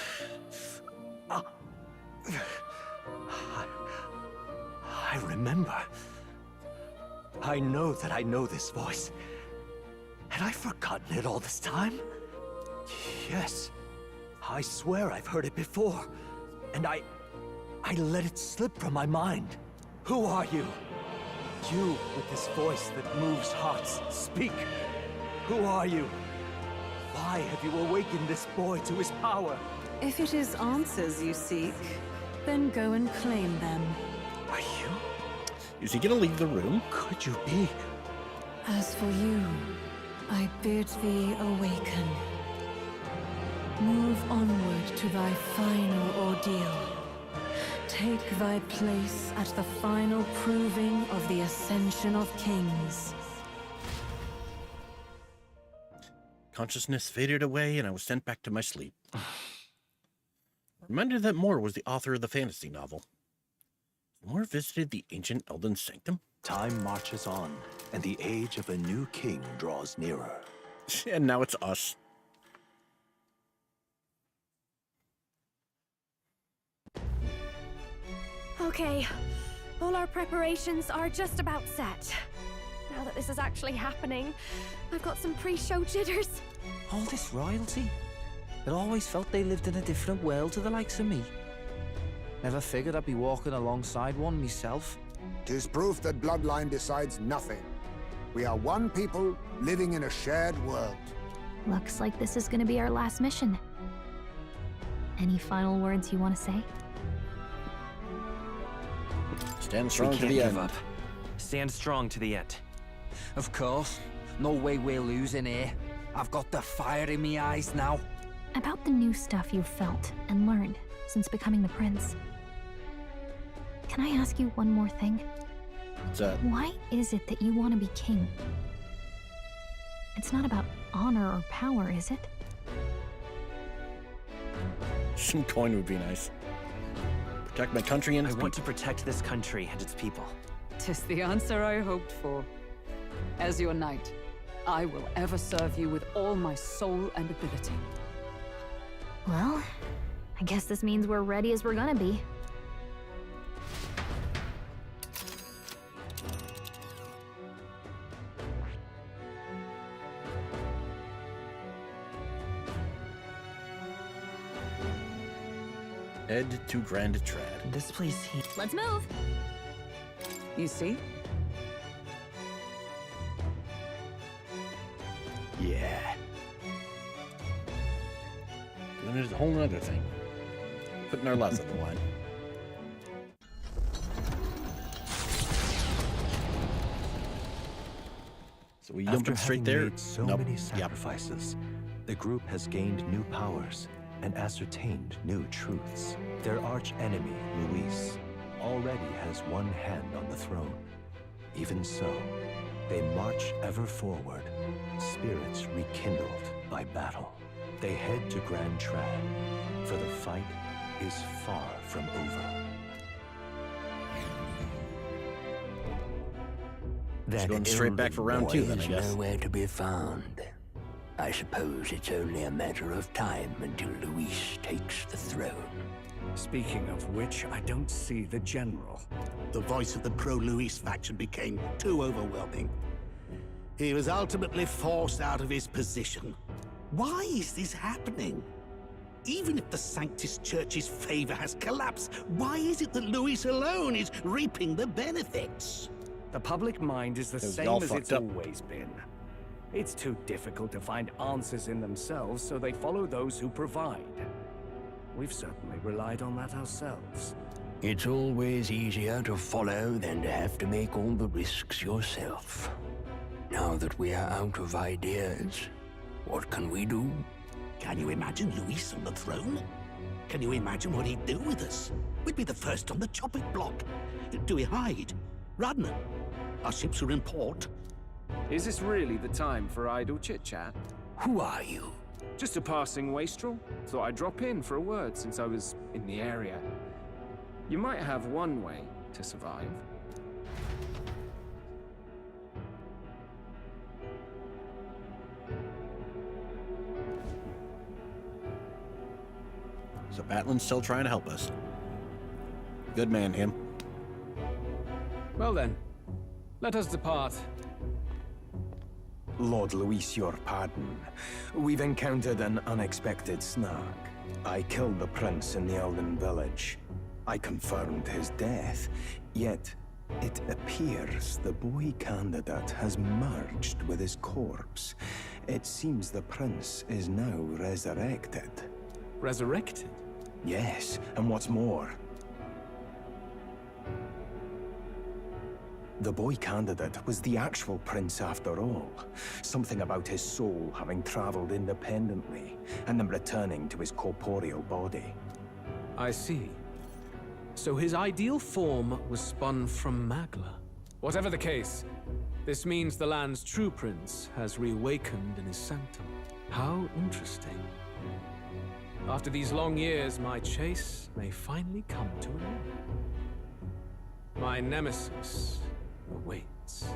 I remember. I know that I know this voice. Had I forgotten it all this time? Yes. I swear I've heard it before, and I let it slip from my mind. Who are you? You with this voice that moves hearts, speak. Who are you? Why have you awakened this boy to his power? If it is answers you seek, then go and claim them. Are you? Is he gonna leave the room? Could you be? As for you, I bid thee awaken. Move onward to thy final ordeal. Take thy place at the final proving of the Ascension of Kings. Consciousness faded away and I was sent back to my sleep. Reminded that Moore was the author of the fantasy novel. Moore visited the ancient Elden Sanctum? Time marches on, and the age of a new king draws nearer. And now it's us. Okay, all our preparations are just about set. Now that this is actually happening, I've got some pre-show jitters. All this royalty? It always felt they lived in a different world to the likes of me. Never figured I'd be walking alongside one myself. 'Tis proof that bloodline decides nothing. We are one people living in a shared world. Looks like this is gonna be our last mission. Any final words you want to say? Stand strong We to can't the give end. up. Stand strong to the end. Of course. No way we're losing here. I've got the fire in me eyes now. About the new stuff you've felt and learned since becoming the prince. Can I ask you one more thing? What's that? Why is it that you want to be king? It's not about honor or power, is it? Some coin would be nice. Protect my country and I its want to people. protect this country and its people. 'Tis the answer I hoped for. As your knight, I will ever serve you with all my soul and ability. Well, I guess this means we're ready as we're gonna be. Head to Grand Trad. This place here. Let's move! You see? Yeah. Then there's a whole nother thing. Putting our lives on the line. So we After jump straight having there. made so many sacrifices, the group has gained new powers and ascertained new truths. Their arch-enemy, Luis, already has one hand on the throne. Even so, they march ever forward, spirits rekindled by battle. They head to Grand Trad, for the fight is far from over. Just going straight back for round two, then, I guess. Nowhere to be found. I suppose it's only a matter of time until Luis takes the throne. Speaking of which, I don't see the general. The voice of the pro-Luis faction became too overwhelming. He was ultimately forced out of his position. Why is this happening? Even if the Sanctus Church's favor has collapsed, why is it that Luis alone is reaping the benefits? The public mind is the same as it's always been. It's too difficult to find answers in themselves, so they follow those who provide. We've certainly relied on that ourselves. It's always easier to follow than to have to make all the risks yourself. Now that we are out of ideas, what can we do? Can you imagine Luis on the throne? Can you imagine what he'd do with us? We'd be the first on the chopping block. Do we hide? Run? Our ships are in port. Is this really the time for idle chit-chat? Who are you? Just a passing wastrel. Thought I'd drop in for a word since I was in the area. You might have one way to survive. So Atlan's still trying to help us. Good man, him. Well then, let us depart. Lord Luis, your pardon. We've encountered an unexpected snag. I killed the prince in the Elden village. I confirmed his death, yet It appears the boy candidate has merged with his corpse. It seems the prince is now resurrected. Resurrected? Yes, and what's more, the boy candidate was the actual prince after all. Something about his soul having traveled independently, and then returning to his corporeal body. I see. So his ideal form was spun from Magla. Whatever the case, this means the land's true prince has reawakened in his sanctum. How interesting. After these long years, my chase may finally come to an end. My nemesis awaits.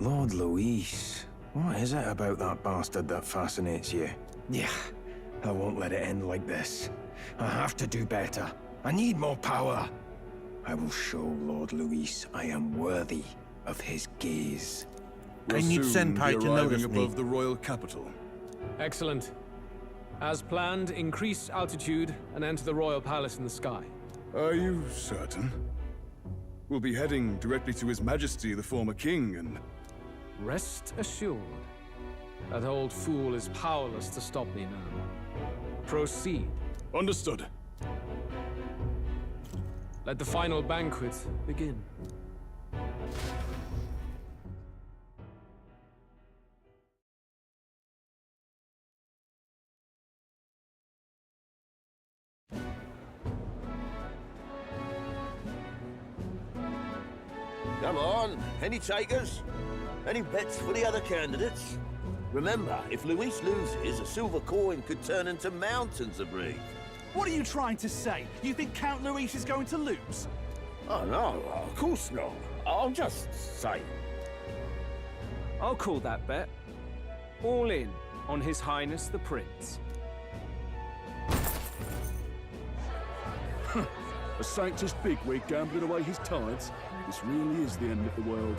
Lord Luis, what is it about that bastard that fascinates you? Yeah, I won't let it end like this. I have to do better. I need more power. I will show Lord Luis I am worthy of his gaze. I need Senpai to notice me. Above the royal capital. Excellent. As planned, increase altitude and enter the royal palace in the sky. Are you certain? We'll be heading directly to His Majesty, the former king, and... Rest assured, that old fool is powerless to stop me now. Proceed. Understood. Let the final banquet begin. Come on, any takers? Any bets for the other candidates? Remember, if Luis loses, a silver coin could turn into mountains of Reef. What are you trying to say? You think Count Luis is going to lose? Oh no, of course not. I'll just say. I'll call that bet. All in on His Highness the Prince. A Sanctus bigwig gambling away his tithes? This really is the end of the world.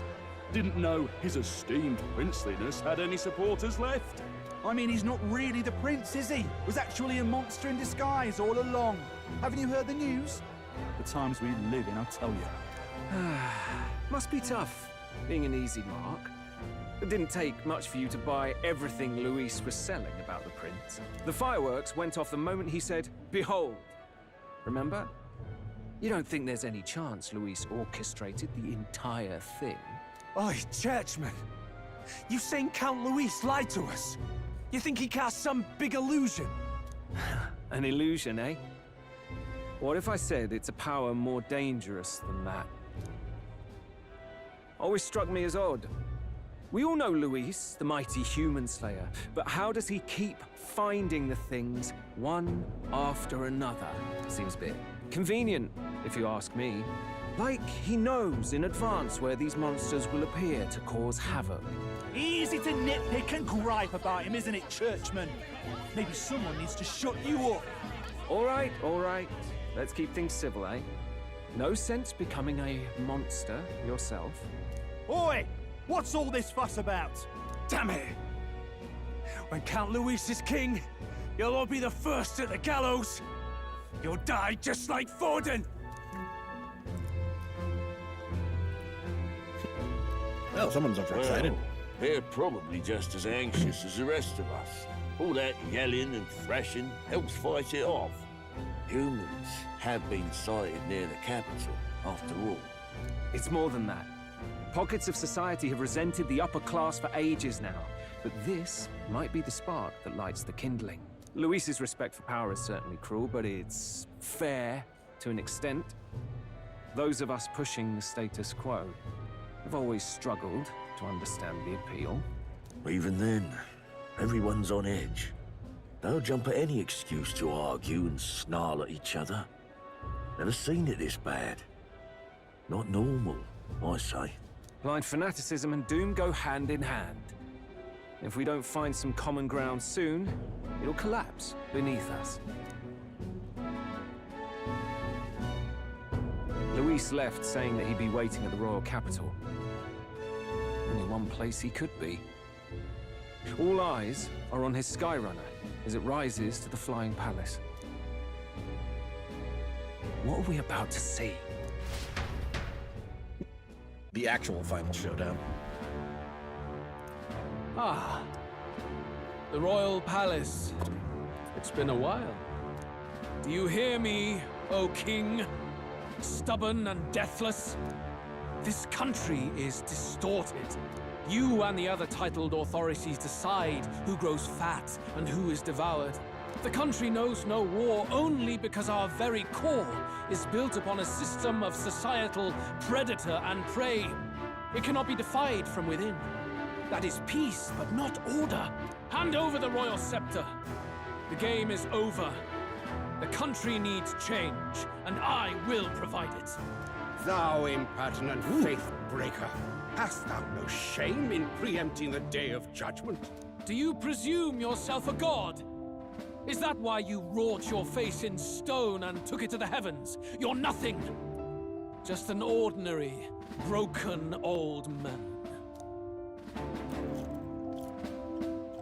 Didn't know his esteemed princeliness had any supporters left. I mean, he's not really the prince, is he? Was actually a monster in disguise all along. Haven't you heard the news? The times we live in, I'll tell you. Must be tough, being an easy mark. It didn't take much for you to buy everything Luis was selling about the prince. The fireworks went off the moment he said, "Behold." Remember? You don't think there's any chance Luis orchestrated the entire thing? Oi, churchman! You've seen Count Luis lie to us? You think he cast some big illusion? An illusion, eh? What if I said it's a power more dangerous than that? Always struck me as odd. We all know Luis, the mighty human slayer, but how does he keep finding the things one after another? Seems a bit convenient, if you ask me. Like he knows in advance where these monsters will appear to cause havoc. Easy to nitpick and gripe about him, isn't it, churchman? Maybe someone needs to shut you up. All right. Let's keep things civil, eh? No sense becoming a monster yourself. Oi! What's all this fuss about? Damn it! When Count Luis is king, you'll all be the first at the gallows. You'll die just like Forden. Well, someone's excited. They're probably just as anxious as the rest of us. All that yelling and thrashing helps fight it off. Humans have been sighted near the capital, after all. It's more than that. Pockets of society have resented the upper class for ages now, but this might be the spark that lights the kindling. Luis's respect for power is certainly cruel, but it's fair to an extent. Those of us pushing the status quo have always struggled to understand the appeal. Even then, everyone's on edge. They'll jump at any excuse to argue and snarl at each other. Never seen it this bad. Not normal, I say. Blind fanaticism and doom go hand in hand. If we don't find some common ground soon, it'll collapse beneath us. Luis left saying that he'd be waiting at the royal capital. Only one place he could be. All eyes are on his Skyrunner as it rises to the flying palace. What are we about to see? The actual final showdown. Ah. The royal palace. It's been a while. Do you hear me, O king? Stubborn and deathless? This country is distorted. You and the other titled authorities decide who grows fat and who is devoured. The country knows no war only because our very core is built upon a system of societal predator and prey. It cannot be defied from within. That is peace, but not order. Hand over the royal scepter. The game is over. The country needs change, and I will provide it. Thou impertinent faith breaker, hast thou no shame in preempting the day of judgment? Do you presume yourself a god? Is that why you wrought your face in stone and took it to the heavens? You're nothing. Just an ordinary, broken old man.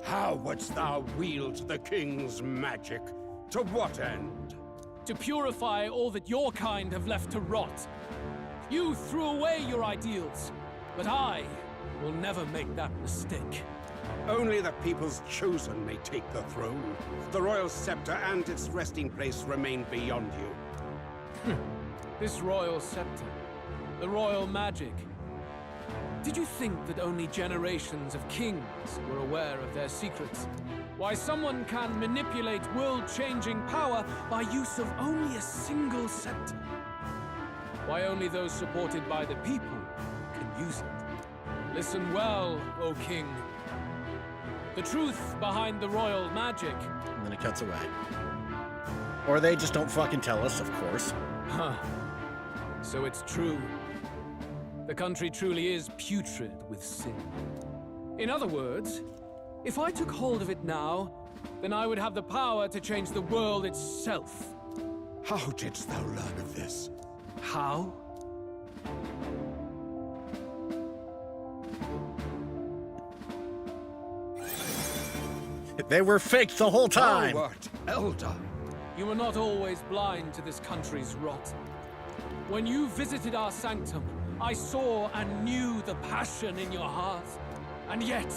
How wouldst thou wield the king's magic? To what end? To purify all that your kind have left to rot. You threw away your ideals, but I will never make that mistake. Only the people's chosen may take the throne. The royal scepter and its resting place remain beyond you. This royal scepter, the royal magic. Did you think that only generations of kings were aware of their secrets? Why someone can manipulate world-changing power by use of only a single scepter? Why only those supported by the people can use it? Listen well, O king. The truth behind the royal magic. And then it cuts away. Or they just don't fucking tell us, of course. Huh. So it's true. The country truly is putrid with sin. In other words, if I took hold of it now, then I would have the power to change the world itself. How didst thou learn of this? How? They were fake the whole time! What, elder? You were not always blind to this country's rot. When you visited our sanctum, I saw and knew the passion in your heart. And yet,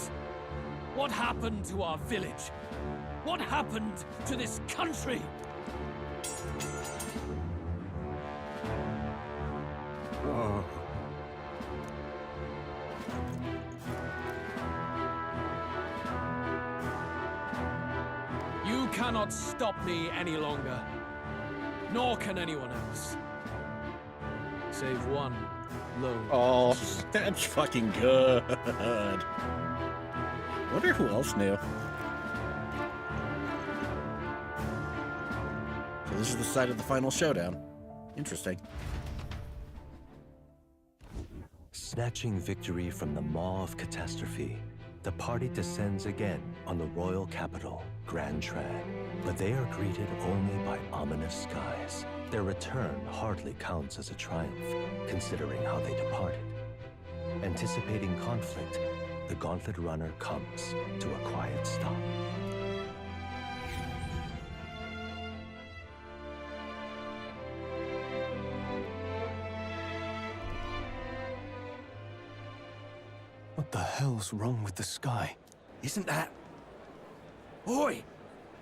what happened to our village? What happened to this country? Oh. You cannot stop me any longer. Nor can anyone else. Save one lone. Oh, that's fucking good. Wonder who else knew. So this is the site of the final showdown. Interesting. Snatching victory from the maw of catastrophe, the party descends again on the royal capital, Grand Tran. But they are greeted only by ominous skies. Their return hardly counts as a triumph, considering how they departed. Anticipating conflict, the Gauntlet Runner comes to a quiet stop. What the hell's wrong with the sky? Isn't that... Oi!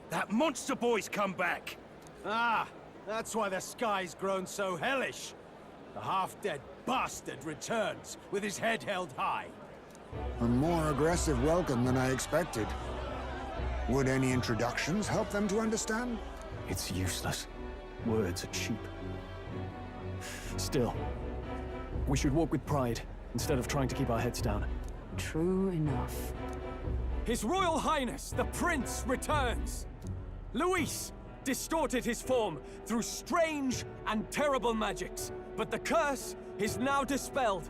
That monster boy's come back! Ah, that's why the sky's grown so hellish. The half-dead bastard returns with his head held high. A more aggressive welcome than I expected. Would any introductions help them to understand? It's useless. Words are cheap. Still, we should walk with pride instead of trying to keep our heads down. True enough. His Royal Highness, the Prince, returns! Luis distorted his form through strange and terrible magics, but the curse is now dispelled.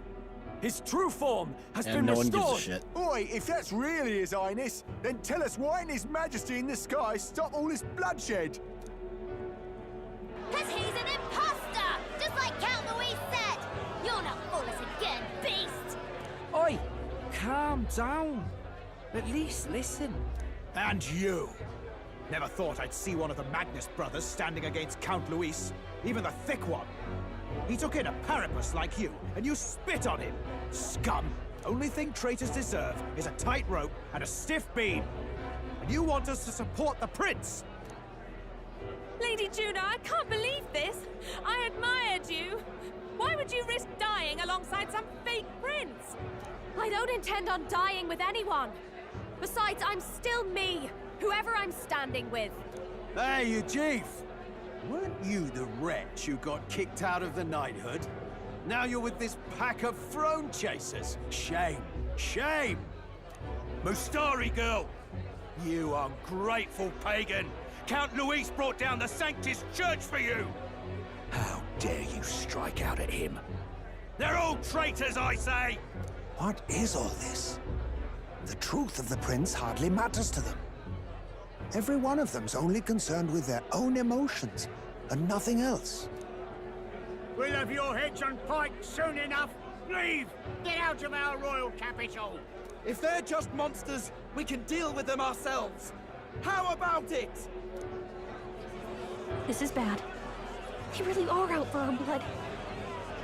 His true form has been no restored. one gives a shit. Oi, if that's really His Highness, then tell us why in His Majesty in the sky stop all this bloodshed? Because he's an imposter! Just like Count Luis said! You'll not fool us again, beast! Oi! Calm down. At least listen. And you! Never thought I'd see one of the Magnus brothers standing against Count Luis, even the thick one. He took in a parapus like you, and you spit on him. Scum! Only thing traitors deserve is a tight rope and a stiff beam. And you want us to support the prince? Lady Juno, I can't believe this. I admired you. Why would you risk dying alongside some fake prince? I don't intend on dying with anyone. Besides, I'm still me, whoever I'm standing with. Hey, you chief! Weren't you the wretch who got kicked out of the knighthood? Now you're with this pack of throne chasers. Shame. Shame! Mustari girl! You ungrateful pagan! Count Luis brought down the Sanctus Church for you! How dare you strike out at him? They're all traitors, I say! What is all this? The truth of the prince hardly matters to them. Every one of them's only concerned with their own emotions, and nothing else. We'll have your heads on pikes soon enough. Leave! Get out of our royal capital! If they're just monsters, we can deal with them ourselves. How about it? This is bad. They really are out for our blood.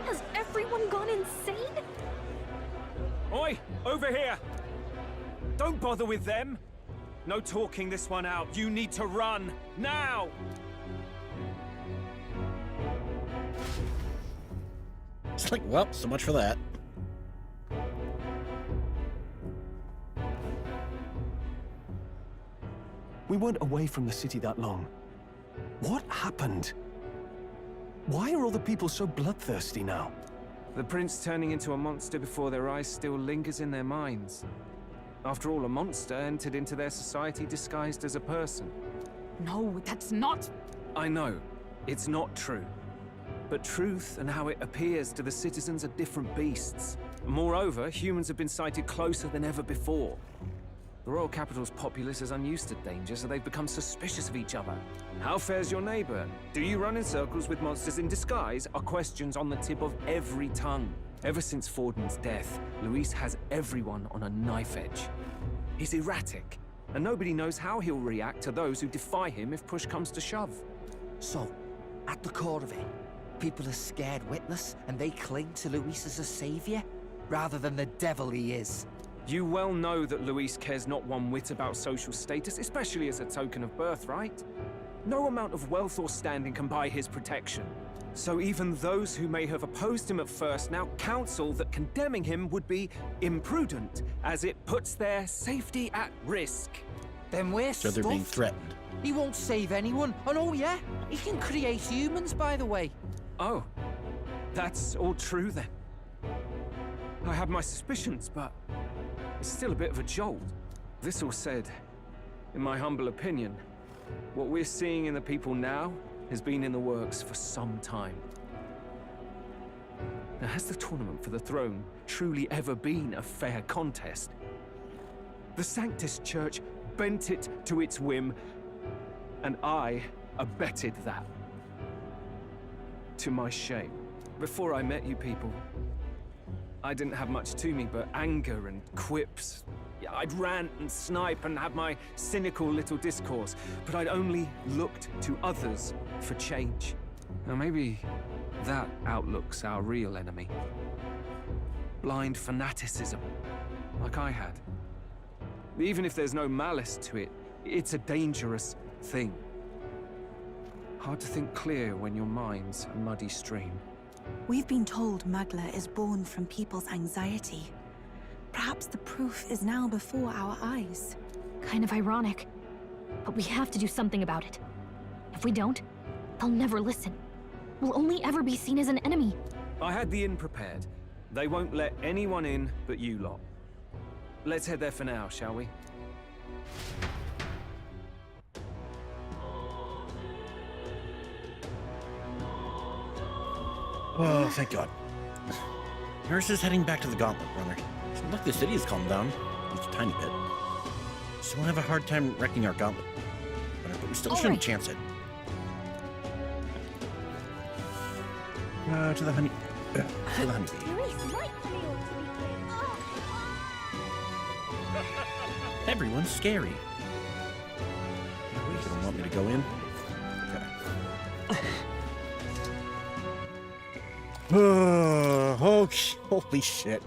Has everyone gone insane? Oi! Over here! Don't bother with them! No talking this one out. You need to run! Now! It's like, well, so much for that. We weren't away from the city that long. What happened? Why are all the people so bloodthirsty now? The prince turning into a monster before their eyes still lingers in their minds. After all, a monster entered into their society disguised as a person. No, that's not... I know, it's not true. But truth and how it appears to the citizens are different beasts. Moreover, humans have been sighted closer than ever before. The royal capital's populace is unused to danger, so they've become suspicious of each other. How fares your neighbor? Do you run in circles with monsters in disguise? Are questions on the tip of every tongue. Ever since Forden's death, Luis has everyone on a knife edge. He's erratic, and nobody knows how he'll react to those who defy him if push comes to shove. So, at the core of it, people are scared witless, and they cling to Luis as a savior, rather than the devil he is. You well know that Luis cares not one whit about social status, especially as a token of birthright. No amount of wealth or standing can buy his protection. So even those who may have opposed him at first now counsel that condemning him would be imprudent, as it puts their safety at risk. Then we're So they're being threatened. He won't save anyone. And oh yeah, he can create humans, by the way. Oh, that's all true then. I had my suspicions, but it's still a bit of a jolt. This all said, in my humble opinion, what we're seeing in the people now has been in the works for some time. Now, has the tournament for the throne truly ever been a fair contest? The Sanctus Church bent it to its whim, and I abetted that. To my shame. Before I met you people, I didn't have much to me but anger and quips. I'd rant and snipe and have my cynical little discourse, but I'd only looked to others for change. Now maybe that outlook's our real enemy. Blind fanaticism, like I had. Even if there's no malice to it, it's a dangerous thing. Hard to think clear when your mind's a muddy stream. We've been told Magla is born from people's anxiety. Perhaps the proof is now before our eyes. Kind of ironic. But we have to do something about it. If we don't, they'll never listen. We'll only ever be seen as an enemy. I had the inn prepared. They won't let anyone in but you lot. Let's head there for now, shall we? Oh, thank God. Nurse is heading back to the Gauntlet Runner. Seems like the city has calmed down. Just a tiny bit. So we'll have a hard time wrecking our Gauntlet Runner, but we still shouldn't chance it. To the honey... to the honeybee. Everyone's scary. You don't want me to go in? Okay. Oh, holy shit.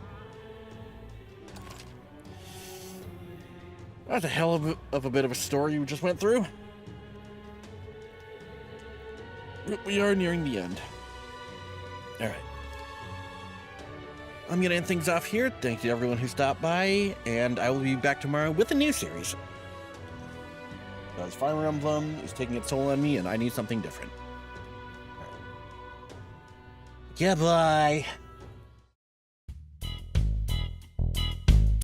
That's a hell of a bit of a story we just went through. We are nearing the end. Alright. I'm going to end things off here. Thank you to everyone who stopped by, and I will be back tomorrow with a new series. Because Fire Emblem is taking its toll on me, and I need something different. Right. Goodbye.